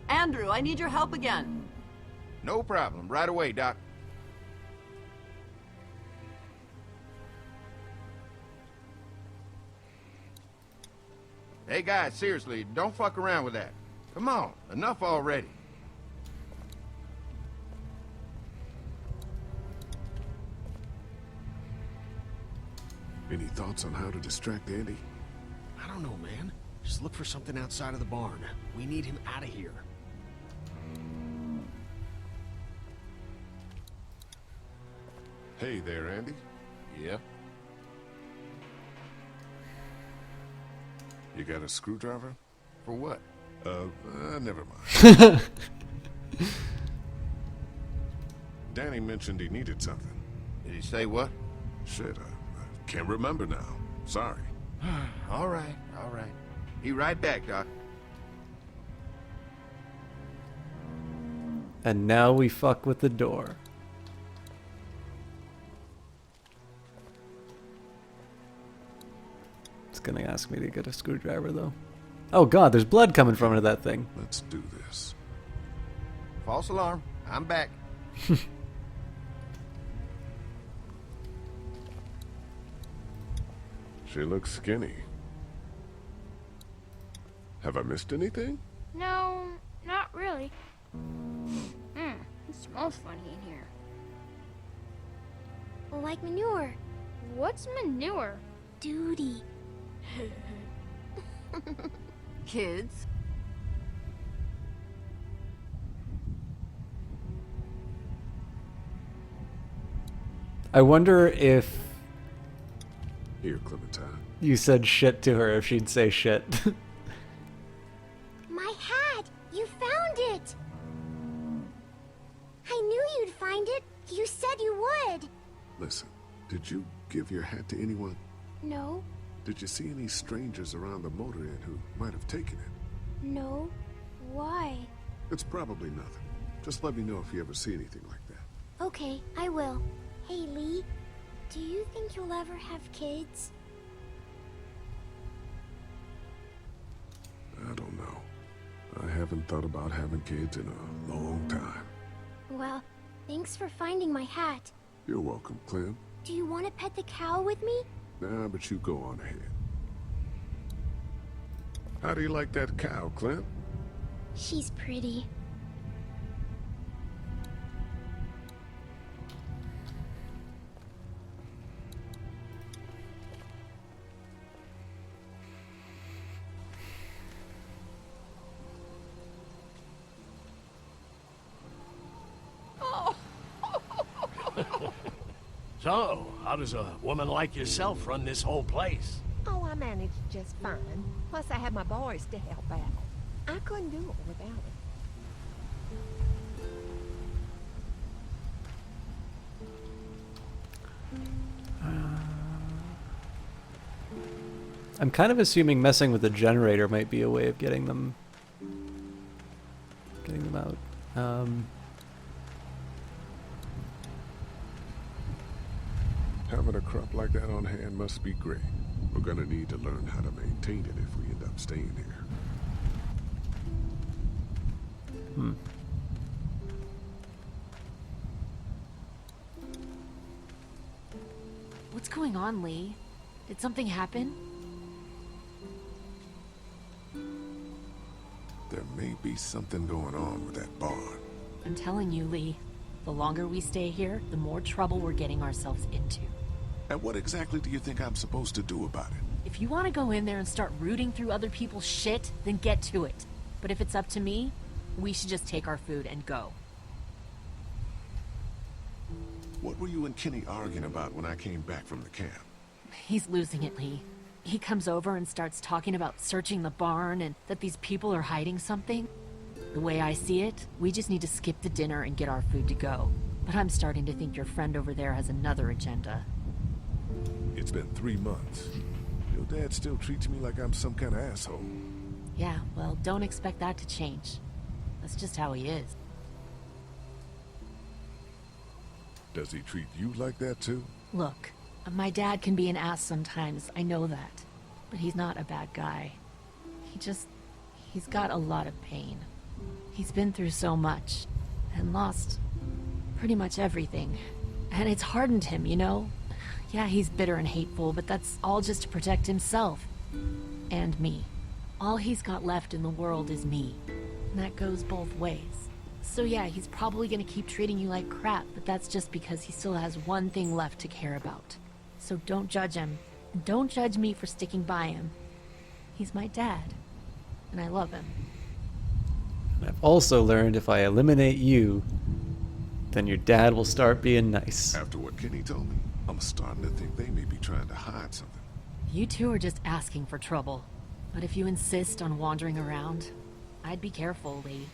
Andrew, I need your help again. No problem. Right away, Doc. Hey, guys, seriously, don't fuck around with that. Come on, enough already. Any thoughts on how to distract Andy? I don't know, man. Just look for something outside of the barn. We need him out of here. Hey there, Andy. Yeah? You got a screwdriver? For what? Never mind. Danny mentioned he needed something. Did he say what? Shit, I can't remember now. Sorry. All right, all right. Be right back, Doc. And now we fuck with the door. It's gonna ask me to get a screwdriver though. Oh god, there's blood coming from that thing. Let's do this. False alarm. I'm back. She looks skinny. Have I missed anything? No, not really. It smells funny in here. Like manure. What's manure? Duty. Kids? I wonder if Here, Clementine. you said shit to her, if she'd say shit. My hat! You found it! I knew you'd find it. You said you would. Listen, did you give your hat to anyone? No, Did you see any strangers around the motor inn who might have taken it? no. Why? It's probably nothing. Just let me know if you ever see anything like that. Okay, I will. Hey, Lee. Do you think you'll ever have kids? I don't know. I haven't thought about having kids in a long time. Well, thanks for finding my hat. You're welcome, Clem. Do you want to pet the cow with me? Nah, but you go on ahead. How do you like that cow, Clem? She's pretty. So, how does a woman like yourself run this whole place? Oh, I managed just fine. Plus, I had my boys to help out. I couldn't do it without them. I'm kind of assuming messing with the generator might be a way of getting them out. Having a crop like that on hand must be great. We're gonna need to learn how to maintain it if we end up staying here. What's going on, Lee? Did something happen? There may be something going on with that barn. I'm telling you, Lee. The longer we stay here, the more trouble we're getting ourselves into. And what exactly do you think I'm supposed to do about it? If you want to go in there and start rooting through other people's shit, then get to it. But if it's up to me, we should just take our food and go. What were you and Kenny arguing about when I came back from the camp? He's losing it, Lee. He comes over and starts talking about searching the barn and that these people are hiding something. The way I see it, we just need to skip the dinner and get our food to go. But I'm starting to think your friend over there has another agenda. It's been 3 months. Your dad still treats me like I'm some kind of asshole. Yeah, well, don't expect that to change. That's just how he is. Does he treat you like that too? Look, my dad can be an ass sometimes, I know that. But he's not a bad guy. He's got a lot of pain. He's been through so much, and lost pretty much everything. And it's hardened him, you know? Yeah, he's bitter and hateful, but that's all just to protect himself. And me. All he's got left in the world is me. And that goes both ways. So yeah, he's probably gonna keep treating you like crap, but that's just because he still has one thing left to care about. So don't judge him. And don't judge me for sticking by him. He's my dad. And I love him. I've also learned if I eliminate you, then your dad will start being nice. After what Kenny told me, I'm starting to think they may be trying to hide something. You two are just asking for trouble. But if you insist on wandering around, I'd be careful, Lee.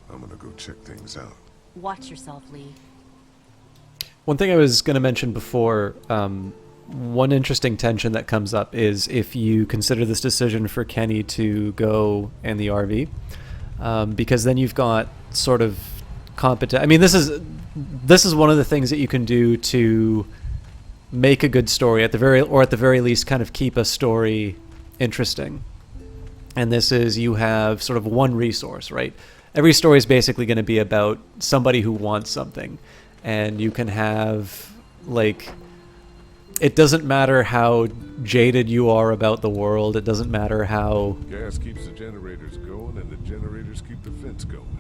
I'm gonna go check things out. Watch yourself, Lee. One thing I was going to mention before, one interesting tension that comes up is if you consider this decision for Kenny to go in the RV, because then you've got sort of competent. I mean, this is one of the things that you can do to make a good story at the very least, kind of keep a story interesting. And this is, you have sort of one resource, right? Every story is basically going to be about somebody who wants something, and you can have, like, it doesn't matter how jaded you are about the world. It doesn't matter how... Gas keeps the generators going, and the generators keep the fence going.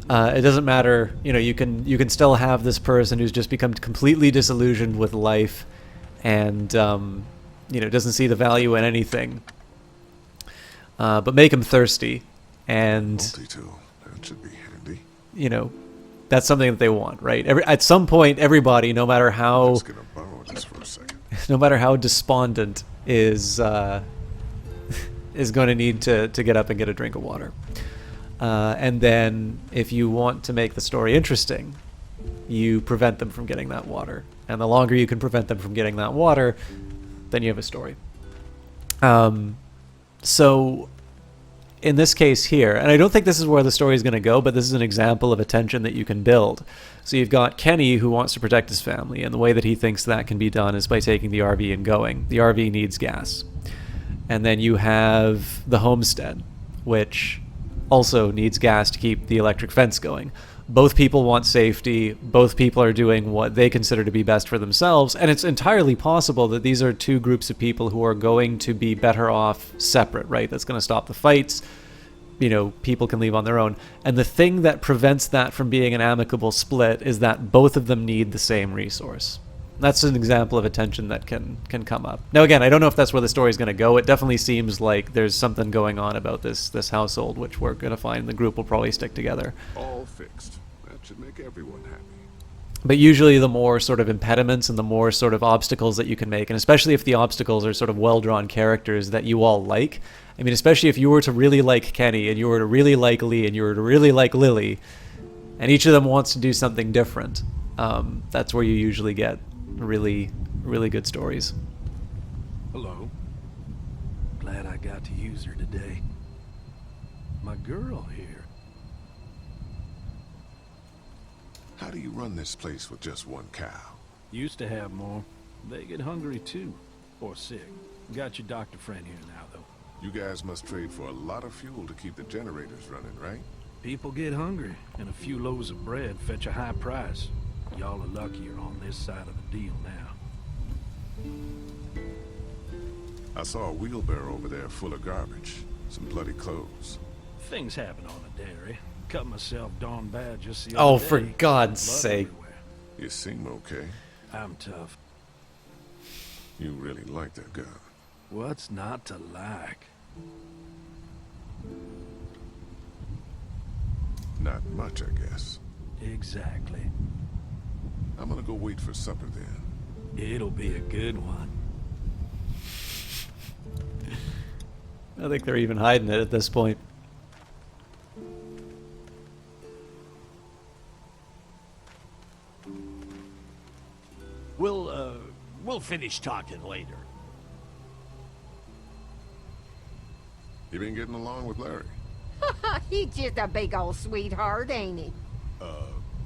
It doesn't matter, you know, you can still have this person who's just become completely disillusioned with life and, you know, doesn't see the value in anything. But make him thirsty, and... Multi-tool. That should be handy. You know, that's something that they want, right? At some point, everybody, no matter how... I'm just gonna borrow this for a second. No matter how despondent is going to need to get up and get a drink of water. And then if you want to make the story interesting, you prevent them from getting that water. And the longer you can prevent them from getting that water, then you have a story. So in this case here, and I don't think this is where the story is going to go, but this is an example of a tension that you can build. So you've got Kenny, who wants to protect his family, and the way that he thinks that can be done is by taking the RV and going. The RV needs gas. And then you have the homestead, which also needs gas to keep the electric fence going. Both people want safety. Both people are doing what they consider to be best for themselves. And it's entirely possible that these are two groups of people who are going to be better off separate, right? That's going to stop the fights. You know, people can leave on their own. And the thing that prevents that from being an amicable split is that both of them need the same resource. That's an example of a tension that can come up. Now, again, I don't know if that's where the story is going to go. It definitely seems like there's something going on about this household, which we're going to find the group will probably stick together. All fixed. That should make everyone happy. But usually the more sort of impediments and the more sort of obstacles that you can make, and especially if the obstacles are sort of well-drawn characters that you all like. I mean, especially if you were to really like Kenny, and you were to really like Lee, and you were to really like Lily, and each of them wants to do something different, that's where you usually get really, really good stories. Hello. Glad I got to use her today. My girl here. How do you run this place with just one cow? Used to have more. They get hungry too. Or sick. Got your doctor friend here now, though. You guys must trade for a lot of fuel to keep the generators running, right? People get hungry, and a few loaves of bread fetch a high price. Y'all are luckier on this side of the deal now. I saw a wheelbarrow over there full of garbage. Some bloody clothes. Things happen on the dairy. Cut myself darn bad just the Oh, other for day. God's Blood sake. everywhere. You seem okay. I'm tough. You really like that gun. What's not to like? Not much, I guess. Exactly. I'm gonna go wait for supper then. It'll be a good one. I think they're even hiding it at this point. We'll finish talking later. You been getting along with Larry? He's just a big old sweetheart, ain't he?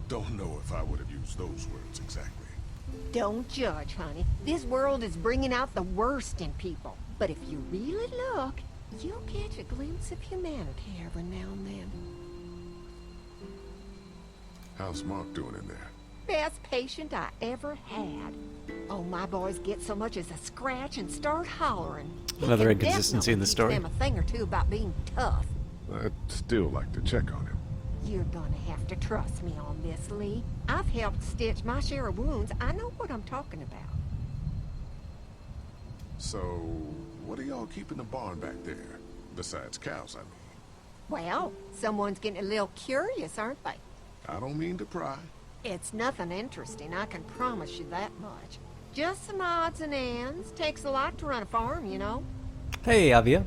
Don't know if I would have used those words exactly. Don't judge, honey. This world is bringing out the worst in people. But if you really look, you'll catch a glimpse of humanity every now and then. How's Mark doing in there? Best patient I ever had. Oh, my boys get so much as a scratch and start hollering. Another He can inconsistency in the definitely story. teach them a thing or two about being tough. I'd still like to check on him. You're gonna have to trust me on this, Lee. I've helped stitch my share of wounds. I know what I'm talking about. So, what are y'all keeping the barn back there? Besides cows, I mean. Well, someone's getting a little curious, aren't they? I don't mean to pry. It's nothing interesting, I can promise you that much. Just some odds and ends. Takes a lot to run a farm, you know. Hey, Avia.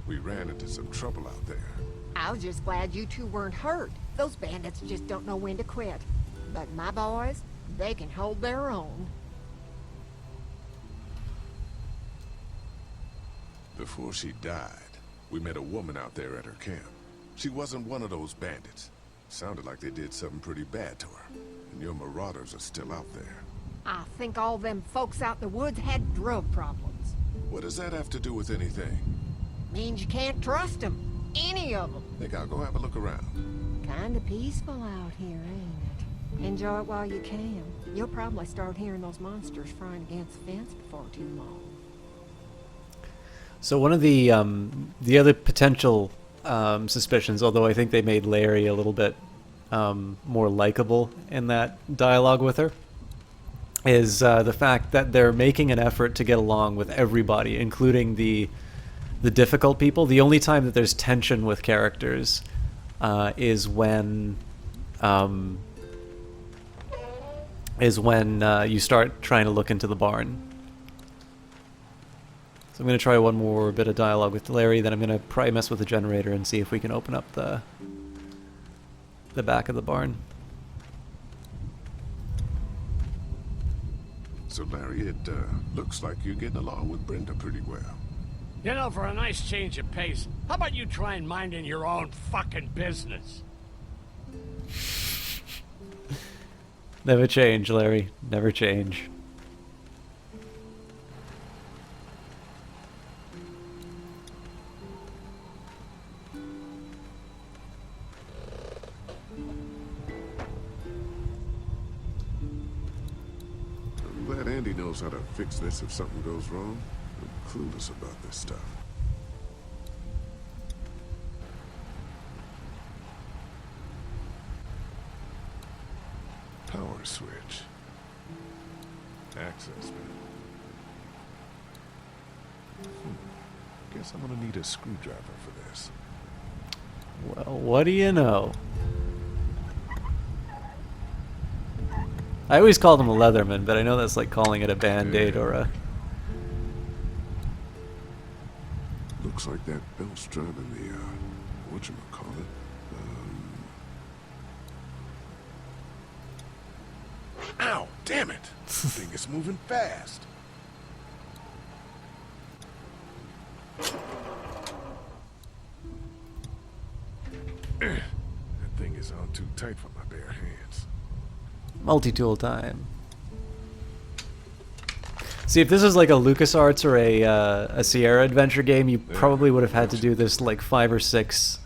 We ran into some trouble out there. I was just glad you two weren't hurt. Those bandits just don't know when to quit. But my boys, they can hold their own. Before she died, we met a woman out there at her camp. She wasn't one of those bandits. Sounded like they did something pretty bad to her. And your marauders are still out there. I think all them folks out in the woods had drug problems. What does that have to do with anything? Means you can't trust them. Any of them. Think I'll go have a look around. Kinda peaceful out here, ain't it? Enjoy it while you can. You'll probably start hearing those monsters frying against the fence before too long. So one of the other potential suspicions, although I think they made Larry a little bit more likable in that dialogue with her, is the fact that they're making an effort to get along with everybody, including the difficult people. The only time that there's tension with characters is when you start trying to look into the barn. So I'm going to try one more bit of dialogue with Larry, then I'm going to probably mess with the generator and see if we can open up the back of the barn. So, Larry, it looks like you're getting along with Brenda pretty well. You know, for a nice change of pace, how about you try and minding your own fucking business? Never change, Larry. Never change. I'm glad Andy knows how to fix this if something goes wrong. I'm clueless about this stuff. Power switch. Access panel. Guess I'm gonna need a screwdriver for this. Well, what do you know? I always called him a Leatherman, but I know that's like calling it a Band-Aid or a... Looks like that belt's driving the, whatchamacallit? Ow! Damn it! This thing is moving fast. tight for my bare hands. Multi-tool time. See, if this was like a LucasArts or a Sierra Adventure game, you probably would have had to do this like 5 or 6.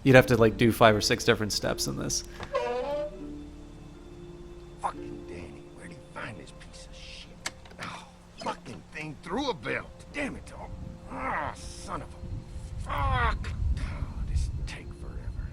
You'd have to like do 5 or 6 different steps in this. Fucking Danny, where'd he find this piece of shit? Oh, fucking thing through a belt. Damn it all. Ah, son of a... Fuck! Oh, this take forever.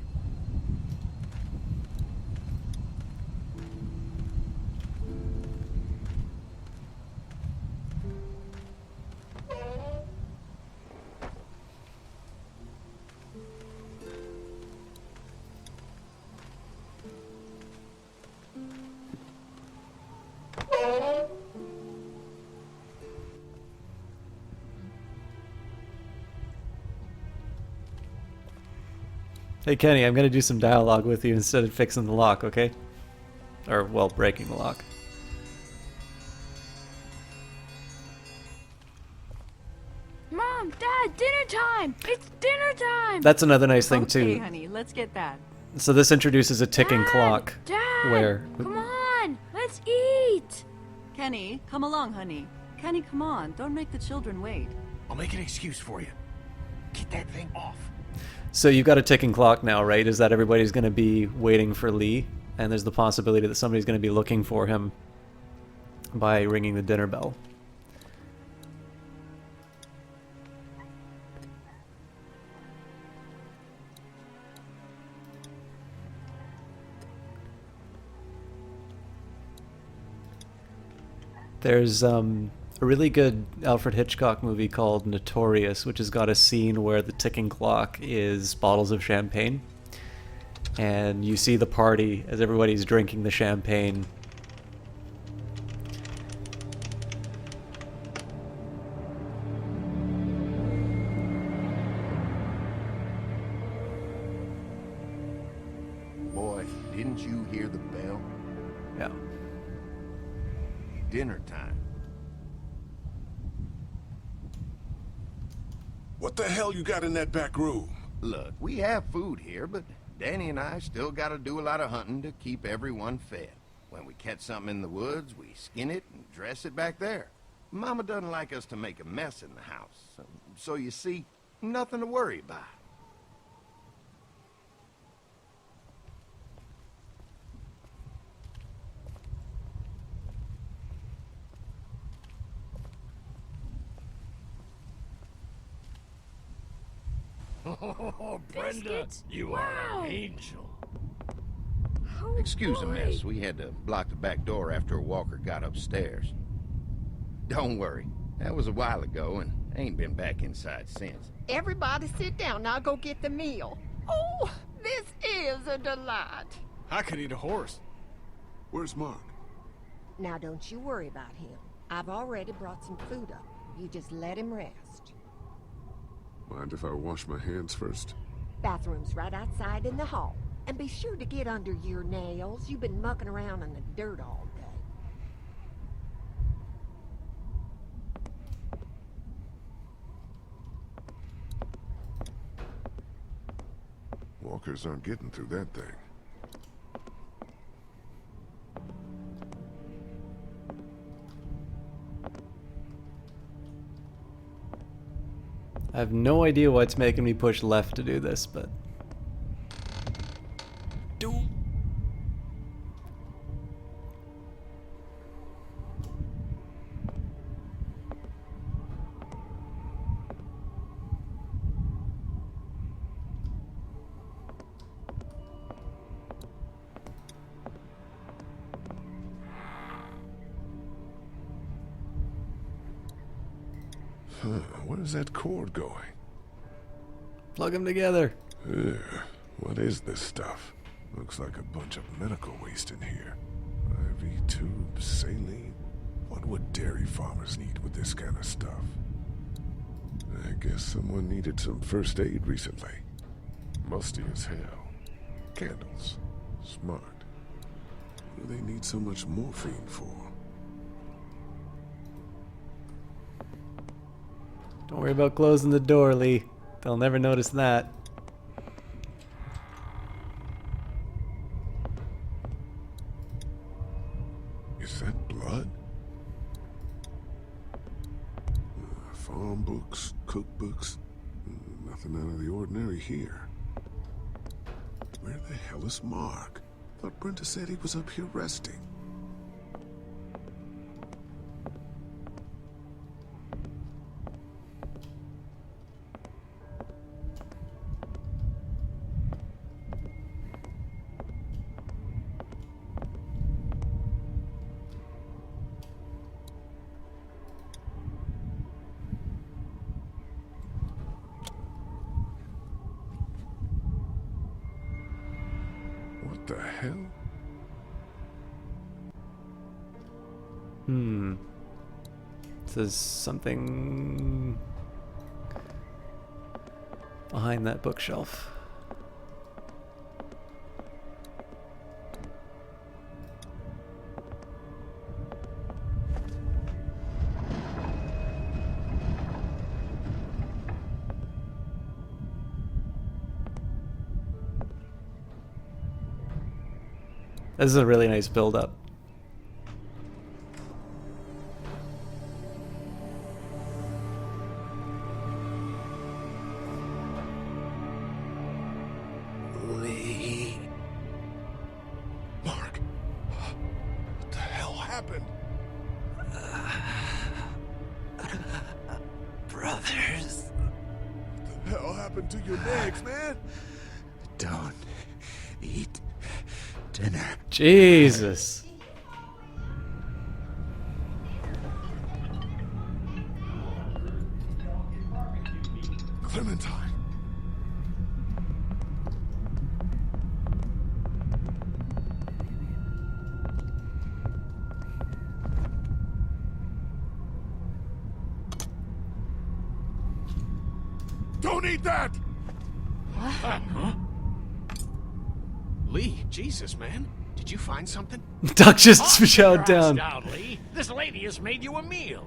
Hey Kenny, I'm gonna do some dialogue with you instead of fixing the lock, okay? Or, well, breaking the lock. Mom, Dad, dinner time! It's dinner time! That's another nice thing Okay, too. honey, let's get that. So this introduces a ticking clock Dad! where Come on! Let's eat! Kenny, come along, honey. Kenny, come on. Don't make the children wait. I'll make an excuse for you. Get that thing off. so you've got a ticking clock now, right? Is that everybody's going to be waiting for Lee, and there's the possibility that somebody's going to be looking for him by ringing the dinner bell. There's a really good Alfred Hitchcock movie called Notorious, which has got a scene where the ticking clock is bottles of champagne. And you see the party as everybody's drinking the champagne. Boy, didn't you hear the bell? Yeah. Dinner time. What the hell you got in that back room? Look, we have food here, but Danny and I still gotta do a lot of hunting to keep everyone fed. When we catch something in the woods, we skin it and dress it back there. Mama doesn't like us to make a mess in the house, so you see, nothing to worry about. Oh, Brenda, Biscuits? you are Wow. an angel. Oh, Excuse the boy. mess. We had to block the back door after Walker got upstairs. Don't worry. That was a while ago and ain't been back inside since. Everybody sit down. I'll go get the meal. Oh, this is a delight. I could eat a horse. Where's Mark? Now don't you worry about him. I've already brought some food up. You just let him rest. Mind if I wash my hands first? Bathroom's right outside in the hall. And be sure to get under your nails. You've been mucking around in the dirt all day. Walkers aren't getting through that thing. I have no idea what's making me push left to do this, but... Where's that cord going? Plug them together. Ugh, what is this stuff? Looks like a bunch of medical waste in here. IV tubes, saline. What would dairy farmers need with this kind of stuff? I guess someone needed some first aid recently. Musty as hell. Candles. Smart. What do they need so much morphine for? Don't worry about closing the door, Lee. They'll never notice that. Farm books, cookbooks. Nothing out of the ordinary here. Where the hell is Mark? Thought Brenda said he was up here resting. What the hell? There's something behind that bookshelf. This is a really nice build-up. Lee. Mark. What the hell happened? Brothers. What the hell happened to your legs, man? Don't eat dinner. Jesus. Clementine. Don't eat that! Huh? Lee, Jesus, man. Did you find something? Duck just Calm shouted your ass down. down, Lee. This lady has made you a meal.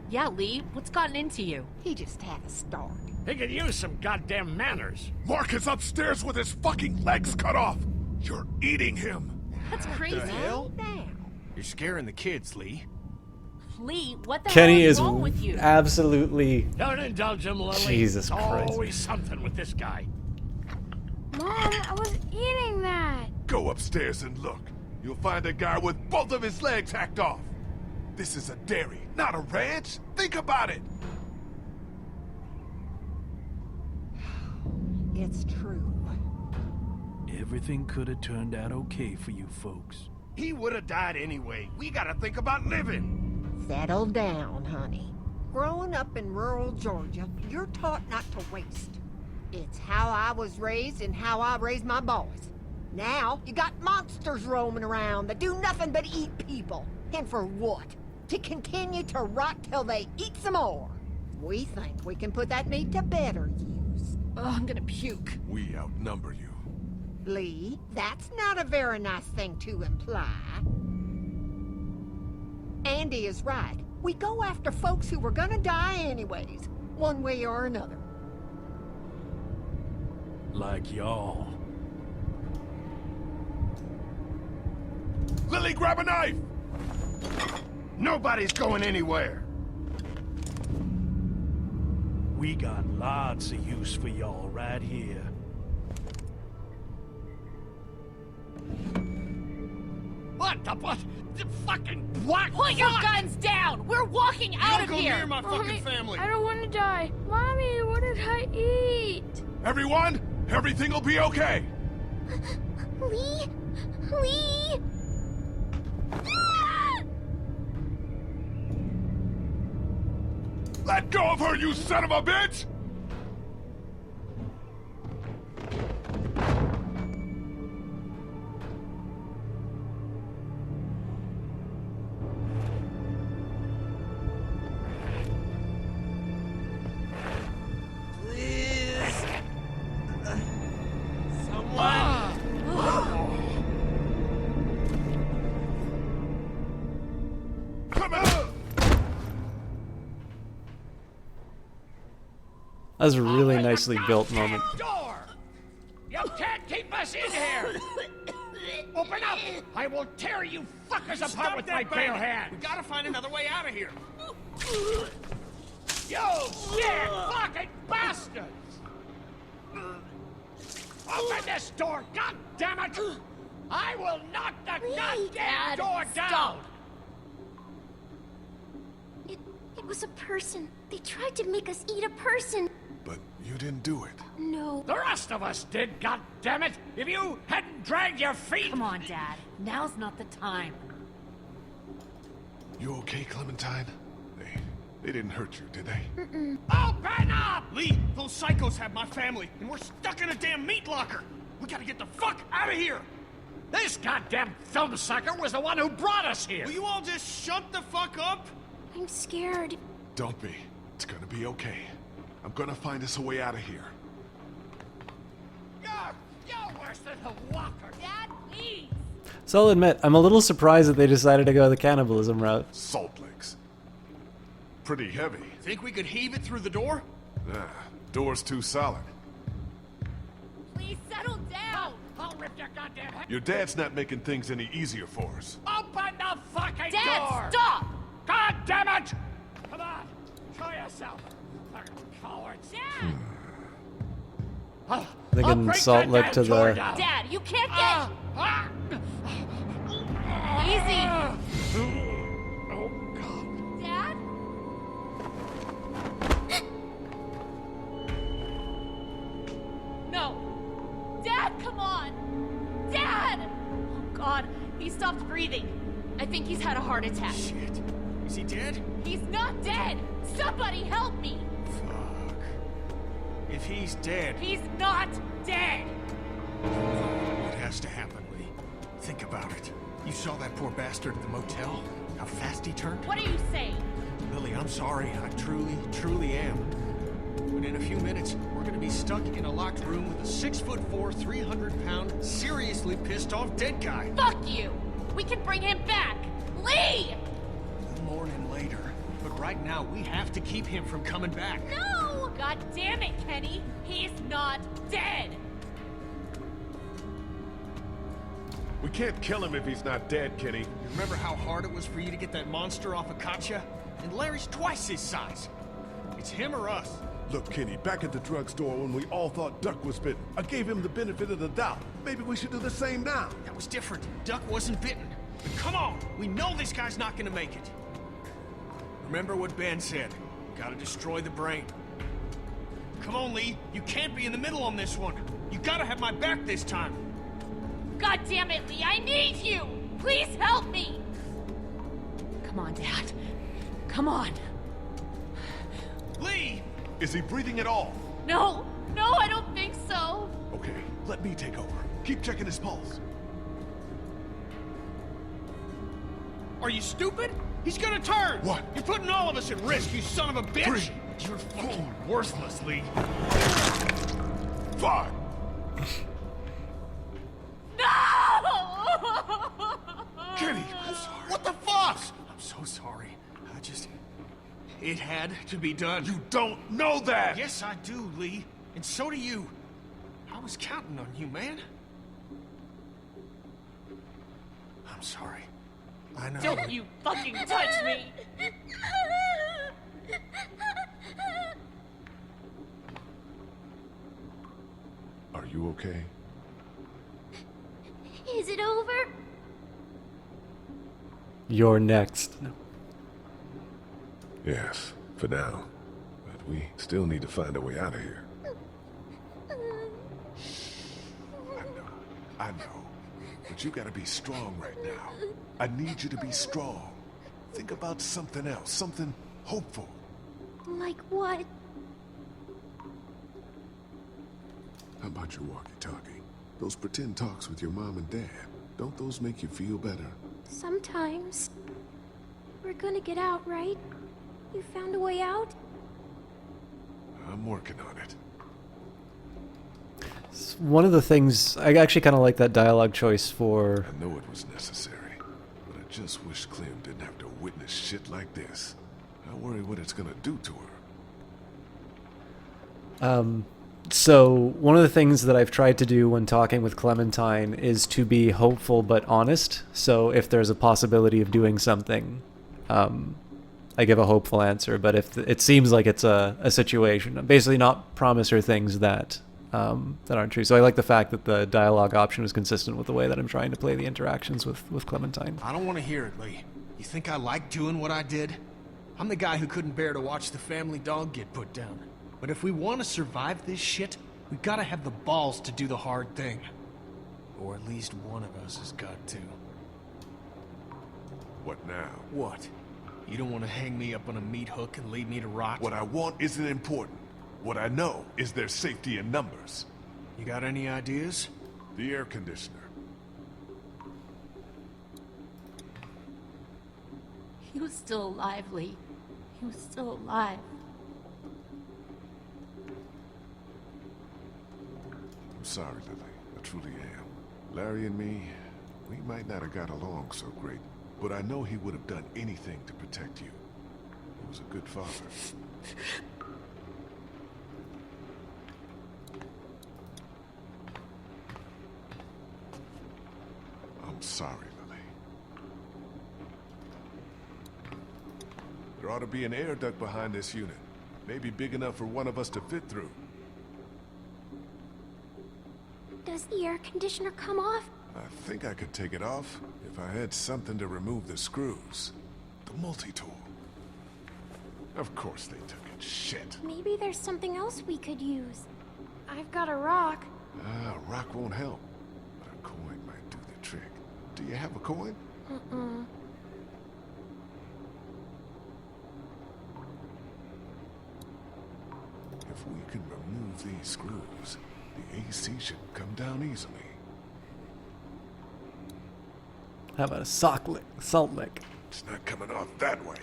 Yeah, Lee, what's gotten into you? He just had a start. He could use some goddamn manners. Mark is upstairs with his fucking legs cut off. You're eating him. That's crazy. Hell? You're scaring the kids, Lee. Lee, what the Kenny hell is wrong with you? absolutely... Don't indulge him, Lily. Jesus There's Christ. always something with this guy. Mom, I was eating that. Go upstairs and look. You'll find a guy with both of his legs hacked off. This is a dairy, not a ranch. Think about it. It's true. Everything could have turned out okay for you folks. He would have died anyway. We gotta think about living. Settle down, honey. Growing up in rural Georgia, you're taught not to waste. It's how I was raised and how I raised my boys. Now, you got monsters roaming around that do nothing but eat people. And for what? To continue to rot till they eat some more. We think we can put that meat to better use. Oh, I'm gonna puke. We outnumber you. Lee, that's not a very nice thing to imply. Andy is right. We go after folks who were gonna die anyways, one way or another. Like y'all. Lily, grab a knife! Nobody's going anywhere. We got lots of use for y'all right here. What the what? The fucking black Put your fuck! guns down! We're walking out of Don't go here! near my fucking Mommy, family. I don't want to die. Mommy, what did I eat? Everyone, everything will be okay. Lee? Lee? Ah! Let go of her, you son of a bitch! Please. Come on! That was a really nicely built moment. Door! You can't keep us in here! Open up! I will tear you fuckers apart with my bare hands! We gotta find another way out of here. You shit! Fucking bastards! Open this door, god damn it! I will knock the goddamn Dad, door down! stop. It was a person. They tried to make us eat a person. But you didn't do it. No. The rest of us did, god damn it! If you hadn't dragged your feet! Come on, Dad. Now's not the time. You okay, Clementine? They didn't hurt you, did they? Open up! Lee, those psychos have my family, and we're stuck in a damn meat locker. We gotta get the fuck out of here. This goddamn film sucker was the one who brought us here! Will you all just shut the fuck up? I'm scared. Don't be. It's gonna be okay. I'm gonna find us a way out of here. You're worse than the Walker! Dad, please! So I'll admit, I'm a little surprised that they decided to go the cannibalism route. Salt licks. Pretty heavy. Think we could heave it through the door? Nah, door's too solid. Please settle down! I'll rip your goddamn head! Your dad's not making things any easier for us. Open the fucking Dad, door! stop! God damn it! Come on, show yourself, fucking cowards! Dad! Thinking Salt Lick to the... Dad, you can't get... Easy! Oh, God. Dad? No! Dad, come on! Dad! Oh, God, he stopped breathing. I think he's had a heart attack. Shit. Is he dead? He's not dead! Somebody help me! Fuck. If he's dead... He's not dead! It has to happen, Lee. Think about it. You saw that poor bastard at the motel? How fast he turned? What are you saying? Lily, I'm sorry. I truly am. But in a few minutes, we're gonna be stuck in a locked room with a 6'4", 300-pound, seriously pissed off dead guy. Fuck you! We can bring him back! Lee! We'll mourn him later. But right now, we have to keep him from coming back. No! God damn it, Kenny! He's not dead! We can't kill him if he's not dead, Kenny. You remember how hard it was for you to get that monster off of Katya? And Larry's twice his size. It's him or us. Look, Kenny, back at the drugstore when we all thought Duck was bitten, I gave him the benefit of the doubt. Maybe we should do the same now. That was different. Duck wasn't bitten. But come on! We know this guy's not gonna make it. Remember what Ben said. Gotta destroy the brain. Come on, Lee. You can't be in the middle on this one. You gotta have my back this time. God damn it, Lee! I need you! Please help me! Come on, Dad. Come on. Lee! Is he breathing at all? No! No, I don't think so! Okay, let me take over. Keep checking his pulse. Are you stupid? He's gonna turn! What? You're putting all of us at risk, you son of a bitch! 3, You're fucking worthless, Lee. 5. No! Kenny, I'm sorry. What the fuck? I'm so sorry. It had to be done. You don't know that! Yes, I do, Lee. And so do you. I was counting on you, man. I'm sorry. I know. Don't you fucking touch me! Are you okay? Is it over? You're next. Yes, for now. But we still need to find a way out of here. I know. But you gotta be strong right now. I need you to be strong. Think about something else, something hopeful. Like what? How about your walkie-talkie? Those pretend talks with your mom and dad. Don't those make you feel better? Sometimes. We're gonna get out, right? You found a way out? I'm working on it. One of the things, I actually kind of like that dialogue choice for... I know it was necessary, but I just wish Clem didn't have to witness shit like this. I worry what it's gonna do to her. So one of the things that I've tried to do when talking with Clementine is to be I I give a hopeful answer. But if it seems like it's a situation, I'm basically not promise her things that that aren't true. So I like the fact that the dialogue option was consistent with the way that I'm trying to play the interactions with Clementine. I don't want to hear it, Lee. You think I like doing what I did? I'm the guy who couldn't bear to watch the family dog get put down. But if we want to survive this shit, we gotta have the balls to do the hard thing. Or at least one of us has got to. What now? What? You don't want to hang me up on a meat hook and leave me to rot? What I want isn't important. What I know is their safety in numbers. You got any ideas? The air conditioner. He was still alive, Lee. He was still alive. I'm sorry, Lily. I truly am. Larry and me, we might not have got along so great, but I know he would have done anything to protect you. He was a good father. I'm sorry, Lily. There ought to be an air duct behind this unit. Maybe big enough for one of us to fit through. Does the air conditioner come off? I think I could take it off if I had something to remove the screws. The multi-tool. Of course they took it. Shit. Maybe there's something else we could use. I've got a rock. Ah, a rock won't help. But a coin might do the trick. Do you have a coin? Uh-uh. If we can remove these screws, the AC should come down easily. How about a salt lick? It's not coming off that way.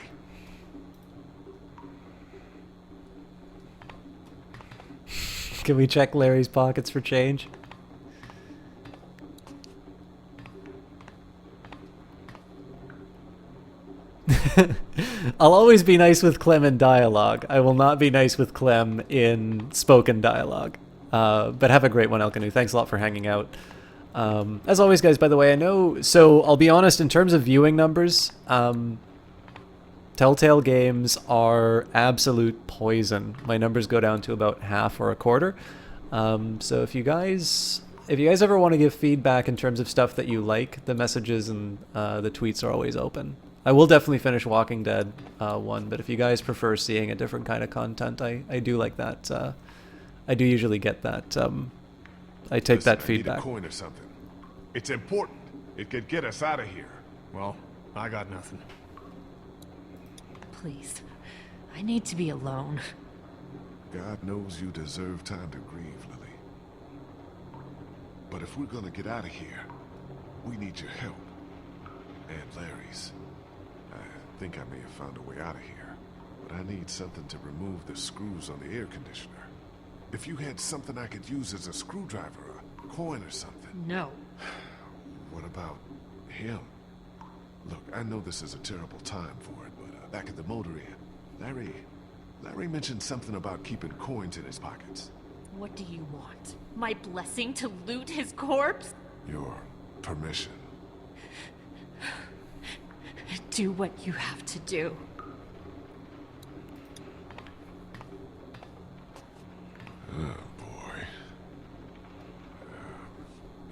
Can we check Larry's pockets for change? I'll always be nice with Clem in dialogue. I will not be nice with Clem in spoken dialogue. But have a great one, Elkanu. Thanks a lot for hanging out. As always, guys, by the way, I know... So, I'll be honest, in terms of viewing numbers, Telltale games are absolute poison. My numbers go down to about half or a quarter. So if you guys ever want to give feedback in terms of stuff that you like, the messages and the tweets are always open. I will definitely finish Walking Dead 1, but if you guys prefer seeing a different kind of content, I do like that. I do usually get that. I take that feedback. I need a coin or something. It's important. It could get us out of here. Well, I got nothing. Please. I need to be alone. God knows you deserve time to grieve, Lily. But if we're gonna get out of here, we need your help. And Larry's. I think I may have found a way out of here. But I need something to remove the screws on the air conditioner. If you had something I could use as a screwdriver, a coin or something. No. What about him? Look, I know this is a terrible time for it, but back at the motor inn, Larry mentioned something about keeping coins in his pockets. What do you want? My blessing to loot his corpse? Your permission. Do what you have to do. Oh, boy.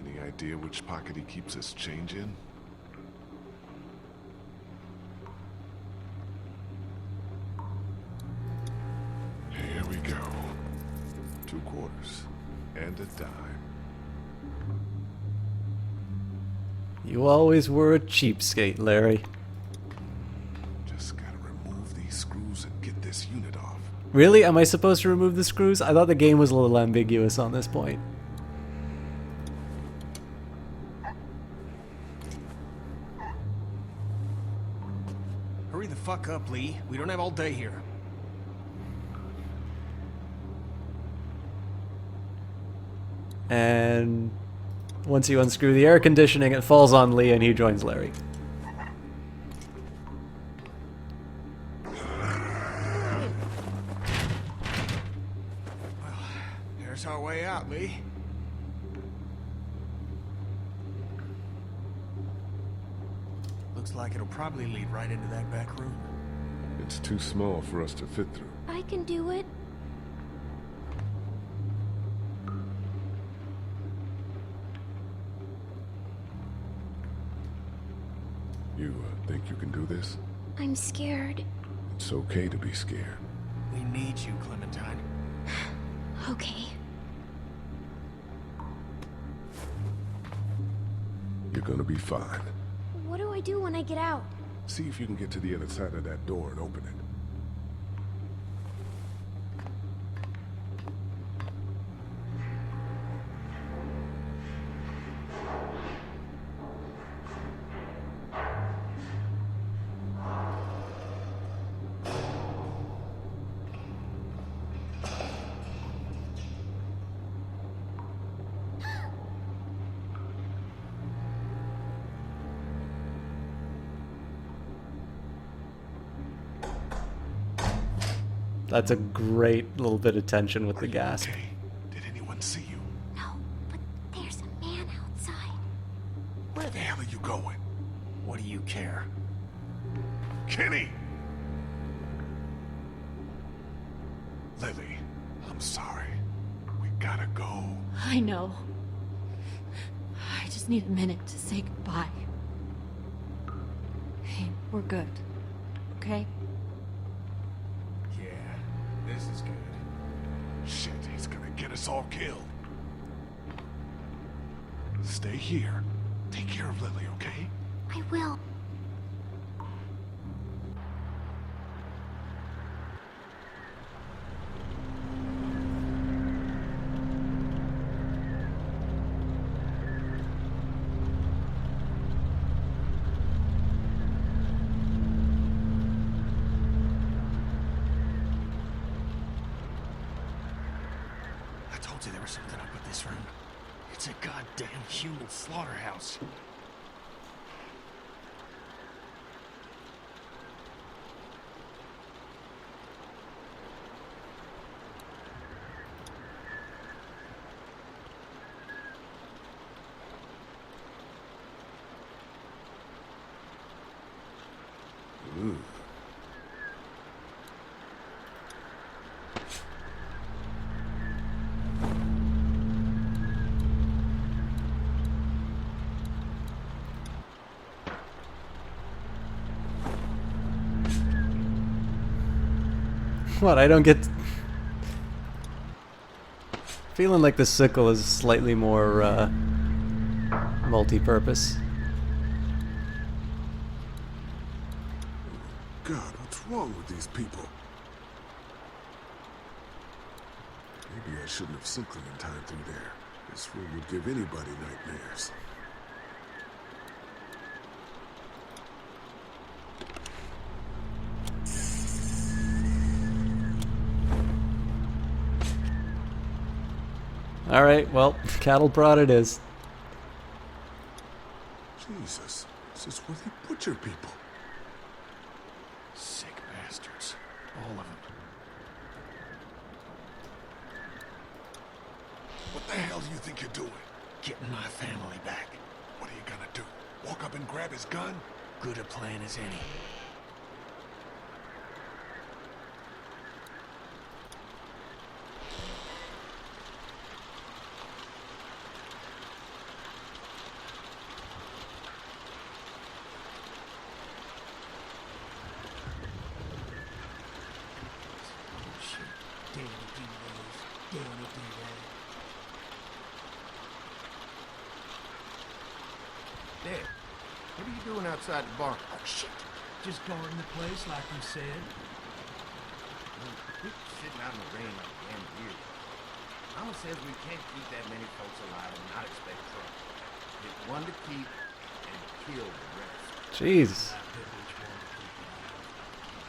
Any idea which pocket he keeps his change in? Here we go. 2 quarters. And a dime. You always were a cheapskate, Larry. Just gotta remove these screws and get this unit off. Really? Am I supposed to remove the screws? I thought the game was a little ambiguous on this point. Hurry the fuck up, Lee. We don't have all day here. And once you unscrew the air conditioning, it falls on Lee and he joins Larry. Well, there's our way out, Lee. Looks like it'll probably lead right into that back room. It's too small for us to fit through. I can do it. You think you can do this? I'm scared. It's okay to be scared. We need you, Clementine. Okay. You're gonna be fine. What do I do when I get out? See if you can get to the other side of that door and open it. That's a great little bit of tension with the gasp. Okay? Did anyone see you? No, but there's a man outside. Where the hell are you going? What do you care? Kenny! Lily, I'm sorry. We gotta go. I know. I just need a minute to say goodbye. Hey, we're good. Okay? Yeah, this is good. Shit, he's gonna get us all killed. Stay here. Take care of Lily, okay? I will. I told you there was something up with this room. It's a goddamn human slaughterhouse. Ooh. What, I don't get... Feeling like the sickle is slightly more, multi-purpose. God, what's wrong with these people? Maybe I shouldn't have sent Clementine through there. This room would give anybody nightmares. Alright, well, cattle prod it is. Jesus, this is where they butcher people. Sick bastards. All of them. What the hell do you think you're doing? Getting my family back. What are you gonna do? Walk up and grab his gun? Good a plan as any. Dad, what are you doing outside the barn? Oh, shit. Just guarding the place like you said. Quit sitting out in the rain like damn deer. Mama says we can't keep that many folks alive and not expect trouble. Pick one to keep and kill the rest. Jeez.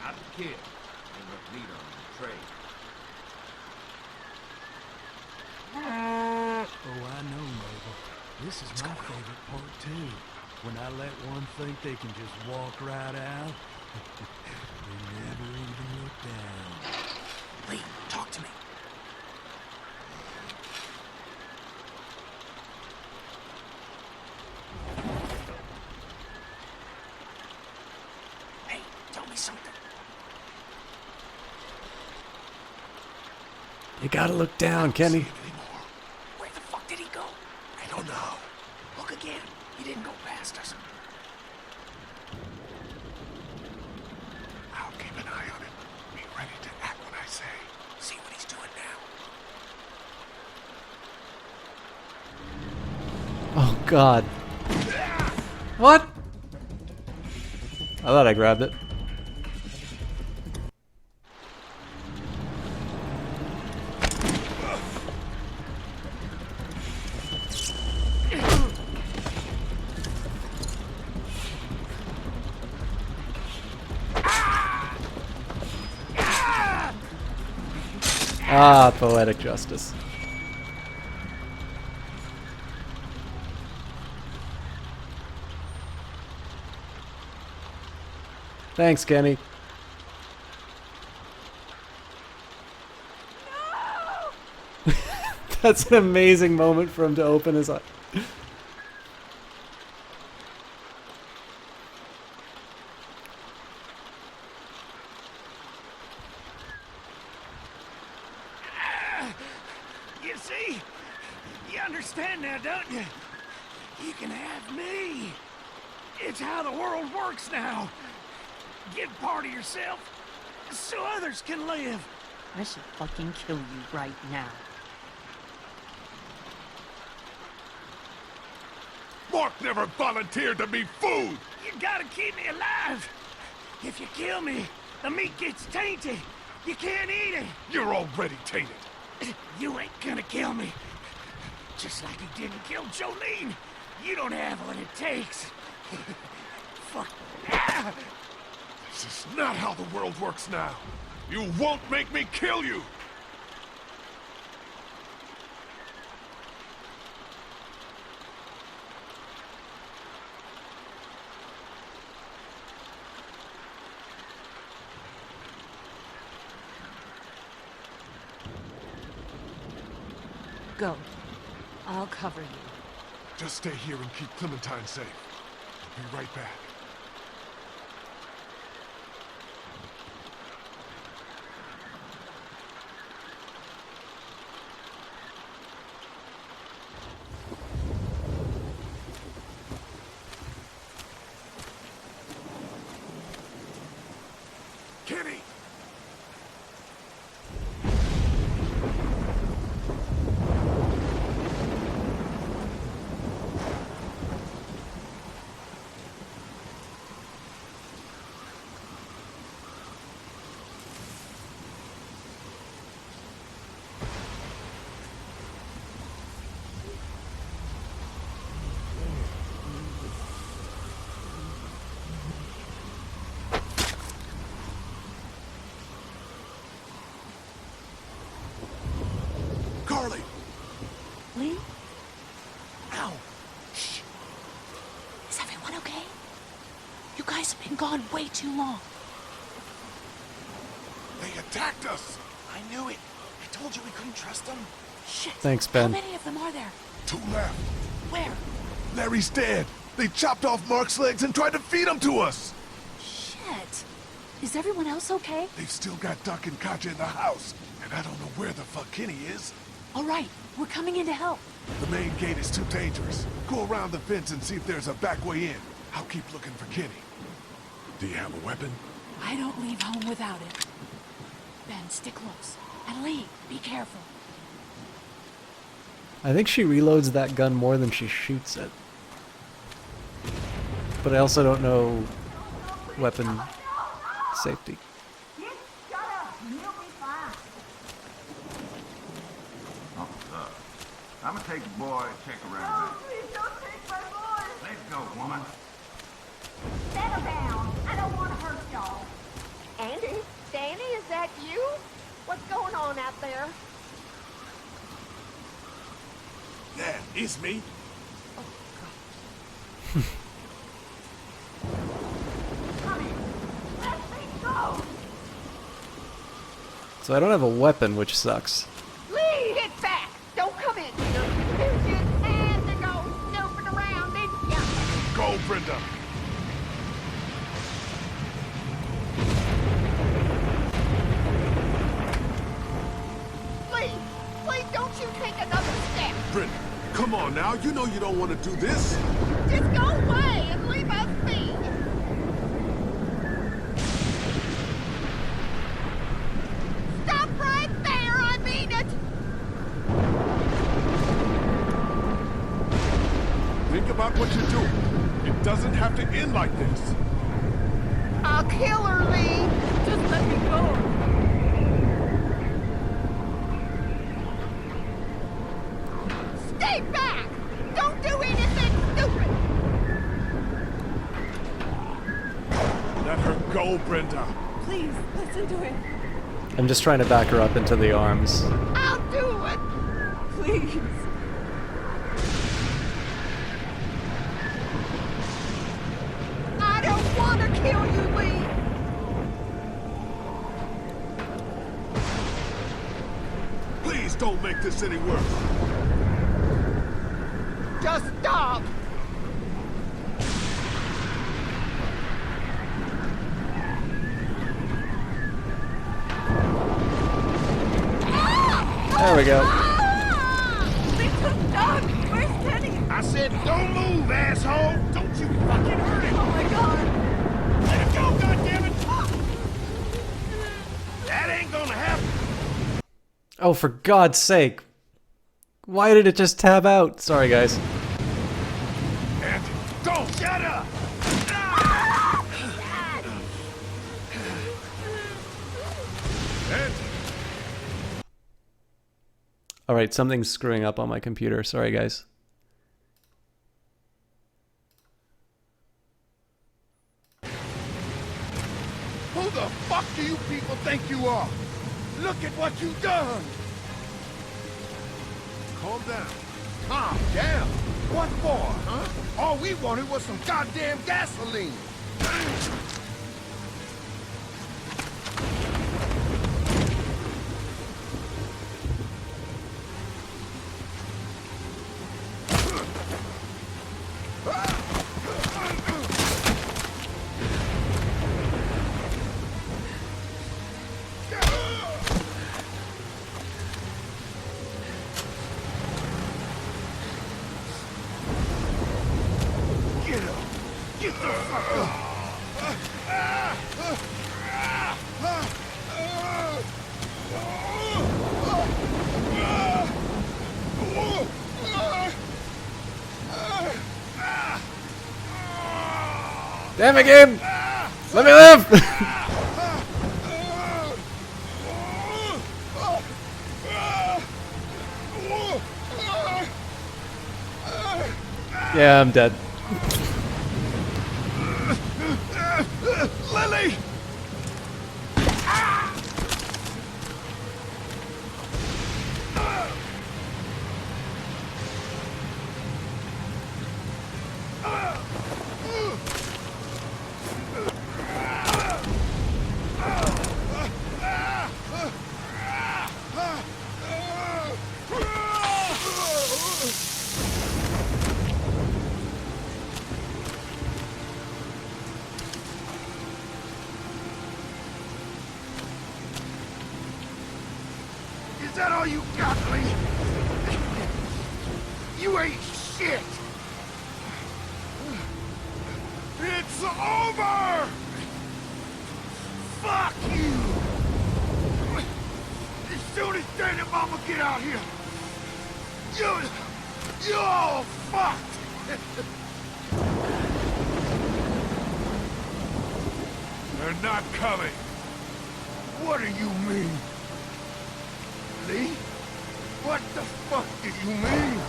Not to kill. Ain't enough meat on the tray. Oh, I know, Mabel. This is my favorite part, too. When I let one think they can just walk right out, they never even look down. Lee, talk to me. Hey, tell me something. You gotta look down, Kenny. Where the fuck did he go? I don't know. Look again. He didn't go past us. I'll keep an eye on him. Be ready to act when I say. See what he's doing now. Oh, God. What? I thought I grabbed it. Ah, poetic justice. Thanks, Kenny. No! That's an amazing moment for him to open his eye. You see? You understand now, don't you? You can have me. It's how the world works now. Give part of yourself so others can live. I should fucking kill you right now. Mark never volunteered to be food! You gotta keep me alive. If you kill me, the meat gets tainted. You can't eat it. You're already tainted. You ain't gonna kill me. Just like you didn't kill Jolene. You don't have what it takes. Fuck. Ah! This is not how the world works now. You won't make me kill you! Go. I'll cover you. Just stay here and keep Clementine safe. I'll be right back. Kenny! Carley! Lee? Ow! Shh. Is everyone okay? You guys have been gone way too long. They attacked us! I knew it. I told you we couldn't trust them. Shit. Thanks, How Ben. many of them are there? 2 left. Where? Larry's dead. They chopped off Mark's legs and tried to feed him to us. Shit. Is everyone else okay? They've still got Duck and Katja in the house, and I don't know where the fuck Kenny is. All right, we're coming in to help. The main gate is too dangerous. Go around the fence and see if there's a back way in. I'll keep looking for Kenny. Do you have a weapon? I don't leave home without it. Ben, stick close. And Lee, be careful. I think she reloads that gun more than she shoots it. But I also don't know weapon safety. I'm gonna take the boy and check around. Please don't take my boy. Let's go, woman. Settle down. I don't want to hurt y'all. Andy? Danny, is that you? What's going on out there? Yeah, it's me. So I don't have a weapon, which sucks. Lee, get back! Don't come in here. You just had to go snooping around, didn't ya? Go, Brenda. Lee, Come on now, you know you don't want to do this. Just go away and leave us be. Stop right there, I mean it. Think about what you're doing. It doesn't have to end like this. I'll kill her, Lee. Just let me go. Stay back! Don't do anything stupid! Let her go, Brenda. Please, listen to him. I'm just trying to back her up into the arms. I'll do it! Please. I don't want to kill you, Lee! Please don't make this any worse. Just stop! There we go. They took Doug. Where's Kenny? I said, don't move, asshole! Don't you fucking hurt him! Oh my God. Let him go, goddammit! That ain't gonna happen. Oh, for God's sake. Why did it just tab out? Sorry, guys. Andy, don't! Shut up! Andy! Alright, something's screwing up on my computer. Sorry, guys. Who the fuck do you people think you are? Look at what you've done! Calm down. Calm down? What for, huh? All we wanted was some goddamn gasoline! Damn it, game! Let me live! Yeah, I'm dead. Lily! Is that all you got, Lee? You ain't shit! It's over! Fuck you! As soon as Dad and Mama get out here, you're all fucked! They're not coming. What do you mean? Lee? What the fuck do you mean?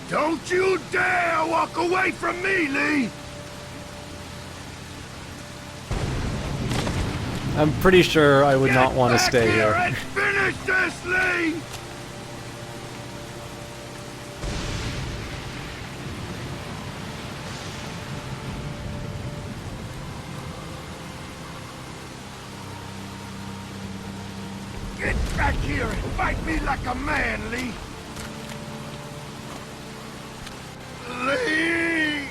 Don't you dare walk away from me, Lee! I'm pretty sure I would not want to Back stay here. and finish this, Lee! Get back here and fight me like a man, Lee! Lee!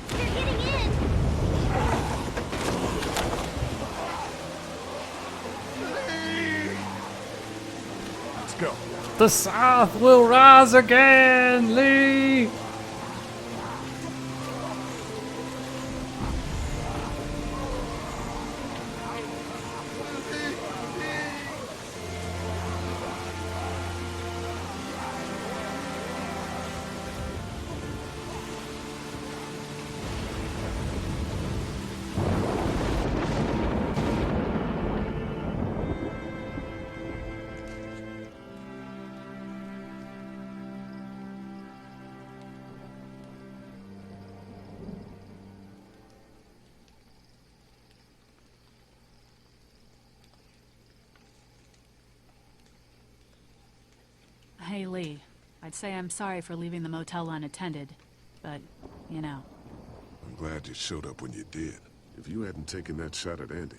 They're getting in. The South will rise again, Lee! Hey, Lee. I'd say I'm sorry for leaving the motel unattended, but, you know. I'm glad you showed up when you did. If you hadn't taken that shot at Andy,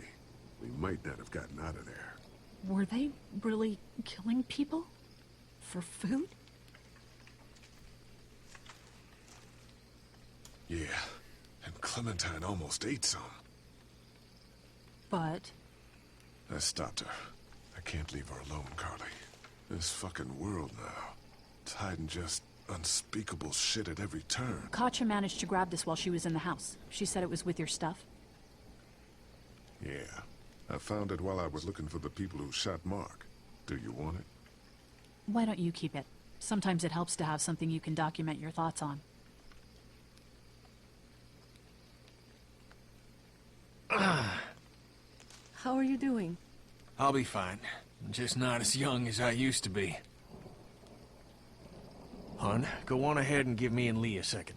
we might not have gotten out of there. Were they really killing people? For food? Yeah, and Clementine almost ate some. But... I stopped her. I can't leave her alone, Carly. This fucking world now. It's hiding just unspeakable shit at every turn. Katjaa managed to grab this while she was in the house. She said it was with your stuff. Yeah. I found it while I was looking for the people who shot Mark. Do you want it? Why don't you keep it? Sometimes it helps to have something you can document your thoughts on. How are you doing? I'll be fine. I'm just not as young as I used to be. Hun, go on ahead and give me and Lee a second.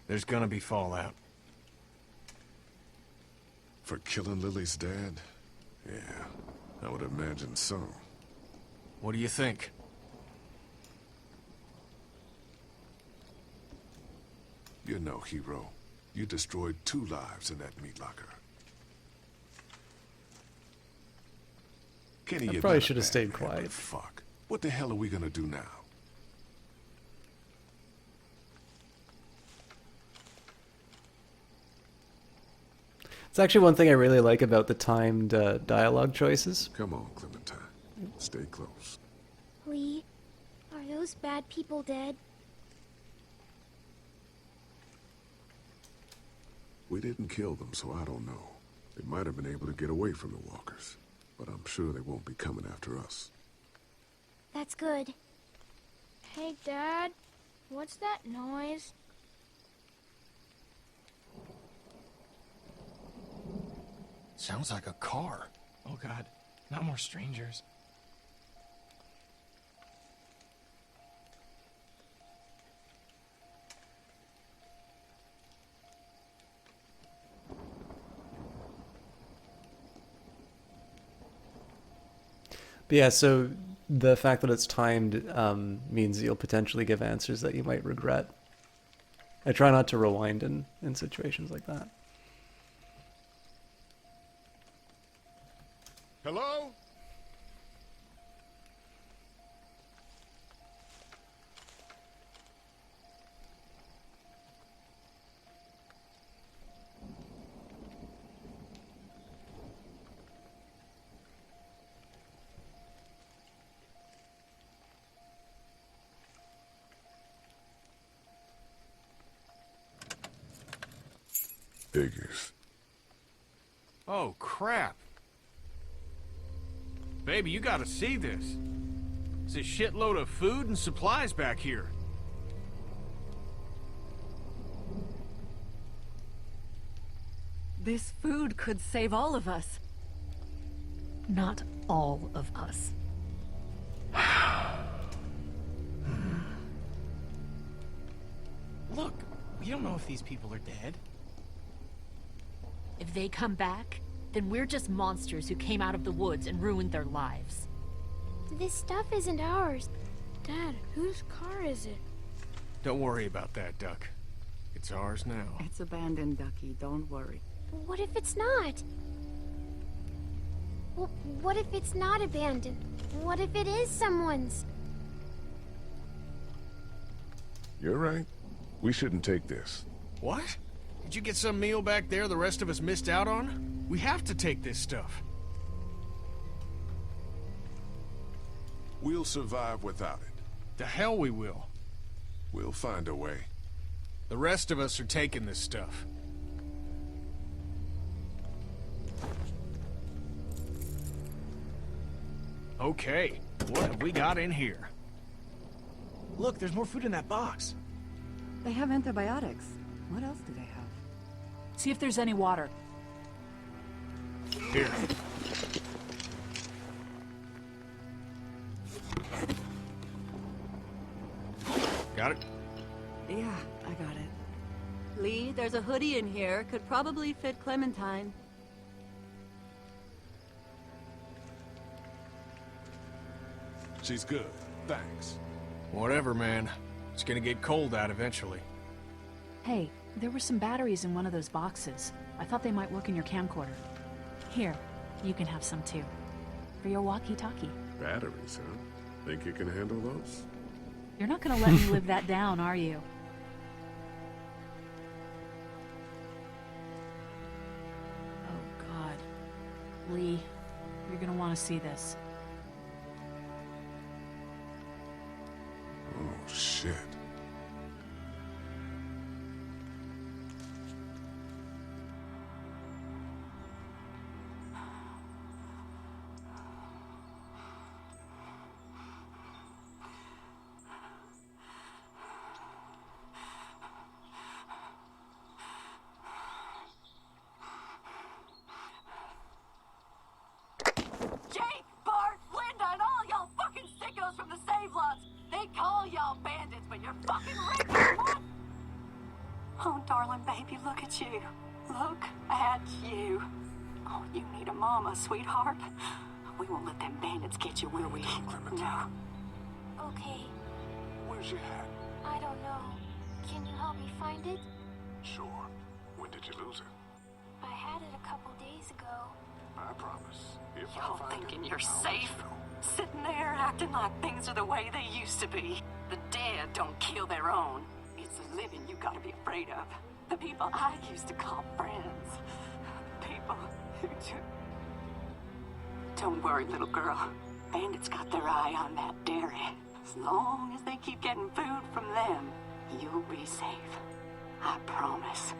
There's gonna be fallout. For killing Lily's dad? Yeah, I would imagine so. What do you think? You're no hero. You destroyed 2 lives in that meat locker. Kenny, I probably should have stayed quiet. Fuck. What the hell are we gonna do now? It's actually one thing I really like about the timed dialogue choices. Come on, Clementine. Stay close. Lee, are those bad people dead? We didn't kill them, so I don't know. They might have been able to get away from the walkers, but I'm sure they won't be coming after us. That's good. Hey, Dad. What's that noise? Sounds like a car. Oh God, not more strangers. But yeah, so the fact that it's timed means you'll potentially give answers that you might regret. I try not to rewind in situations like that. Hello? Figures. Oh, crap. Baby, you gotta see this. It's a shitload of food and supplies back here. This food could save all of us. Not all of us. Look, we don't know if these people are dead. If they come back, then we're just monsters who came out of the woods and ruined their lives. This stuff isn't ours. Dad, whose car is it? Don't worry about that, Duck. It's ours now. It's abandoned, Ducky. Don't worry. What if it's not? Well, what if it's not abandoned? What if it is someone's? You're right. We shouldn't take this. What? Did you get some meal back there the rest of us missed out on? We have to take this stuff. We'll survive without it. The hell we will. We'll find a way. The rest of us are taking this stuff. Okay, what have we got in here? Look, there's more food in that box. They have antibiotics. What else do they have? See if there's any water. Here. Got it? Yeah, I got it. Lee, there's a hoodie in here. Could probably fit Clementine. She's good. Thanks. Whatever, man. It's gonna get cold out eventually. Hey, there were some batteries in one of those boxes. I thought they might work in your camcorder. Here, you can have some too. For your walkie-talkie. Batteries, huh? Think you can handle those? You're not gonna let me live that down, are you? Oh, God. Lee, you're gonna want to see this. Oh, shit. Jake, Bart, Linda, and all y'all fucking sickos from the Save Lots. They call y'all bandits, but you're fucking rapists. Oh, darling baby, look at you. Look at you. Oh, you need a mama, sweetheart. We won't let them bandits get you, will we? No. Okay, Where's your hat? I don't know. Can you help me find it? Sure. When did you lose it? I had it a couple days ago. I promise. If Y'all I find thinking it, you're I'll safe? let you know. Sitting there acting like things are the way they used to be. The dead don't kill their own. It's the living you gotta be afraid of. The people I used to call friends. People who just... Don't worry, little girl. Bandits got their eye on that dairy. As long as they keep getting food from them, you'll be safe. I promise.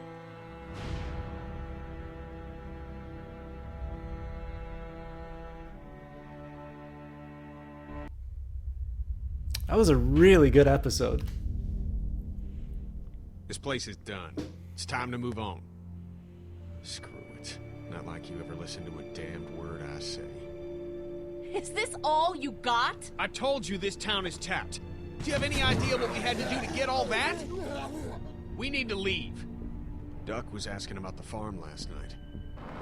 That was a really good episode. This place is done. It's time to move on. Screw it. Not like you ever listen to a damned word I say. Is this all you got? I told you this town is tapped. Do you have any idea what we had to do to get all that? We need to leave. Duck was asking about the farm last night.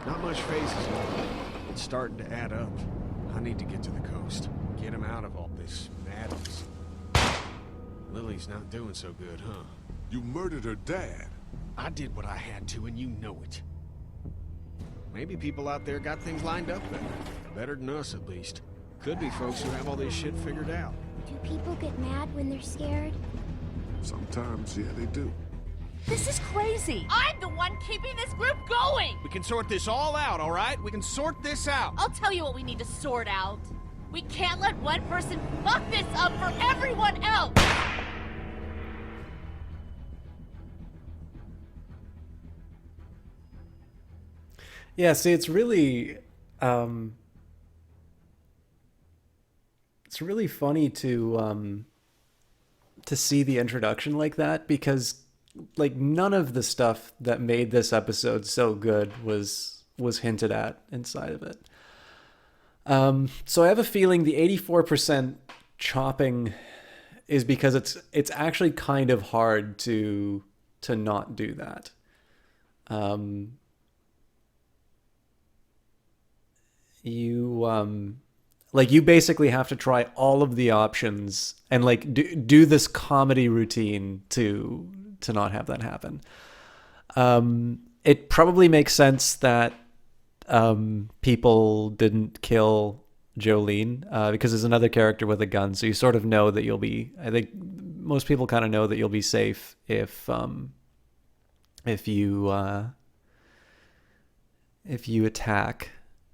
Not much phases on it. It's starting to add up. I need to get to the coast. Get him out of all this madness. Lily's not doing so good, huh? You murdered her dad. I did what I had to, and you know it. Maybe people out there got things lined up better. Better than us, at least. Could be folks who have all this shit figured out. Do people get mad when they're scared? Sometimes, yeah, they do. This is crazy. I'm the one keeping this group going. We can sort this all out, all right? We can sort this out. I'll tell you what we need to sort out. We can't let one person fuck this up for everyone else. Yeah, see, it's really funny to see the introduction like that, because like none of the stuff that made this episode so good was hinted at inside of it. So I have a feeling the 84% chopping is because it's actually kind of hard to not do that. You basically have to try all of the options and like do this comedy routine to not have that happen. It probably makes sense that people didn't kill Jolene because there's another character with a gun, so you sort of know that you'll be. I think most people kind of know that you'll be safe if you if you attack,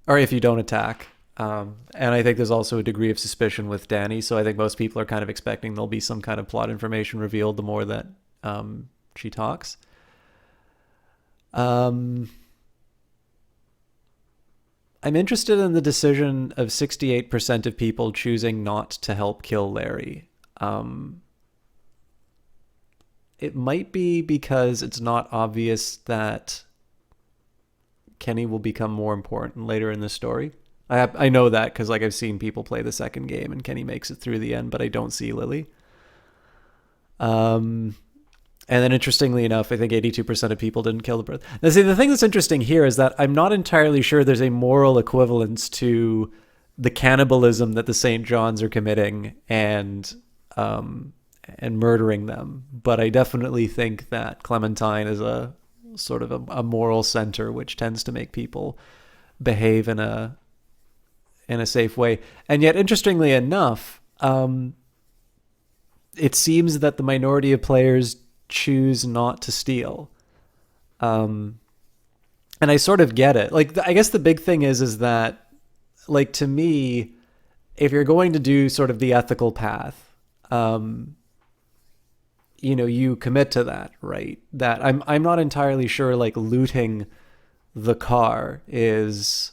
or if you don't attack. And I think there's also a degree of suspicion with Dani, so I think most people are kind of expecting there'll be some kind of plot information revealed the more that she talks. I'm interested in the decision of 68% of people choosing not to help kill Larry. It might be because it's not obvious that Kenny will become more important later in the story. I know that because like I've seen people play the second game and Kenny makes it through the end, but I don't see Lily. And then interestingly enough, I think 82% of people didn't kill the brother. Now see, the thing that's interesting here is that I'm not entirely sure there's a moral equivalence to the cannibalism that the St. Johns are committing and murdering them. But I definitely think that Clementine is a sort of a moral center, which tends to make people behave in a safe way. And yet, interestingly enough, it seems that the minority of players choose not to steal. And I sort of get it. Like, I guess the big thing is that, like, to me, if you're going to do sort of the ethical path, you know, you commit to that, right? That I'm not entirely sure, like, looting the car is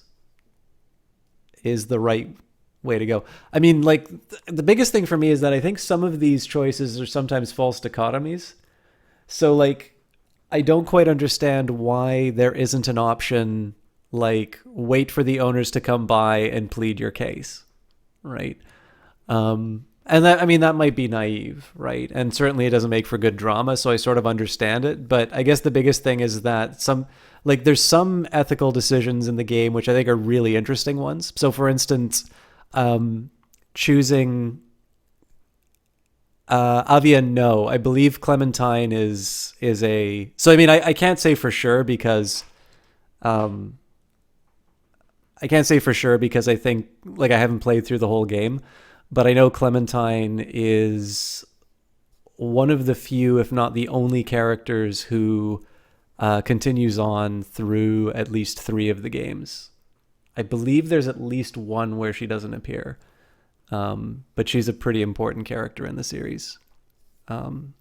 the right way to go. I mean, like, the biggest thing for me is that I think some of these choices are sometimes false dichotomies. So, like, I don't quite understand why there isn't an option, like, wait for the owners to come by and plead your case, right? And that, I mean, that might be naive, right? And certainly it doesn't make for good drama, so I sort of understand it. But I guess the biggest thing is that there's some ethical decisions in the game which I think are really interesting ones. So, for instance, choosing Avia, no. I believe Clementine is a... So, I mean, I can't say for sure because... I can't say for sure because I think, like, I haven't played through the whole game. But I know Clementine is one of the few, if not the only characters who continues on through at least 3 of the games. I believe there's at least one where she doesn't appear. But she's a pretty important character in the series. And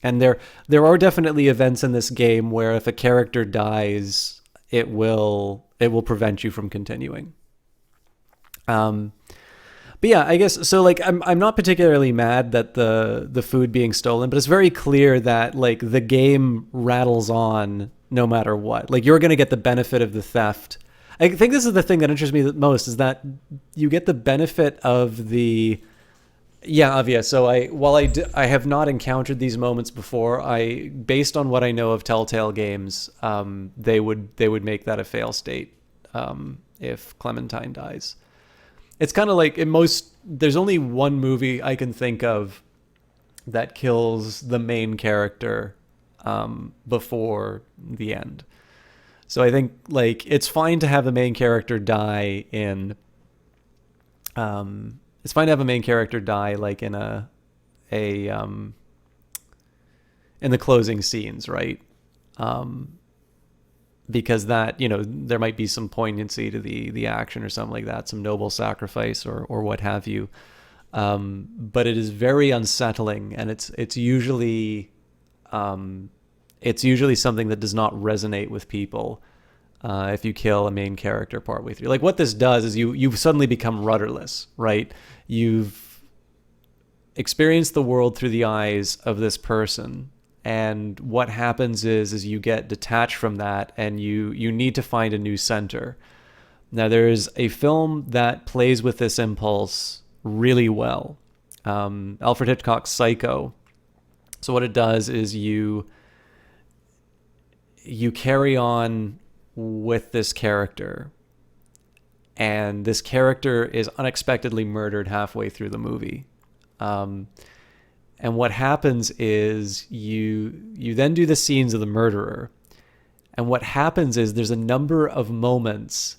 there are definitely events in this game where if a character dies, it will prevent you from continuing. But yeah, I guess so. Like, I'm not particularly mad that the food being stolen, but it's very clear that, like, the game rattles on no matter what. Like, you're going to get the benefit of the theft. I think this is the thing that interests me the most, is that you get the benefit of the... Yeah, Avia. So I have not encountered these moments before. Based on what I know of Telltale games, they would make that a fail state if Clementine dies. It's kind of like there's only one movie I can think of that kills the main character before the end. So I think, like, it's fine to have the main character die in it's fine to have a main character die, like, in in the closing scenes, right? Because that, you know, there might be some poignancy to the action or something like that, some noble sacrifice or what have you. But it is very unsettling, and it's usually something that does not resonate with people if you kill a main character partway through. Like, what this does is you suddenly become rudderless, right? You've experienced the world through the eyes of this person. And what happens is you get detached from that, and you need to find a new center. Now, there's a film that plays with this impulse really well. Alfred Hitchcock's Psycho. So what it does is you carry on with this character, and this character is unexpectedly murdered halfway through the movie. And what happens is you then do the scenes of the murderer. And what happens is there's a number of moments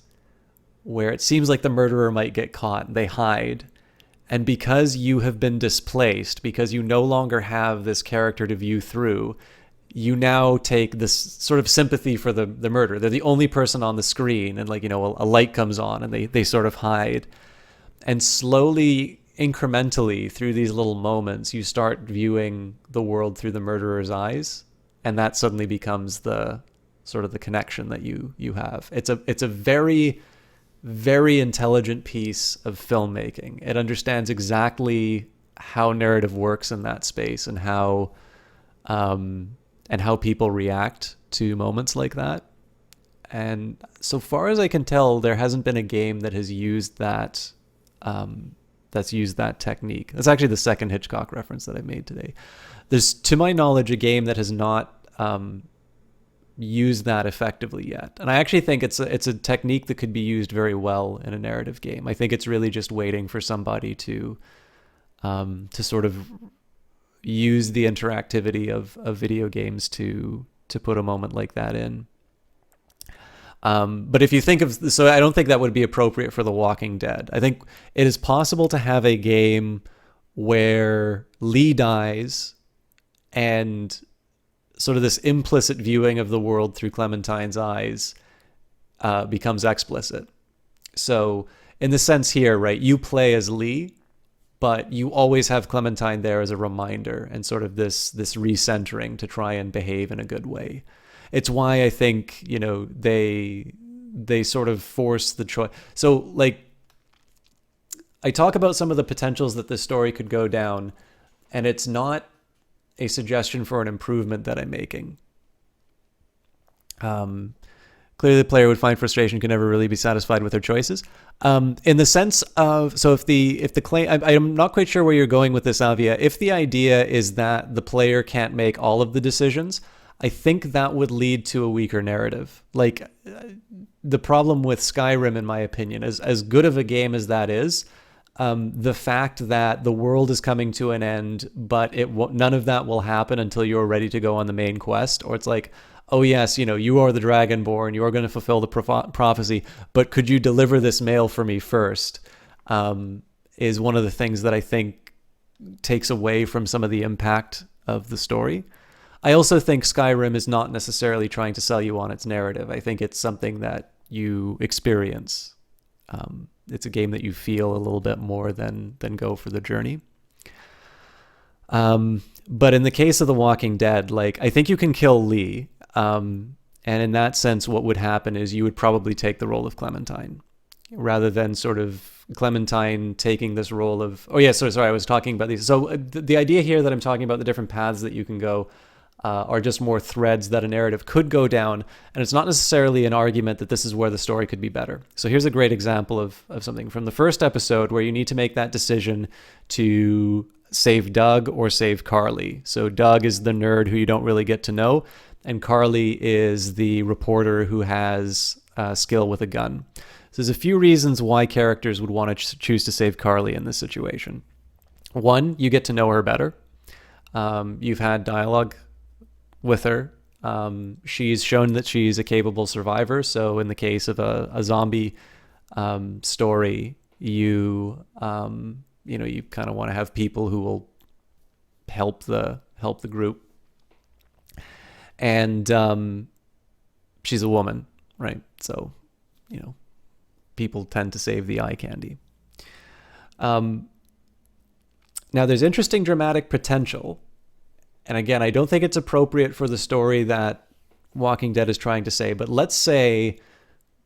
where it seems like the murderer might get caught. They hide. And because you have been displaced, because you no longer have this character to view through, you now take this sort of sympathy for the murderer. They're the only person on the screen, and like, you know, a light comes on and they sort of hide. And slowly, incrementally, through these little moments, you start viewing the world through the murderer's eyes, and that suddenly becomes the sort of the connection that you have. It's a very, very intelligent piece of filmmaking. It understands exactly how narrative works in that space, and how people react to moments like that. And so far as I can tell, there hasn't been a game that has used that technique. That's actually the second Hitchcock reference that I made today. There's, to my knowledge, a game that has not used that effectively yet. And I actually think it's a technique that could be used very well in a narrative game. I think it's really just waiting for somebody to sort of use the interactivity of video games to put a moment like that in. But if you think of, so I don't think that would be appropriate for The Walking Dead. I think it is possible to have a game where Lee dies and sort of this implicit viewing of the world through Clementine's eyes becomes explicit. So in the sense here, right, you play as Lee, but you always have Clementine there as a reminder and sort of this recentering to try and behave in a good way. It's why I think, you know, they sort of force the choice. So, like, I talk about some of the potentials that this story could go down, and it's not a suggestion for an improvement that I'm making. Clearly, the player would find frustration, can never really be satisfied with their choices. In the sense of, so if the claim, I'm not quite sure where you're going with this, Avia. If the idea is that the player can't make all of the decisions, I think that would lead to a weaker narrative. Like, the problem with Skyrim, in my opinion, is as good of a game as that is, the fact that the world is coming to an end, but none of that will happen until you're ready to go on the main quest. Or it's like, oh yes, you know, you are the Dragonborn, you are going to fulfill the prophecy, but could you deliver this mail for me first? Is one of the things that I think takes away from some of the impact of the story. I also think Skyrim is not necessarily trying to sell you on its narrative. I think it's something that you experience. It's a game that you feel a little bit more than go for the journey. But in the case of The Walking Dead, like, I think you can kill Lee. And in that sense, what would happen is you would probably take the role of Clementine rather than sort of Clementine taking this role of, oh yeah, sorry, I was talking about these. So the idea here that I'm talking about, the different paths that you can go, are just more threads that a narrative could go down. And it's not necessarily an argument that this is where the story could be better. So here's a great example of something from the first episode where you need to make that decision to save Doug or save Carly. So Doug is the nerd who you don't really get to know, and Carly is the reporter who has skill with a gun. So there's a few reasons why characters would want to choose to save Carly in this situation. One, you get to know her better. You've had dialogue with her. She's shown that she's a capable survivor. So in the case of a zombie story, you kind of want to have people who will help the group. And she's a woman, right? So, you know, people tend to save the eye candy. Now, there's interesting dramatic potential. And again, I don't think it's appropriate for the story that Walking Dead is trying to say, but let's say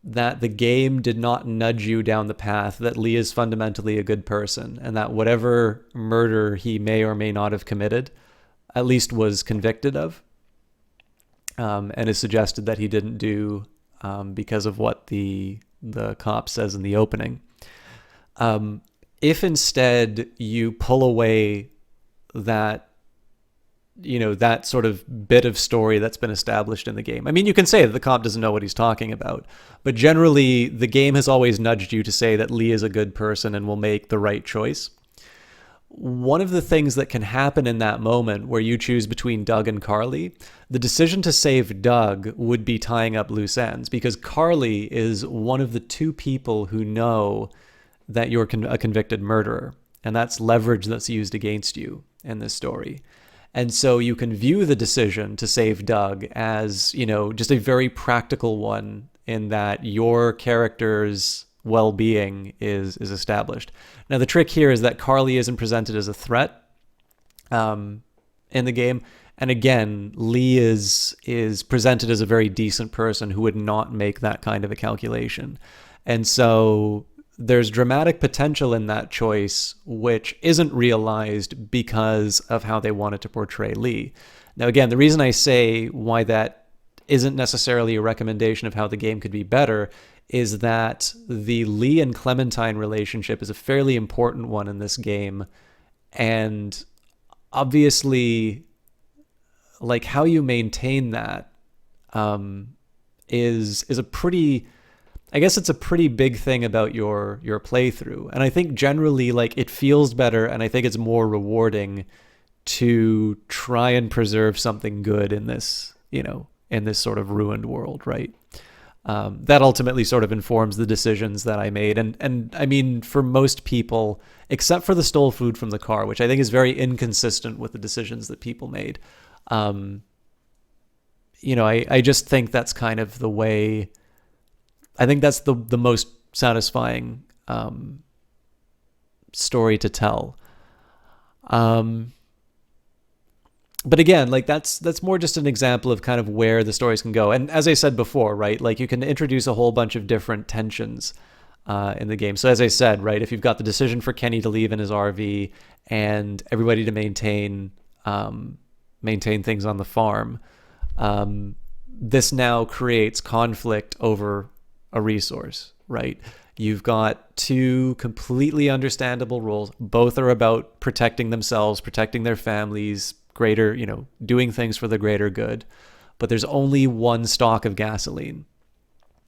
that the game did not nudge you down the path that Lee is fundamentally a good person, and that whatever murder he may or may not have committed, at least was convicted of, and is suggested that he didn't do because of what the cop says in the opening. If instead you pull away that, you know, that sort of bit of story that's been established in the game. I mean, you can say that the cop doesn't know what he's talking about, but generally the game has always nudged you to say that Lee is a good person and will make the right choice. One of the things that can happen in that moment where you choose between Doug and Carly, the decision to save Doug would be tying up loose ends, because Carly is one of the two people who know that you're a convicted murderer. And that's leverage that's used against you in this story. And so you can view the decision to save Doug as, you know, just a very practical one in that your character's well-being is established. Now, the trick here is that Carly isn't presented as a threat in the game. And again, Lee is presented as a very decent person who would not make that kind of a calculation. And so there's dramatic potential in that choice, which isn't realized because of how they wanted to portray Lee. Now, again, the reason I say why that isn't necessarily a recommendation of how the game could be better is that the Lee and Clementine relationship is a fairly important one in this game. And obviously, like, how you maintain that is a pretty... I guess it's a pretty big thing about your playthrough. And I think generally, like, it feels better, and I think it's more rewarding to try and preserve something good in this, you know, in this sort of ruined world, right? That ultimately sort of informs the decisions that I made. And I mean, for most people, except for the stole food from the car, which I think is very inconsistent with the decisions that people made, you know, I just think that's kind of the way... I think that's the most satisfying story to tell. But again, like that's more just an example of kind of where the stories can go. And as I said before, right, like you can introduce a whole bunch of different tensions in the game. So as I said, right, if you've got the decision for Kenny to leave in his RV and everybody to maintain things on the farm, this now creates conflict over a resource, right? You've got two completely understandable roles. Both are about protecting themselves, protecting their families, greater, you know, doing things for the greater good. But there's only one stock of gasoline.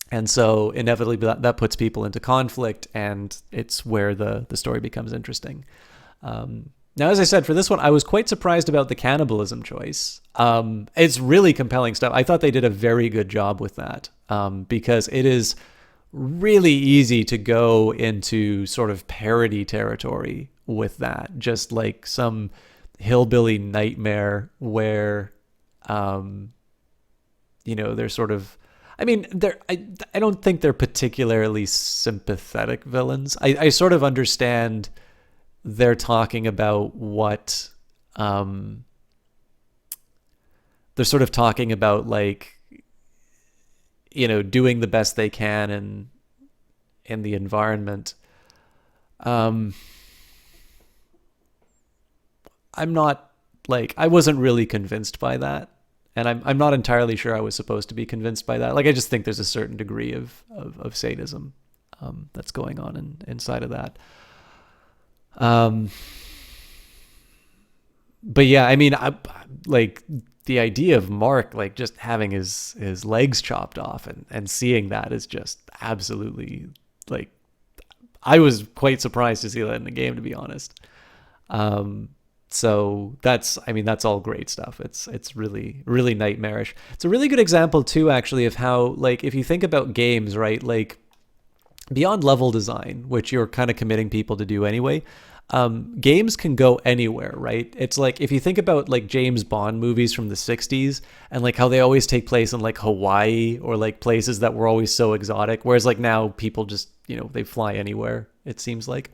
And so inevitably that puts people into conflict, and it's where the story becomes interesting. Now, as I said, for this one, I was quite surprised about the cannibalism choice. It's really compelling stuff. I thought they did a very good job with that, because it is really easy to go into sort of parody territory with that. Just like some hillbilly nightmare where, you know, they're sort of... I mean, I don't think they're particularly sympathetic villains. I sort of understand... they're talking about what they're sort of talking about, like, you know, doing the best they can in the environment. I'm not, like, I wasn't really convinced by that, and I'm not entirely sure I was supposed to be convinced by that. Like, I just think there's a certain degree of sadism that's going on inside of that. But yeah, I mean, I like the idea of Mark, like, just having his legs chopped off and seeing that is just absolutely, like, I was quite surprised to see that in the game, to be honest. So that's all great stuff. It's really, really nightmarish. It's a really good example too, actually, of how, like, if you think about games, right, like, beyond level design, which you're kind of committing people to do anyway, games can go anywhere, right? It's like, if you think about, like, James Bond movies from the 60s and, like, how they always take place in, like, Hawaii or, like, places that were always so exotic, whereas, like, now people just, you know, they fly anywhere, it seems like.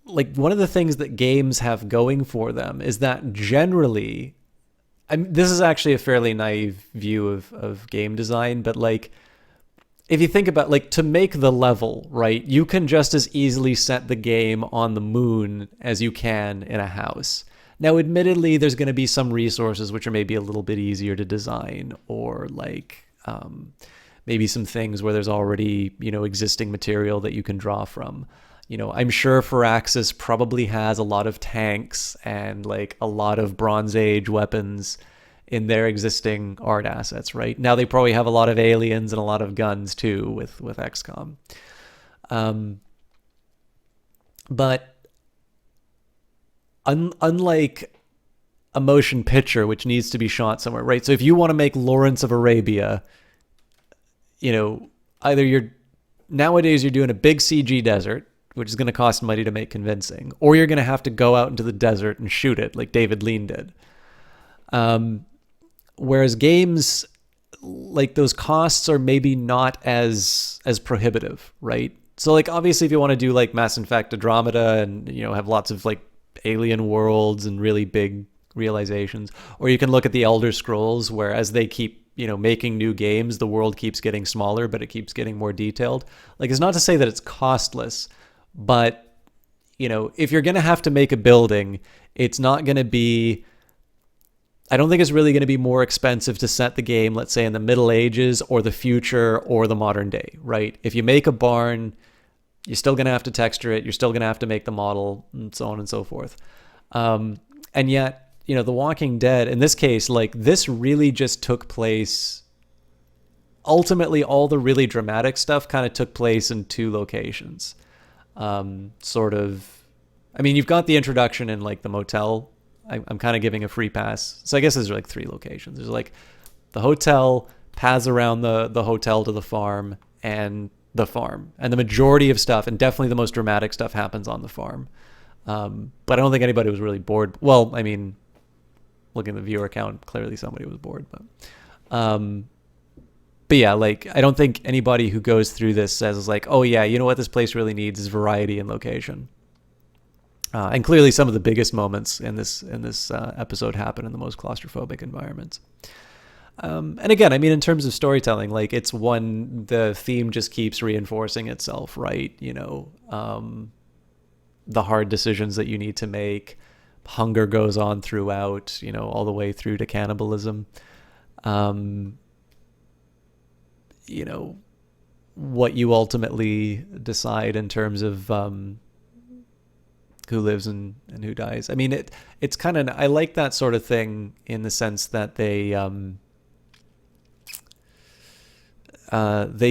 Like, one of the things that games have going for them is that generally, this is actually a fairly naive view of game design, but, like, if you think about, like, to make the level, right, you can just as easily set the game on the moon as you can in a house. Now, admittedly, there's going to be some resources which are maybe a little bit easier to design, or, like, maybe some things where there's already, you know, existing material that you can draw from. You know, I'm sure Firaxis probably has a lot of tanks and, like, a lot of Bronze Age weapons in their existing art assets, right? Now they probably have a lot of aliens and a lot of guns too with XCOM. But unlike a motion picture, which needs to be shot somewhere, right? So if you want to make Lawrence of Arabia, you know, nowadays you're doing a big CG desert, which is going to cost money to make convincing, or you're going to have to go out into the desert and shoot it like David Lean did. Whereas games, like those costs are maybe not as prohibitive, right? So like obviously if you want to do like Mass Effect Andromeda and, you know, have lots of like alien worlds and really big realizations, or you can look at the Elder Scrolls, where as they keep, you know, making new games, the world keeps getting smaller, but it keeps getting more detailed. Like, it's not to say that it's costless, but, you know, if you're going to have to make a building, it's not going to be, I don't think it's really going to be more expensive to set the game, let's say in the Middle Ages or the future or the modern day, right? If you make a barn, you're still going to have to texture it. You're still going to have to make the model and so on and so forth. And yet, you know, The Walking Dead, in this case, like this really just took place. Ultimately, all the really dramatic stuff kind of took place in two locations. Sort of, I mean, you've got the introduction in like the motel. I'm kind of giving a free pass. So I guess there's like three locations. There's like the hotel, paths around the hotel to the farm, and the farm. And the majority of stuff, and definitely the most dramatic stuff, happens on the farm. But I don't think anybody was really bored. Well, I mean, looking at the viewer count, clearly somebody was bored. But yeah, like, I don't think anybody who goes through this says like, oh yeah, you know what this place really needs is variety and location. And clearly some of the biggest moments in this episode happen in the most claustrophobic environments. And again, I mean, in terms of storytelling, like it's one, the theme just keeps reinforcing itself, right? You know, the hard decisions that you need to make. Hunger goes on throughout, you know, all the way through to cannibalism. You know, what you ultimately decide in terms of who lives and who dies. I mean, it's kind of, I like that sort of thing in the sense that they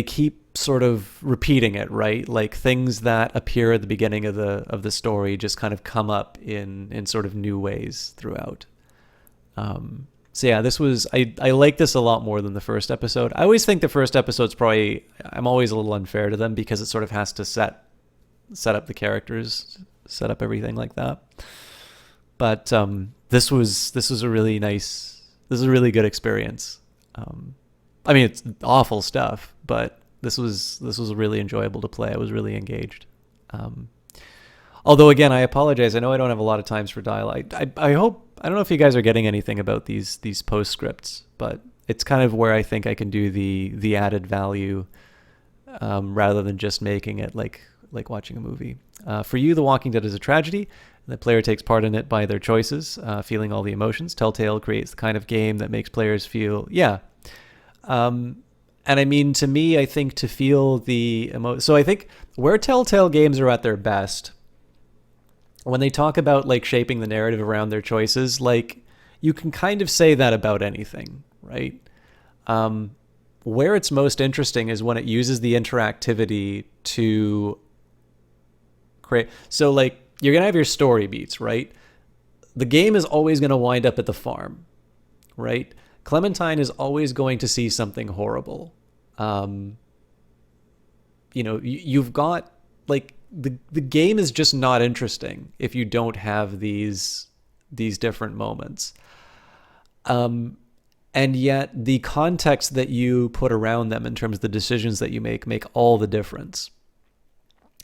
keep sort of repeating it, right? Like things that appear at the beginning of the story just kind of come up in sort of new ways throughout. So yeah, this was, I like this a lot more than the first episode. I always think the first episode's probably, I'm always a little unfair to them because it sort of has to set up the characters, set up everything like that. But this was a really nice, this is a really good experience. I mean, it's awful stuff, but this was really enjoyable to play. I was really engaged. Although again, I apologize. I know I don't have a lot of times for dialogue. I hope, I don't know if you guys are getting anything about these postscripts, but it's kind of where I think I can do the added value rather than just making it like watching a movie. For you, The Walking Dead is a tragedy. The player takes part in it by their choices, feeling all the emotions. Telltale creates the kind of game that makes players feel, yeah. And I mean, to me, I think to feel the so I think where Telltale games are at their best, when they talk about like shaping the narrative around their choices, like you can kind of say that about anything, right? Where it's most interesting is when it uses the interactivity to create. So like you're going to have your story beats, right? The game is always going to wind up at the farm, right? Clementine is always going to see something horrible. You know, you've got like the game is just not interesting if you don't have these different moments. And yet the context that you put around them in terms of the decisions that you make all the difference.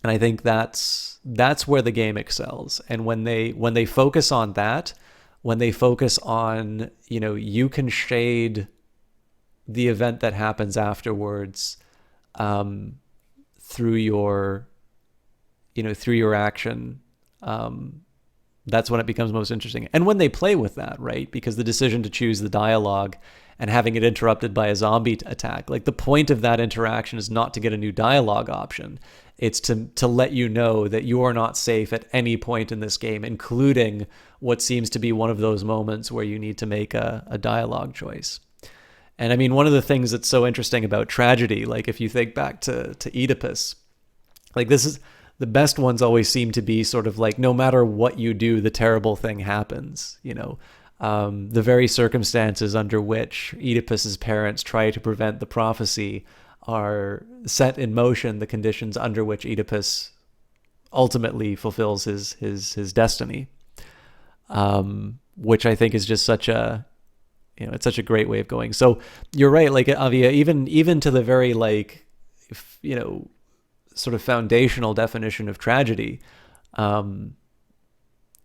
And I think that's where the game excels. And when they focus on that, when they focus on, you know, you can shade the event that happens afterwards through your action, that's when it becomes most interesting. And when they play with that, right? Because the decision to choose the dialogue and having it interrupted by a zombie attack, like the point of that interaction is not to get a new dialogue option. It's to let you know that you are not safe at any point in this game, including what seems to be one of those moments where you need to make a dialogue choice. And I mean, one of the things that's so interesting about tragedy, like if you think back to Oedipus, like this is the best ones always seem to be sort of like, no matter what you do, the terrible thing happens, you know. The very circumstances under which Oedipus's parents try to prevent the prophecy are set in motion, the conditions under which Oedipus ultimately fulfills his destiny, which I think is just such a, it's such a great way of going. So you're right, like Avia, even to the very like, sort of foundational definition of tragedy,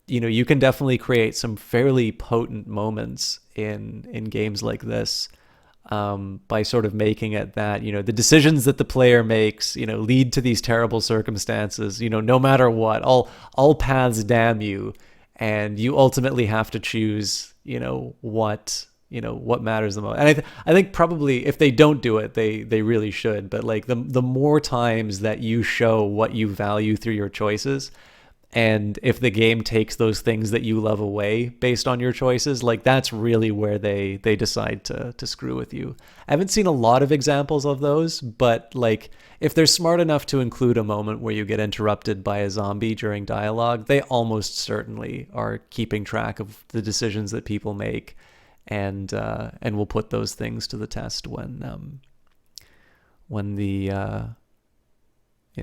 you can definitely create some fairly potent moments in games like this, by sort of making it that, the decisions that the player makes, lead to these terrible circumstances, no matter what, all paths damn you. And you ultimately have to choose, what matters the most. And I think probably if they don't do it, they really should. But like the more times that you show what you value through your choices, and if the game takes those things that you love away based on your choices, like that's really where they decide to screw with you. I haven't seen a lot of examples of those, but like if they're smart enough to include a moment where you get interrupted by a zombie during dialogue, they almost certainly are keeping track of the decisions that people make, and will put those things to the test when the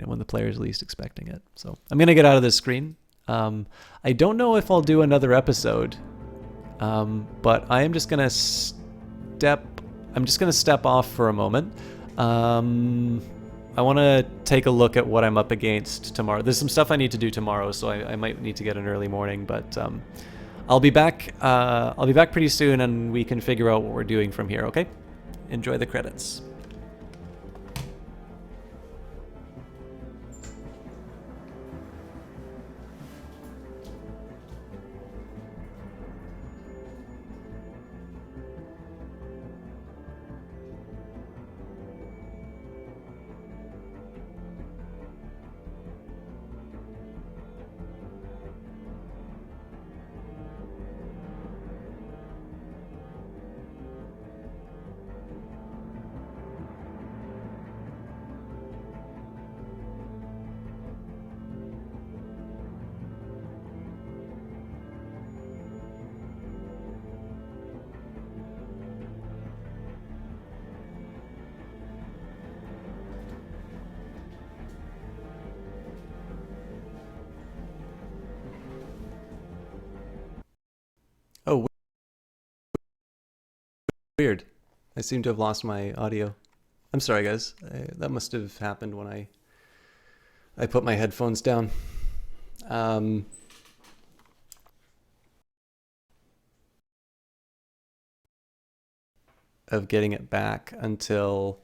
when the player's least expecting it. So I'm going to get out of this screen. I don't know if I'll do another episode, but I am just going to step off for a moment. I want to take a look at what I'm up against tomorrow. There's some stuff I need to do tomorrow, so I might need to get an early morning, but I'll be back pretty soon, and we can figure out what we're doing from here, okay? Enjoy the credits. Oh, weird. I seem to have lost my audio. I'm sorry, guys. That must have happened when I put my headphones down. Of getting it back until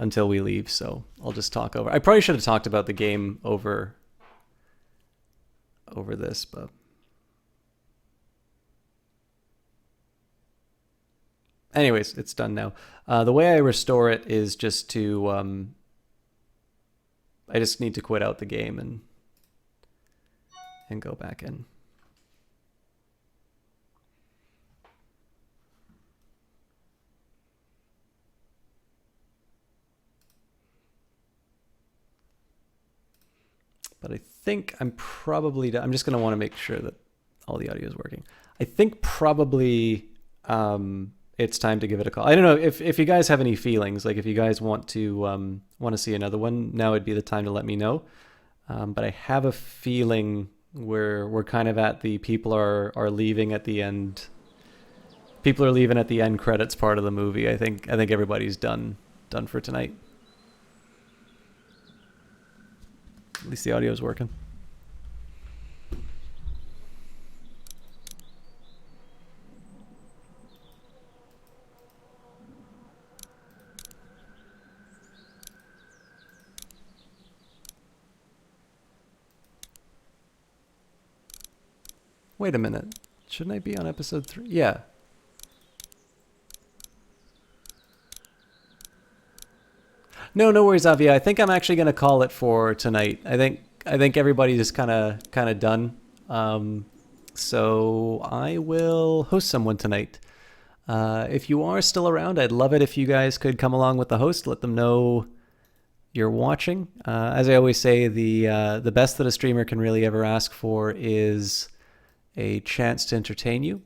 we leave, so I'll just talk over. I probably should have talked about the game over this, but anyways, it's done now. The way I restore it is just to I just need to quit out the game and go back in. But I think I'm probably done. I'm just going to want to make sure that all the audio is working. I think probably it's time to give it a call. I don't know if you guys have any feelings, like if you guys want to see another one, now would be the time to let me know. But I have a feeling we're kind of at the people are leaving at the end. People are leaving at the end credits part of the movie. I think everybody's done for tonight. At least the audio is working. Wait a minute. Shouldn't I be on episode 3? Yeah. No worries, Avia. I think I'm actually going to call it for tonight. I think everybody's just kind of done. So I will host someone tonight. If you are still around, I'd love it if you guys could come along with the host. Let them know you're watching. As I always say, the best that a streamer can really ever ask for is a chance to entertain you.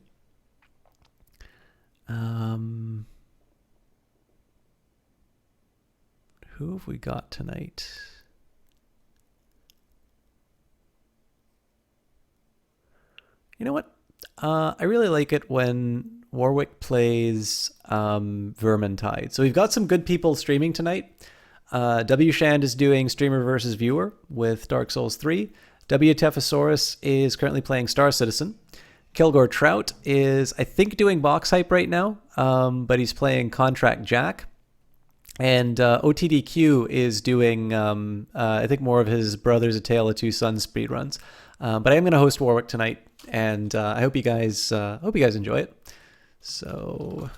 Who have we got tonight? You know what? I really like it when Warwick plays Vermintide. So we've got some good people streaming tonight. W. Shand is doing Streamer versus Viewer with Dark Souls 3. WTFosaurus is currently playing Star Citizen. Kilgore Trout is, I think, doing box hype right now, but he's playing Contract Jack. And OTDQ is doing, I think, more of his Brothers: A Tale of Two Sons speedruns. But I am going to host Warwick tonight, and I hope you guys enjoy it. So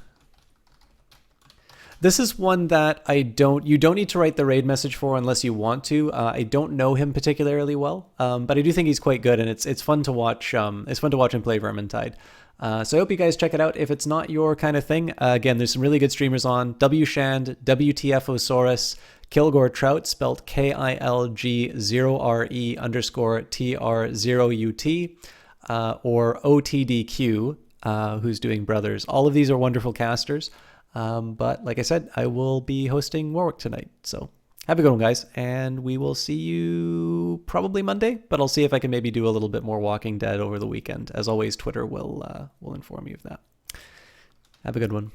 this is one that you don't need to write the raid message for unless you want to. I don't know him particularly well, but I do think he's quite good, and it's fun to watch. It's fun to watch him play Vermintide. So I hope you guys check it out. If it's not your kind of thing, again, there's some really good streamers on. W. Shand, WTFosaurus, Kilgore Trout, spelled KILG0RE_TR0UT, or OTDQ, who's doing Brothers. All of these are wonderful casters. But like I said, I will be hosting Warwick tonight. So have a good one, guys. And we will see you probably Monday, but I'll see if I can maybe do a little bit more Walking Dead over the weekend. As always, Twitter will inform you of that. Have a good one.